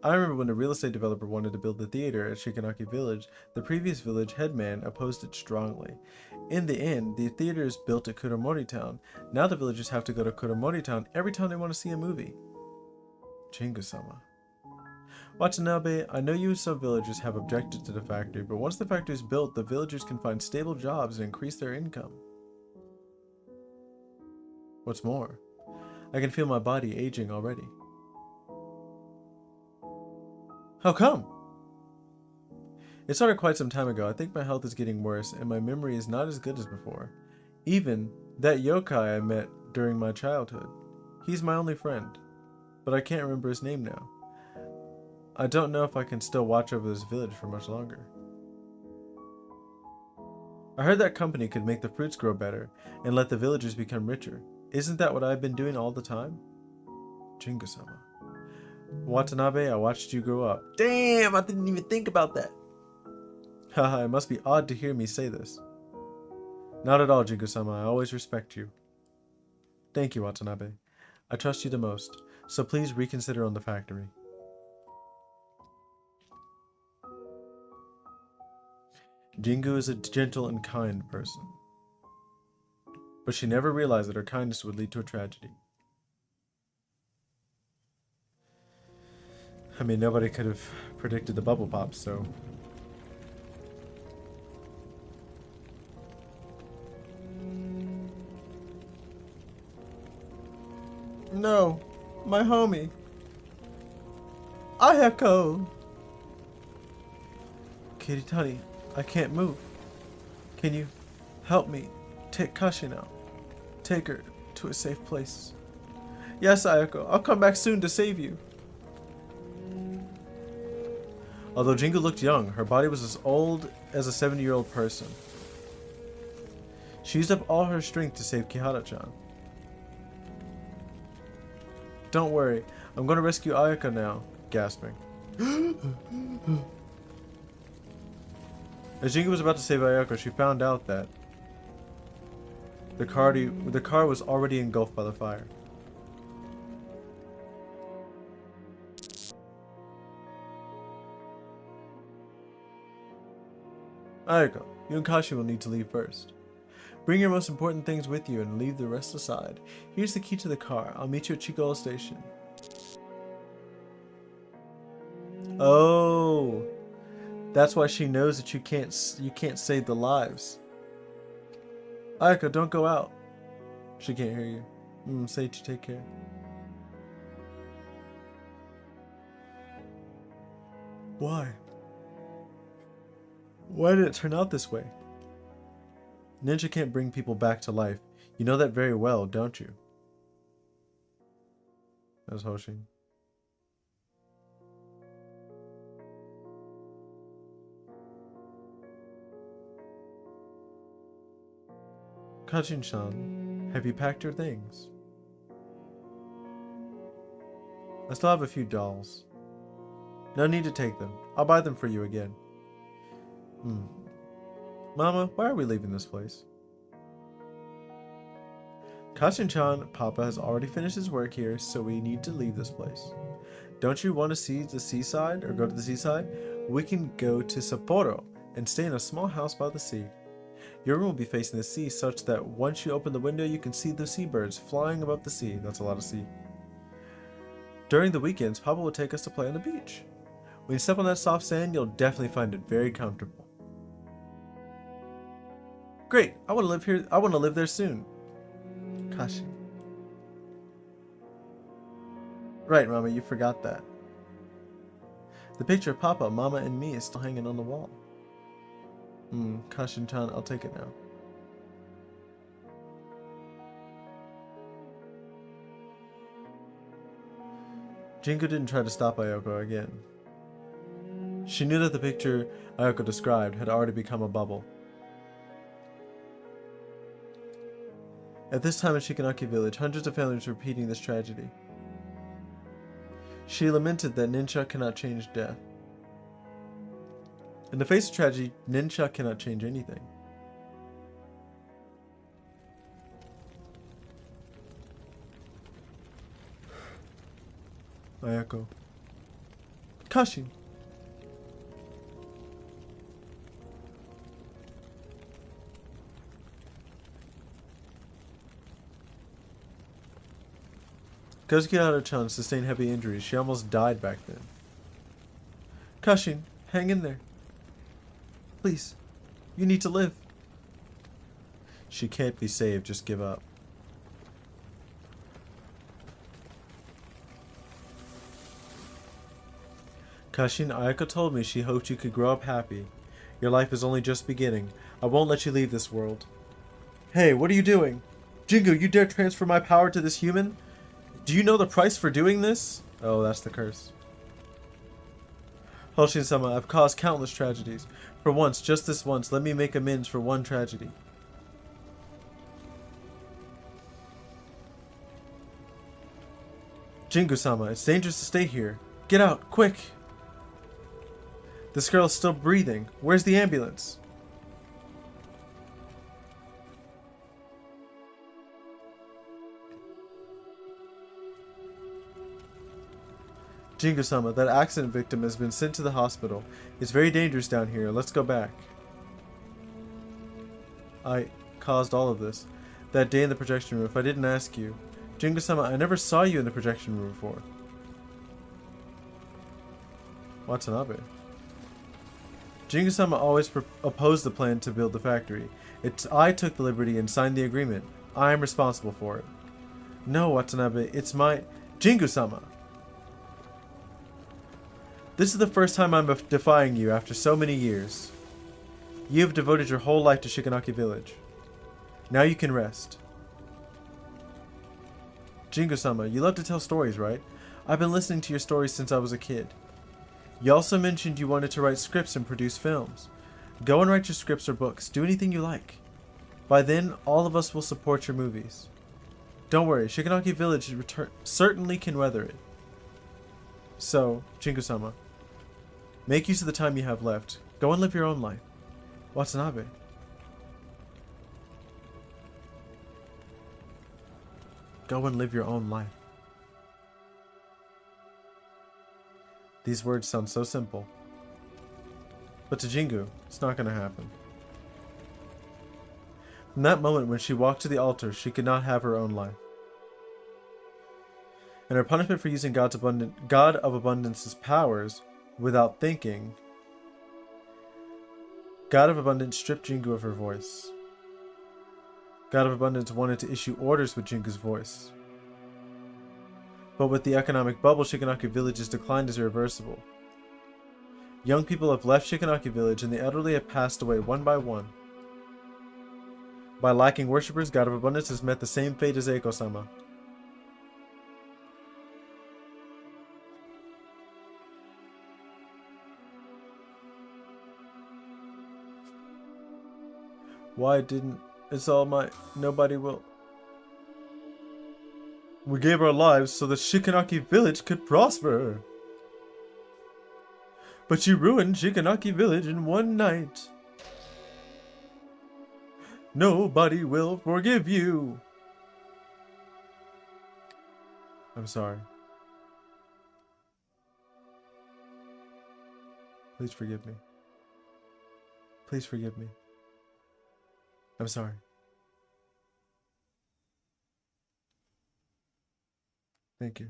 I remember when a real estate developer wanted to build a theater at Shikanaki Village, the previous village headman opposed it strongly. In the end, the theater is built at Kuromori Town. Now the villagers have to go to Kuromori Town every time they want to see a movie. Jingu-sama. Watanabe, I know you and some villagers have objected to the factory, but once the factory is built, the villagers can find stable jobs and increase their income. What's more, I can feel my body aging already. How come? It started quite some time ago. I think my health is getting worse, and my memory is not as good as before. Even that yokai I met during my childhood. He's my only friend, but I can't remember his name now. I don't know if I can still watch over this village for much longer. I heard that company could make the fruits grow better and let the villagers become richer. Isn't that what I've been doing all the time? Jingu-sama. Watanabe, I watched you grow up. Damn, I didn't even think about that. Haha, it must be odd to hear me say this. Not at all, Jingu-sama. I always respect you. Thank you, Watanabe. I trust you the most, so please reconsider on the factory. Jingu is a gentle and kind person, but she never realized that her kindness would lead to a tragedy. I mean, nobody could have predicted the bubble pop, so... No, my homie. Ayako! Kiritani, I can't move. Can you help me take Kashi now? Take her to a safe place. Yes, Ayako, I'll come back soon to save you. Although Jingu looked young, her body was as old as a 70-year-old person. She used up all her strength to save Kihara-chan. Don't worry, I'm going to rescue Ayako now, gasping. As Jingu was about to save Ayako, she found out that the car was already engulfed by the fire. Ayako, you and Kashi will need to leave first. Bring your most important things with you and leave the rest aside. Here's the key to the car. I'll meet you at Chikola Station. Oh, that's why she knows that you can't save the lives. Ayako, don't go out. She can't hear you. Say to take care. Why? Why did it turn out this way? Ninja can't bring people back to life. You know that very well, don't you? That's Hoshin. Kachin-san, have you packed your things? I still have a few dolls. No need to take them. I'll buy them for you again. Mama, why are we leaving this place? Kachin-chan, Papa has already finished his work here, so we need to leave this place. Don't you want to see the seaside or go to the seaside? We can go to Sapporo and stay in a small house by the sea. Your room will be facing the sea such that once you open the window, you can see the seabirds flying above the sea. That's a lot of sea. During the weekends, Papa will take us to play on the beach. When you step on that soft sand, you'll definitely find it very comfortable. Great, I want to live here. I want to live there soon. Kashi. Right, Mama, you forgot that. The picture of Papa, Mama, and me is still hanging on the wall. Kashin-chan, I'll take it now. Jingu didn't try to stop Ayako again. She knew that the picture Ayako described had already become a bubble. At this time in Shikanaki village, hundreds of families were repeating this tragedy. She lamented that ninja cannot change death. In the face of tragedy, ninja cannot change anything. Ayako. Kashi! Kozuki Hado-chan sustained heavy injuries. She almost died back then. Kashin, hang in there. Please, you need to live. She can't be saved, just give up. Kashin, Ayako told me she hoped you could grow up happy. Your life is only just beginning. I won't let you leave this world. Hey, what are you doing? Jingu, you dare transfer my power to this human? Do you know the price for doing this? Oh, that's the curse. Hoshin-sama, I've caused countless tragedies. For once, just this once, let me make amends for one tragedy. Jingu-sama, it's dangerous to stay here. Get out, quick! This girl is still breathing. Where's the ambulance? Jingu-sama, that accident victim has been sent to the hospital. It's very dangerous down here. Let's go back. I caused all of this. That day in the projection room, if I didn't ask you. Jingu-sama, I never saw you in the projection room before. Watanabe. Jingu-sama always opposed the plan to build the factory. I took the liberty and signed the agreement. I am responsible for it. No, Watanabe, it's my... Jingu-sama! This is the first time I'm defying you after so many years. You have devoted your whole life to Shikanaki village. Now you can rest. Jingu-sama, you love to tell stories, right? I've been listening to your stories since I was a kid. You also mentioned you wanted to write scripts and produce films. Go and write your scripts or books. Do anything you like. By then, all of us will support your movies. Don't worry, Shikanaki village certainly can weather it. So, Jingu-sama, make use of the time you have left. Go and live your own life. Watanabe. Go and live your own life. These words sound so simple. But to Jingu, it's not going to happen. From that moment when she walked to the altar, she could not have her own life. And her punishment for using God of Abundance's powers without thinking, God of Abundance stripped Jingu of her voice. God of Abundance wanted to issue orders with Jingu's voice. But with the economic bubble, Shikanaki Village's decline is irreversible. Young people have left Shikanaki Village and the elderly have passed away one by one. By lacking worshippers, God of Abundance has met the same fate as Eiko-sama. Why didn't... It's all my... Nobody will... We gave our lives so the Shikanaki village could prosper. But you ruined Shikanaki village in one night. Nobody will forgive you. I'm sorry. Please forgive me. Please forgive me. I'm sorry. Thank you.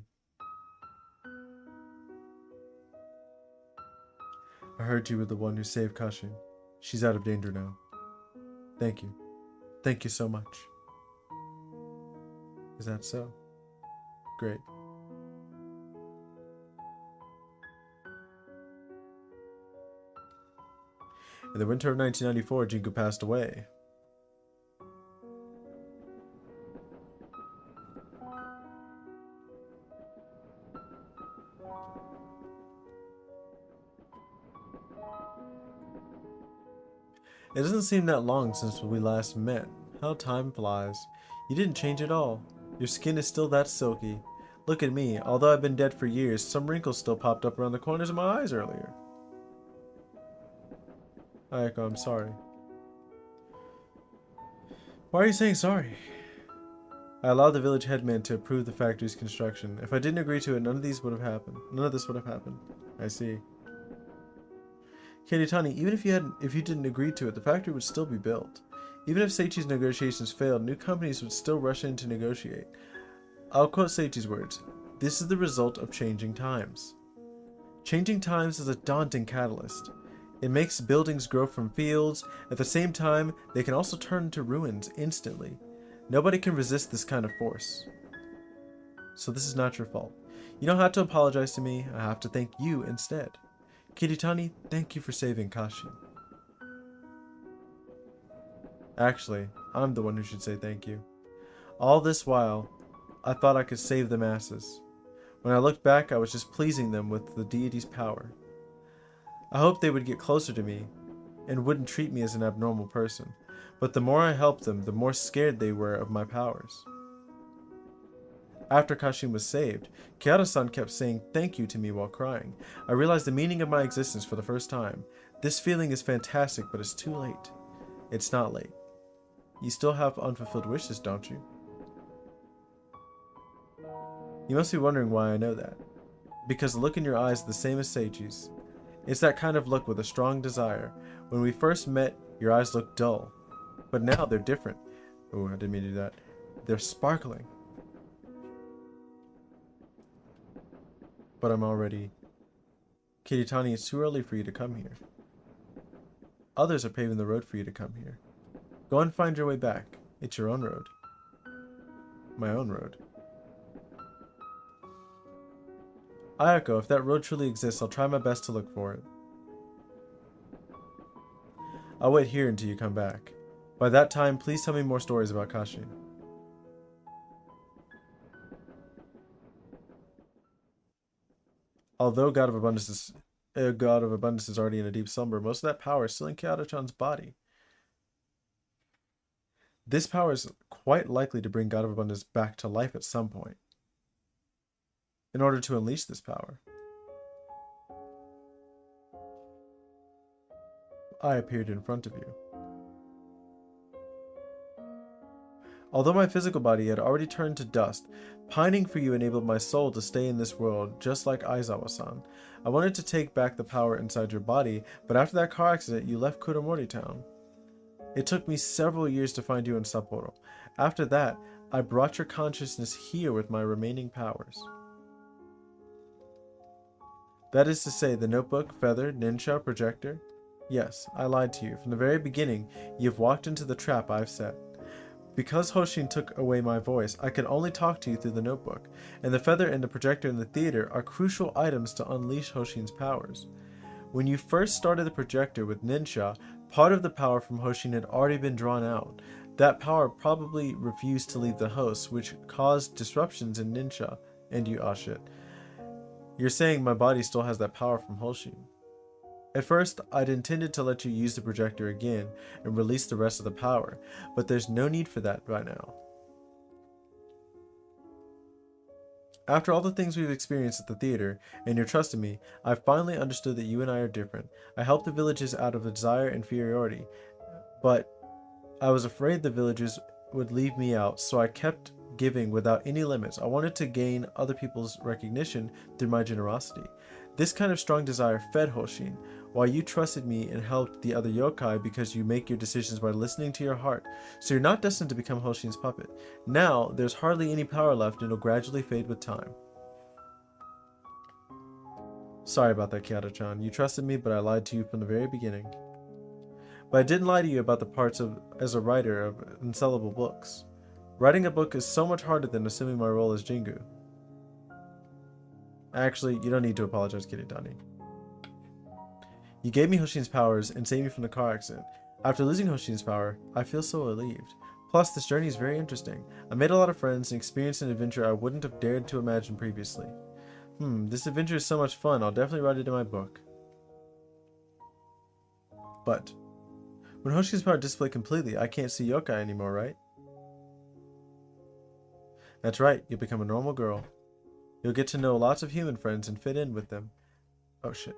I heard you were the one who saved Kashin. She's out of danger now. Thank you. Thank you so much. Is that so? Great. In the winter of 1994, Jingu passed away. It doesn't seem that long since we last met. How time flies. You didn't change at all. Your skin is still that silky. Look at me. Although I've been dead for years, some wrinkles still popped up around the corners of my eyes earlier. Ayako, I'm sorry. Why are you saying sorry? I allowed the village headman to approve the factory's construction. If I didn't agree to it, none of this would have happened. I see. Kiritani, even if you didn't agree to it, the factory would still be built. Even if Seichi's negotiations failed, new companies would still rush in to negotiate. I'll quote Seichi's words. This is the result of changing times. Changing times is a daunting catalyst. It makes buildings grow from fields. At the same time, they can also turn into ruins instantly. Nobody can resist this kind of force. So this is not your fault. You don't have to apologize to me. I have to thank you instead. Kiritani, thank you for saving Kashin. Actually, I'm the one who should say thank you. All this while, I thought I could save the masses. When I looked back, I was just pleasing them with the deity's power. I hoped they would get closer to me and wouldn't treat me as an abnormal person. But the more I helped them, the more scared they were of my powers. After Kashin was saved, Kiara-san kept saying thank you to me while crying. I realized the meaning of my existence for the first time. This feeling is fantastic, but it's too late. It's not late. You still have unfulfilled wishes, don't you? You must be wondering why I know that. Because the look in your eyes is the same as Seiji's. It's that kind of look with a strong desire. When we first met, your eyes looked dull. But now they're different. Oh, I didn't mean to do that. They're sparkling. But I'm already... Kiritani, it's too early for you to come here. Others are paving the road for you to come here. Go and find your way back. It's your own road. My own road. Ayako, if that road truly exists, I'll try my best to look for it. I'll wait here until you come back. By that time, please tell me more stories about Kashin. Although God of Abundance is already in a deep slumber, most of that power is still in Kyoto-chan's body. This power is quite likely to bring God of Abundance back to life at some point. In order to unleash this power, I appeared in front of you. Although my physical body had already turned to dust, pining for you enabled my soul to stay in this world, just like Aizawa-san. I wanted to take back the power inside your body, but after that car accident, you left Kuromori Town. It took me several years to find you in Sapporo. After that, I brought your consciousness here with my remaining powers. That is to say, the notebook, feather, ninja, projector? Yes, I lied to you. From the very beginning, you have walked into the trap I've set. Because Hoshin took away my voice, I could only talk to you through the notebook, and the feather and the projector in the theater are crucial items to unleash Hoshin's powers. When you first started the projector with Ninsha, part of the power from Hoshin had already been drawn out. That power probably refused to leave the host, which caused disruptions in Ninsha, and you shit. You're saying my body still has that power from Hoshin. At first, I'd intended to let you use the projector again and release the rest of the power, but there's no need for that right now. After all the things we've experienced at the theater, and your trust in me, I've finally understood that you and I are different. I helped the villagers out of a desire inferiority, but I was afraid the villagers would leave me out, so I kept giving without any limits. I wanted to gain other people's recognition through my generosity. This kind of strong desire fed Hoshin. Why, you trusted me and helped the other yokai because you make your decisions by listening to your heart. So you're not destined to become Hoshin's puppet. Now, there's hardly any power left and it'll gradually fade with time. Sorry about that, Kyoto-chan. You trusted me, but I lied to you from the very beginning. But I didn't lie to you about the parts as a writer of unsellable books. Writing a book is so much harder than assuming my role as Jingu. Actually, you don't need to apologize, Kiritani. You gave me Hoshin's powers and saved me from the car accident. After losing Hoshin's power, I feel so relieved. Plus, this journey is very interesting. I made a lot of friends and experienced an adventure I wouldn't have dared to imagine previously. This adventure is so much fun, I'll definitely write it in my book. But, when Hoshin's power displayed completely, I can't see yokai anymore, right? That's right, you'll become a normal girl. You'll get to know lots of human friends and fit in with them. Oh shit.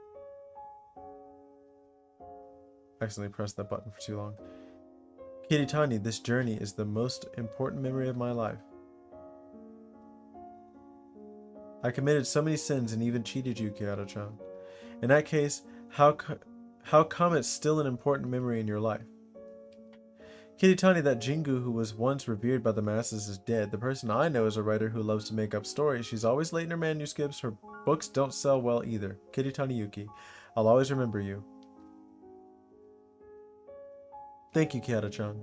I accidentally pressed that button for too long. Kiritani, this journey is the most important memory of my life. I committed so many sins and even cheated you, Kyoto-chan. In that case, how come it's still an important memory in your life? Kiritani, that Jingu who was once revered by the masses is dead. The person I know is a writer who loves to make up stories. She's always late in her manuscripts. Her books don't sell well either. Kiritani Yuki. I'll always remember you. Thank you, Kyoto-chan.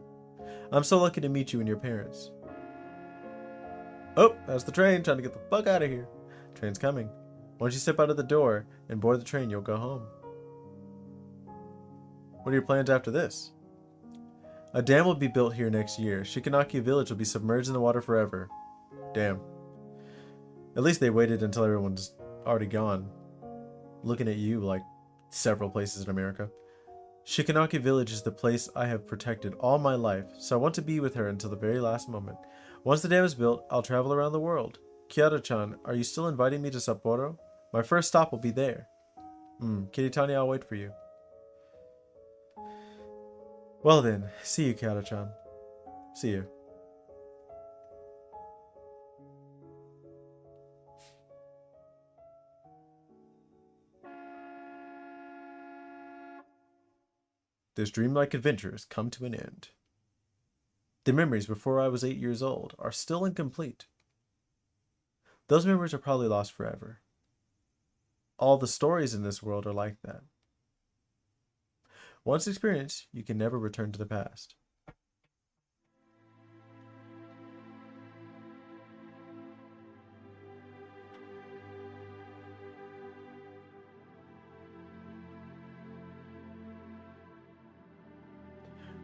I'm so lucky to meet you and your parents. Oh, that's the train, trying to get the fuck out of here. Train's coming. Once you step out of the door and board the train, you'll go home. What are your plans after this? A dam will be built here next year. Shikanaki village will be submerged in the water forever. Damn. At least they waited until everyone's already gone. Looking at you like several places in America. Shikanaki village is the place I have protected all my life, so I want to be with her until the very last moment. Once the dam is built, I'll travel around the world. Kyoto-chan, are you still inviting me to Sapporo? My first stop will be there. Kiritani, I'll wait for you. Well then, see you, Kyoto-chan. See you. This dreamlike adventure has come to an end. The memories before I was 8 years old are still incomplete. Those memories are probably lost forever. All the stories in this world are like that. Once experienced, you can never return to the past.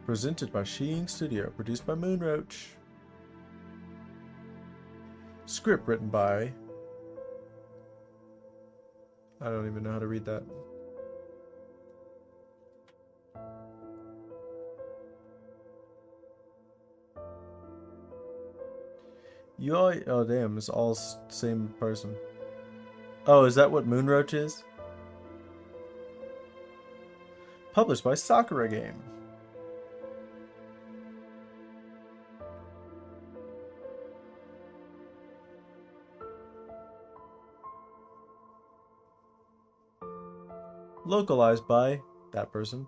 Presented by Shiying Studio, produced by Moonroach. Script written by... I don't even know how to read that. You all... Oh damn, it's all same person. Oh, is that what Moonroach is? Published by Sakura Game. Localized by that person.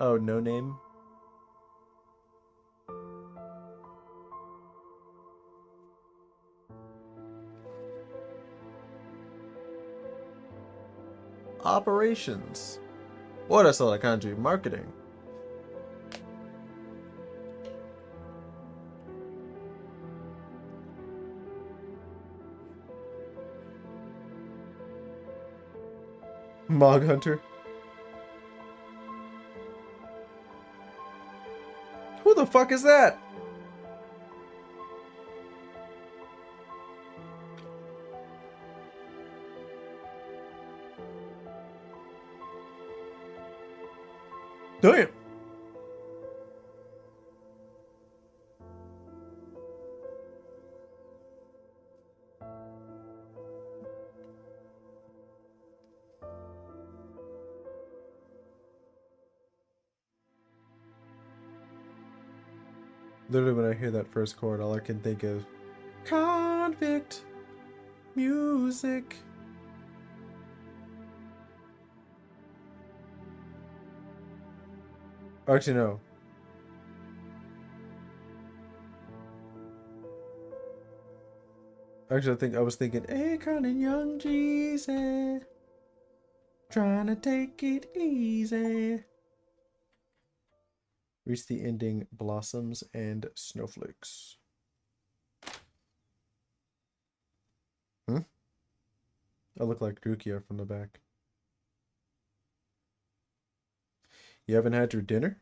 Oh, no name. Operations. What a sort of country marketing. Mog Hunter. Who the fuck is that? Damn. Literally, when I hear that first chord, all I can think of convict music. Actually, no. Actually, I was thinking Akon and Young Jeezy trying to take it easy. Reach the ending, blossoms and snowflakes. Hmm? I look like Rukia from the back. You haven't had your dinner?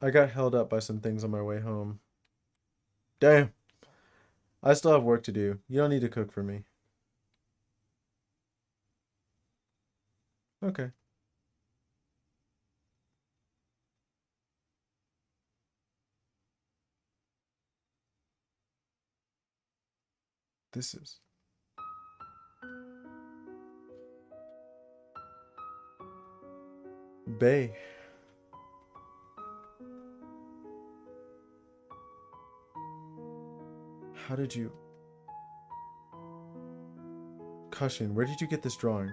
I got held up by some things on my way home. Damn. I still have work to do. You don't need to cook for me. Okay. This is. Bay. How did you... Cushion, where did you get this drawing?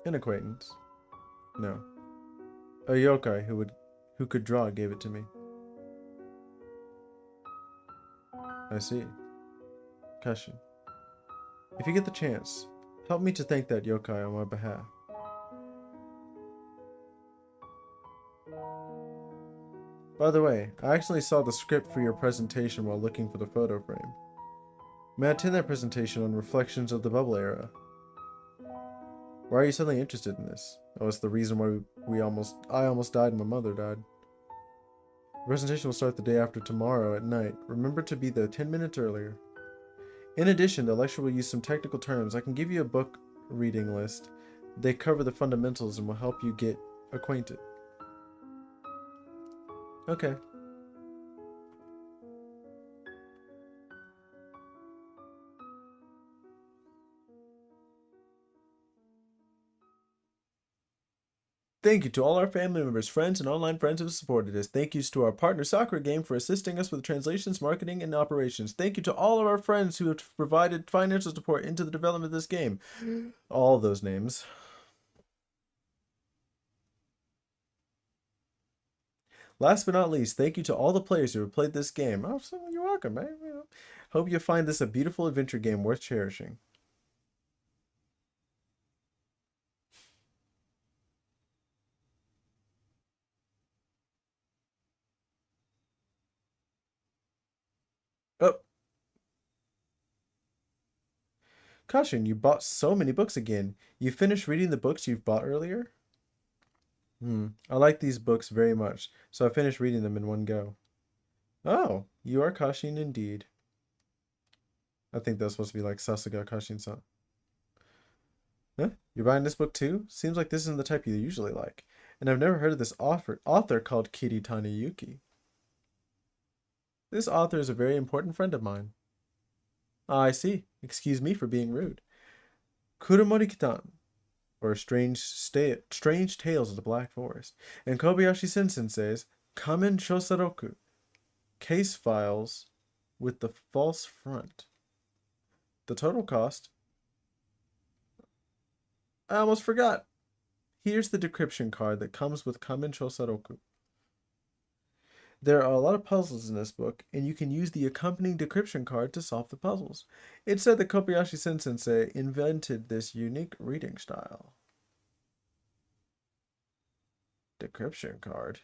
An acquaintance. No. A yokai who could draw gave it to me. I see. Cushion. If you get the chance, help me to thank that yokai on my behalf. By the way, I actually saw the script for your presentation while looking for the photo frame. May I attend that presentation on reflections of the bubble era? Why are you suddenly interested in this? Oh, it's the reason why I almost died and my mother died. The presentation will start the day after tomorrow at night. Remember to be there 10 minutes earlier. In addition, the lecture will use some technical terms. I can give you a book reading list. They cover the fundamentals and will help you get acquainted. Okay. Thank you to all our family members, friends, and online friends who have supported us. Thank yous to our partner Soccer Game for assisting us with translations, marketing, and operations. Thank you to all of our friends who have provided financial support into the development of this game. All those names. Last but not least, thank you to all the players who have played this game. Oh, so you're welcome, man. Hope you find this a beautiful adventure game worth cherishing. Oh, caution, you bought so many books again. You finished reading the books you've bought earlier? I like these books very much, so I finished reading them in one go. Oh, you are Kashin indeed. I think that's supposed to be like Sasuga Kashin-san. Huh? You're buying this book too? Seems like this isn't the type you usually like. And I've never heard of this author called Kiritani Yuki. This author is a very important friend of mine. Ah, I see. Excuse me for being rude. Kuromori-kitan, or Strange Tales of the Black Forest, and Kobayashi Sensei's Kamen Shosaroku, Case Files with the False Front. The total cost... I almost forgot. Here's the decryption card that comes with Kamen Shosaroku. There are a lot of puzzles in this book, and you can use the accompanying decryption card to solve the puzzles. It's said that Kobayashi Sensei invented this unique reading style. Decryption card.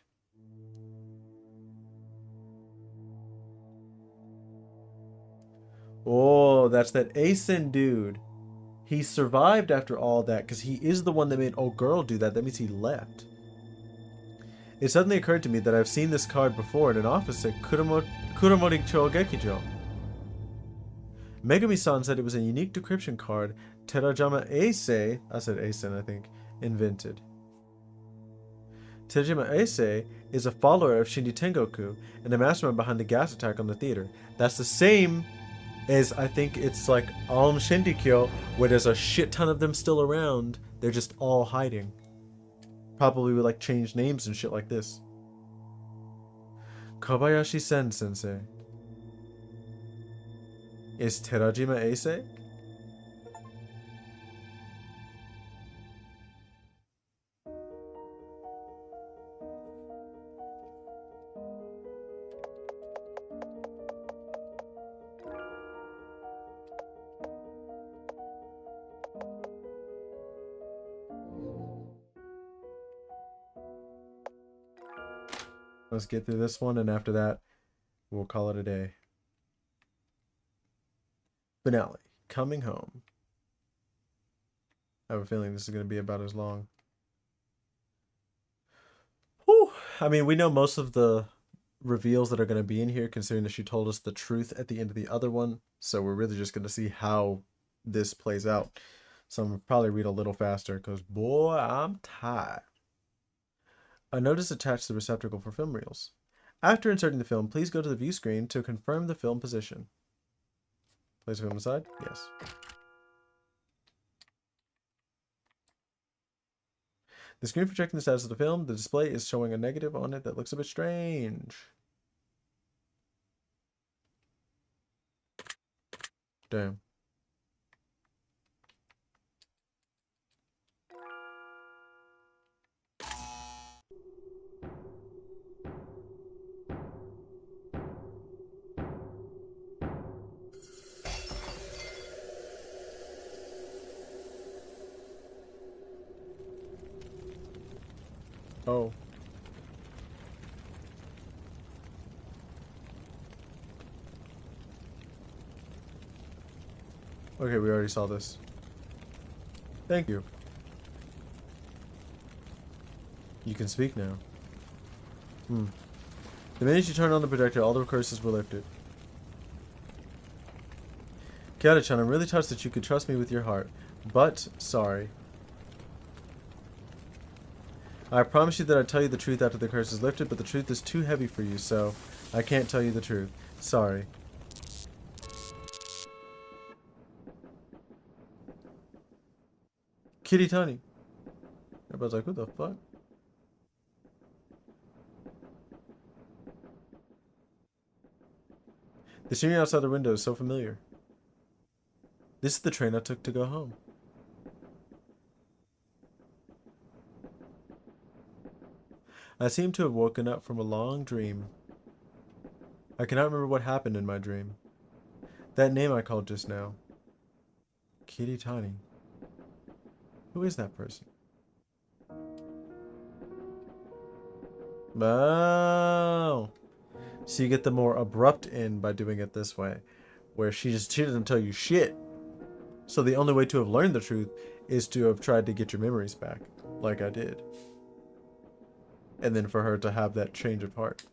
Oh, that's that Asen dude. He survived after all that because he is the one that made old girl do that. That means he left. It suddenly occurred to me that I've seen this card before in an office at Kuromori-cho Gekijo. Megami-san said it was a unique decryption card Terajima Eisei, I said Eisen I think, invented. Terajima Eisei is a follower of Shinji Tengoku and the mastermind behind the gas attack on the theater. That's the same as I think it's like Aum Shindikyo, where there's a shit ton of them still around. They're just all hiding. Probably would like change names and shit like this. Kobayashi Sensei. Is Terajima Eisei? Let's get through this one, and after that, we'll call it a day. Finale. Coming home. I have a feeling this is going to be about as long. Whew. I mean, we know most of the reveals that are going to be in here, considering that she told us the truth at the end of the other one. So we're really just going to see how this plays out. So I'm going to probably read a little faster because, boy, I'm tired. A notice attached to the receptacle for film reels. After inserting the film, please go to the view screen to confirm the film position. Place the film aside? Yes. The screen for checking the status of the film, the display is showing a negative on it that looks a bit strange. Damn. Oh. Okay, we already saw this. Thank you. You can speak now. The minute you turned on the projector, all the curses were lifted. Kiara-chan, I'm really touched that you could trust me with your heart. But, sorry. I promised you that I'd tell you the truth after the curse is lifted, but the truth is too heavy for you, so I can't tell you the truth. Sorry. Kitty Tony. Everybody's like, who the fuck? The scenery outside the window is so familiar. This is the train I took to go home. I seem to have woken up from a long dream. I cannot remember what happened in my dream. That name I called just now. Kitty Tiny. Who is that person? Oh. So you get the more abrupt end by doing it this way. Where she doesn't tell you shit. So the only way to have learned the truth is to have tried to get your memories back. Like I did. And then for her to have that change of heart.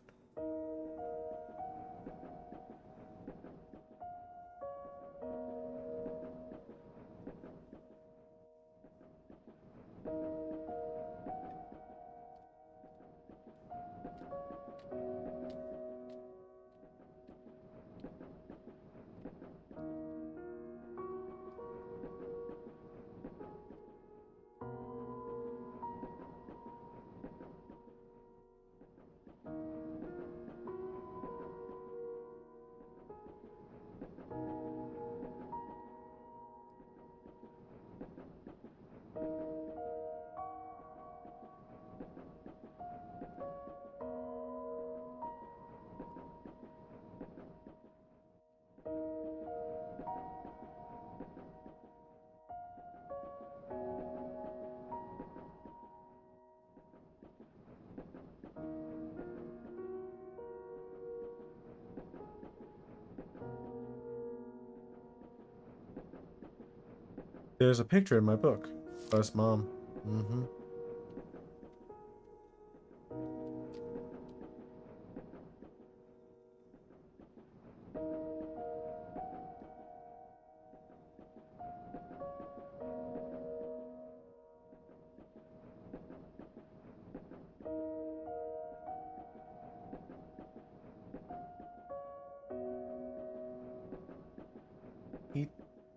There's a picture in my book. Us mom. Mm-hmm.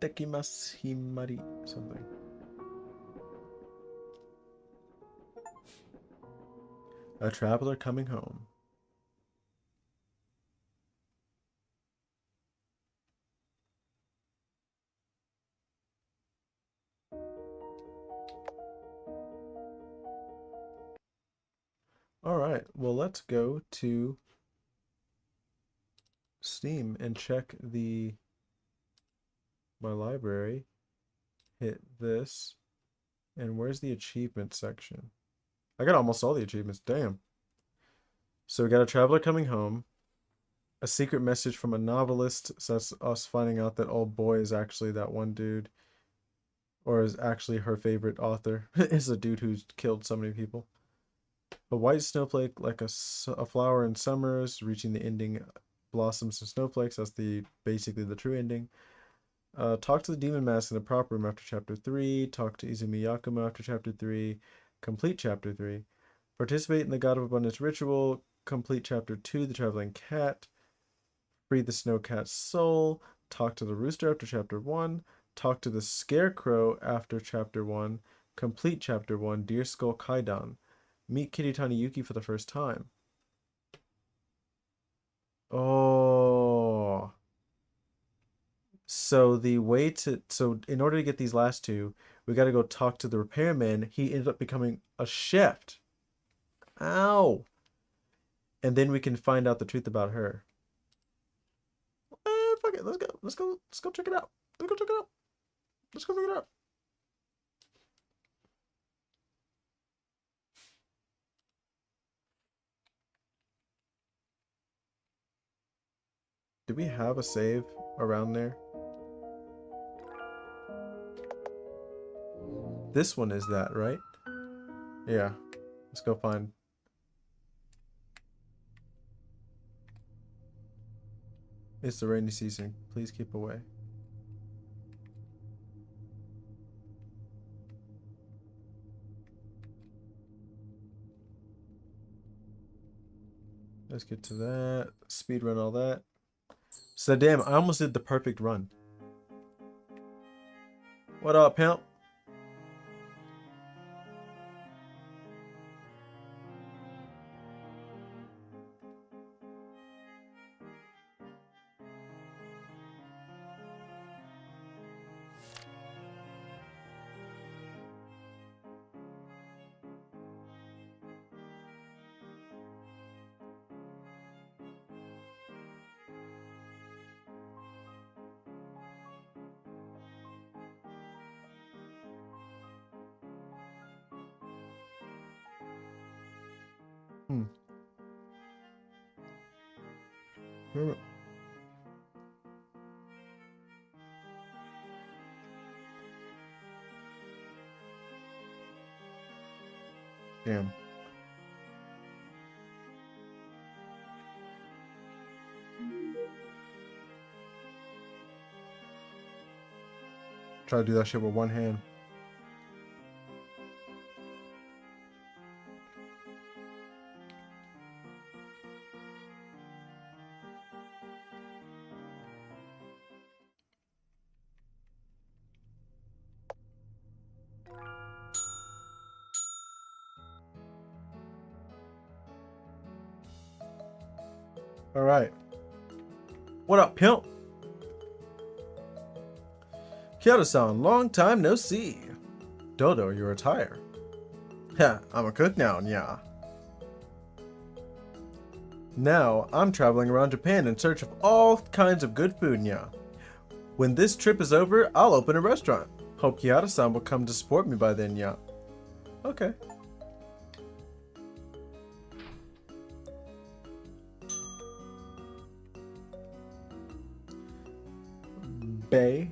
Itekimasu himari. Something. A traveler coming home. Alright, well let's go to Steam and check my library. Hit this. And where's the achievement section? I got almost all the achievements. Damn. So we got a traveler coming home, a secret message from a novelist. So that's us finding out that old boy is actually that one dude, or is actually her favorite author. Is a dude who's killed so many people. A white snowflake, like a flower in summers, reaching the ending, blossoms and snowflakes. That's basically the true ending. Talk to the demon mask in the prop room after chapter 3. Talk to Izumi Yakumo after chapter 3. Complete chapter 3. Participate in the God of Abundance ritual. Complete chapter 2, the traveling cat. Free the snow cat's soul. Talk to the rooster after chapter 1. Talk to the scarecrow after chapter 1. Complete chapter 1, Deer Skull Kaidan. Meet Kitty Yuki for the first time. Oh. So in order to get these last two, we got to go talk to the repairman. He ended up becoming a chef. Ow. And then we can find out the truth about her. Fuck it. Let's go. Let's go check it out. Let's go check it out. Let's go figure it out. Do we have a save around there? This one is that, right? Yeah. Let's go find. It's the rainy season. Please keep away. Let's get to that. Speed run all that. So damn, I almost did the perfect run. What up, pimp? Hmm. Damn. Try to do that shit with one hand. All right. What up, pimp? Kyoto-san, long time no see. Dodo, you retire. Ha, I'm a cook now, nya. Now, I'm traveling around Japan in search of all kinds of good food, nya. When this trip is over, I'll open a restaurant. Hope Kyoto-san will come to support me by then, nya. Okay. Bay.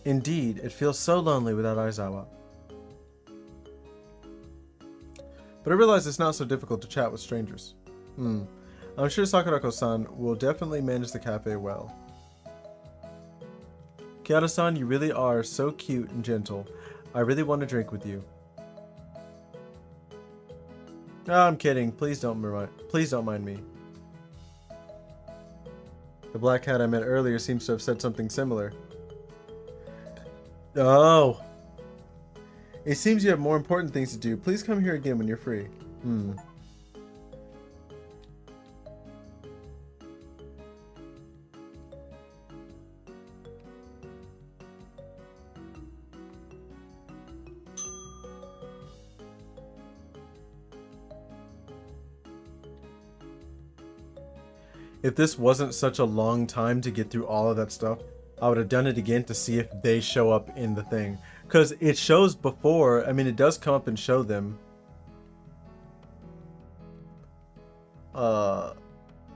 Indeed, it feels so lonely without Aizawa. But I realize it's not so difficult to chat with strangers. I'm sure Sakurako-san will definitely manage the cafe well. Kyoto-san, you really are so cute and gentle. I really want to drink with you. Oh, I'm kidding. Please don't mind me. The black cat I met earlier seems to have said something similar. Oh. It seems you have more important things to do. Please come here again when you're free. If this wasn't such a long time to get through all of that stuff, I would have done it again to see if they show up in the thing. Because it shows before, I mean, it does come up and show them.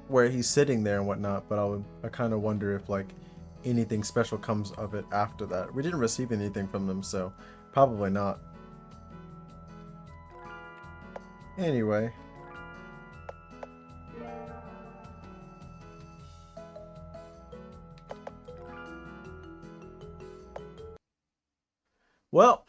where he's sitting there and whatnot, but I kind of wonder if like anything special comes of it after that. We didn't receive anything from them, so probably not. Anyway, well,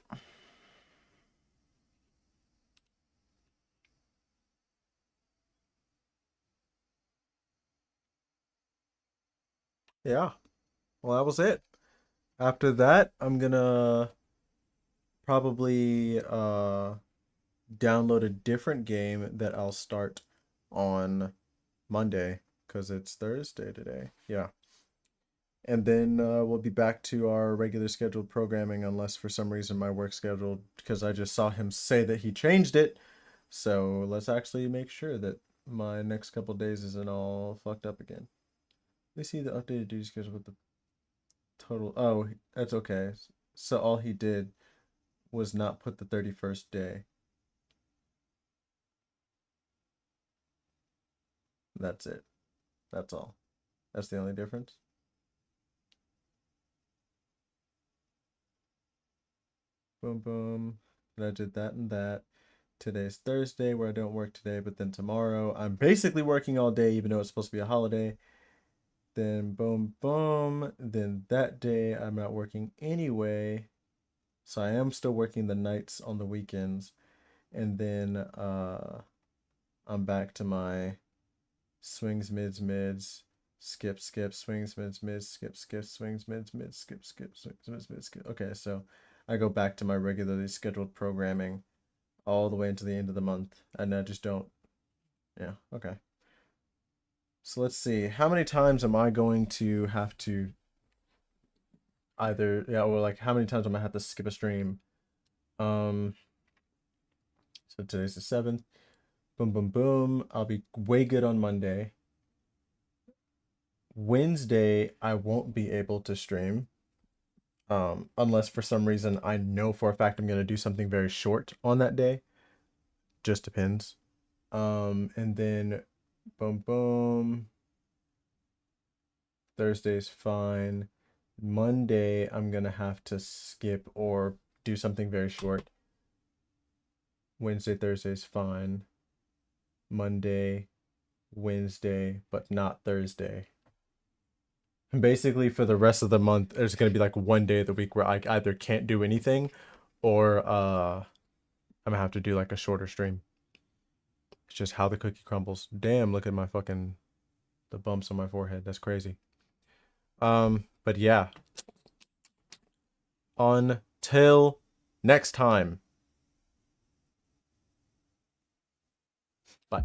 yeah. Well, that was it. After that, I'm gonna probably download a different game that I'll start on Monday because it's Thursday today. Yeah. And then we'll be back to our regular scheduled programming unless for some reason my work schedule, because I just saw him say that he changed it. So let's actually make sure that my next couple days isn't all fucked up again. Let me see the updated duty schedule with the total. Oh, that's okay. So all he did was not put the 31st day. That's it. That's all. That's the only difference. Boom, boom. And I did that and that. Today's Thursday, where I don't work today, but then tomorrow I'm basically working all day, even though it's supposed to be a holiday. Then boom, boom. Then that day I'm not working anyway. So I am still working the nights on the weekends. And then I'm back to my swings, mids, mids, skip, skip, swings, mids, mids, skip, skip, swings, mids, mids, skip, skip, swings, mids, mids, skip. Okay, so I go back to my regularly scheduled programming all the way into the end of the month, and I just don't. Yeah, okay. So let's see. How many times am I going to have to either, yeah, or like how many times am I have to skip a stream? Um, so today's the 7th. Boom, boom, boom. I'll be way good on Monday. Wednesday, I won't be able to stream. Unless for some reason I know for a fact I'm gonna do something very short on that day. Just depends. And then boom, boom. Thursday's fine. Monday, I'm gonna have to skip or do something very short. Wednesday, Thursday's fine. Monday, Wednesday, but not Thursday. And basically, for the rest of the month, there's gonna be like one day of the week where I either can't do anything, or I'm gonna have to do like a shorter stream. It's just how the cookie crumbles. Damn, look at my fucking the bumps on my forehead. That's crazy. But yeah. Until next time. Bye.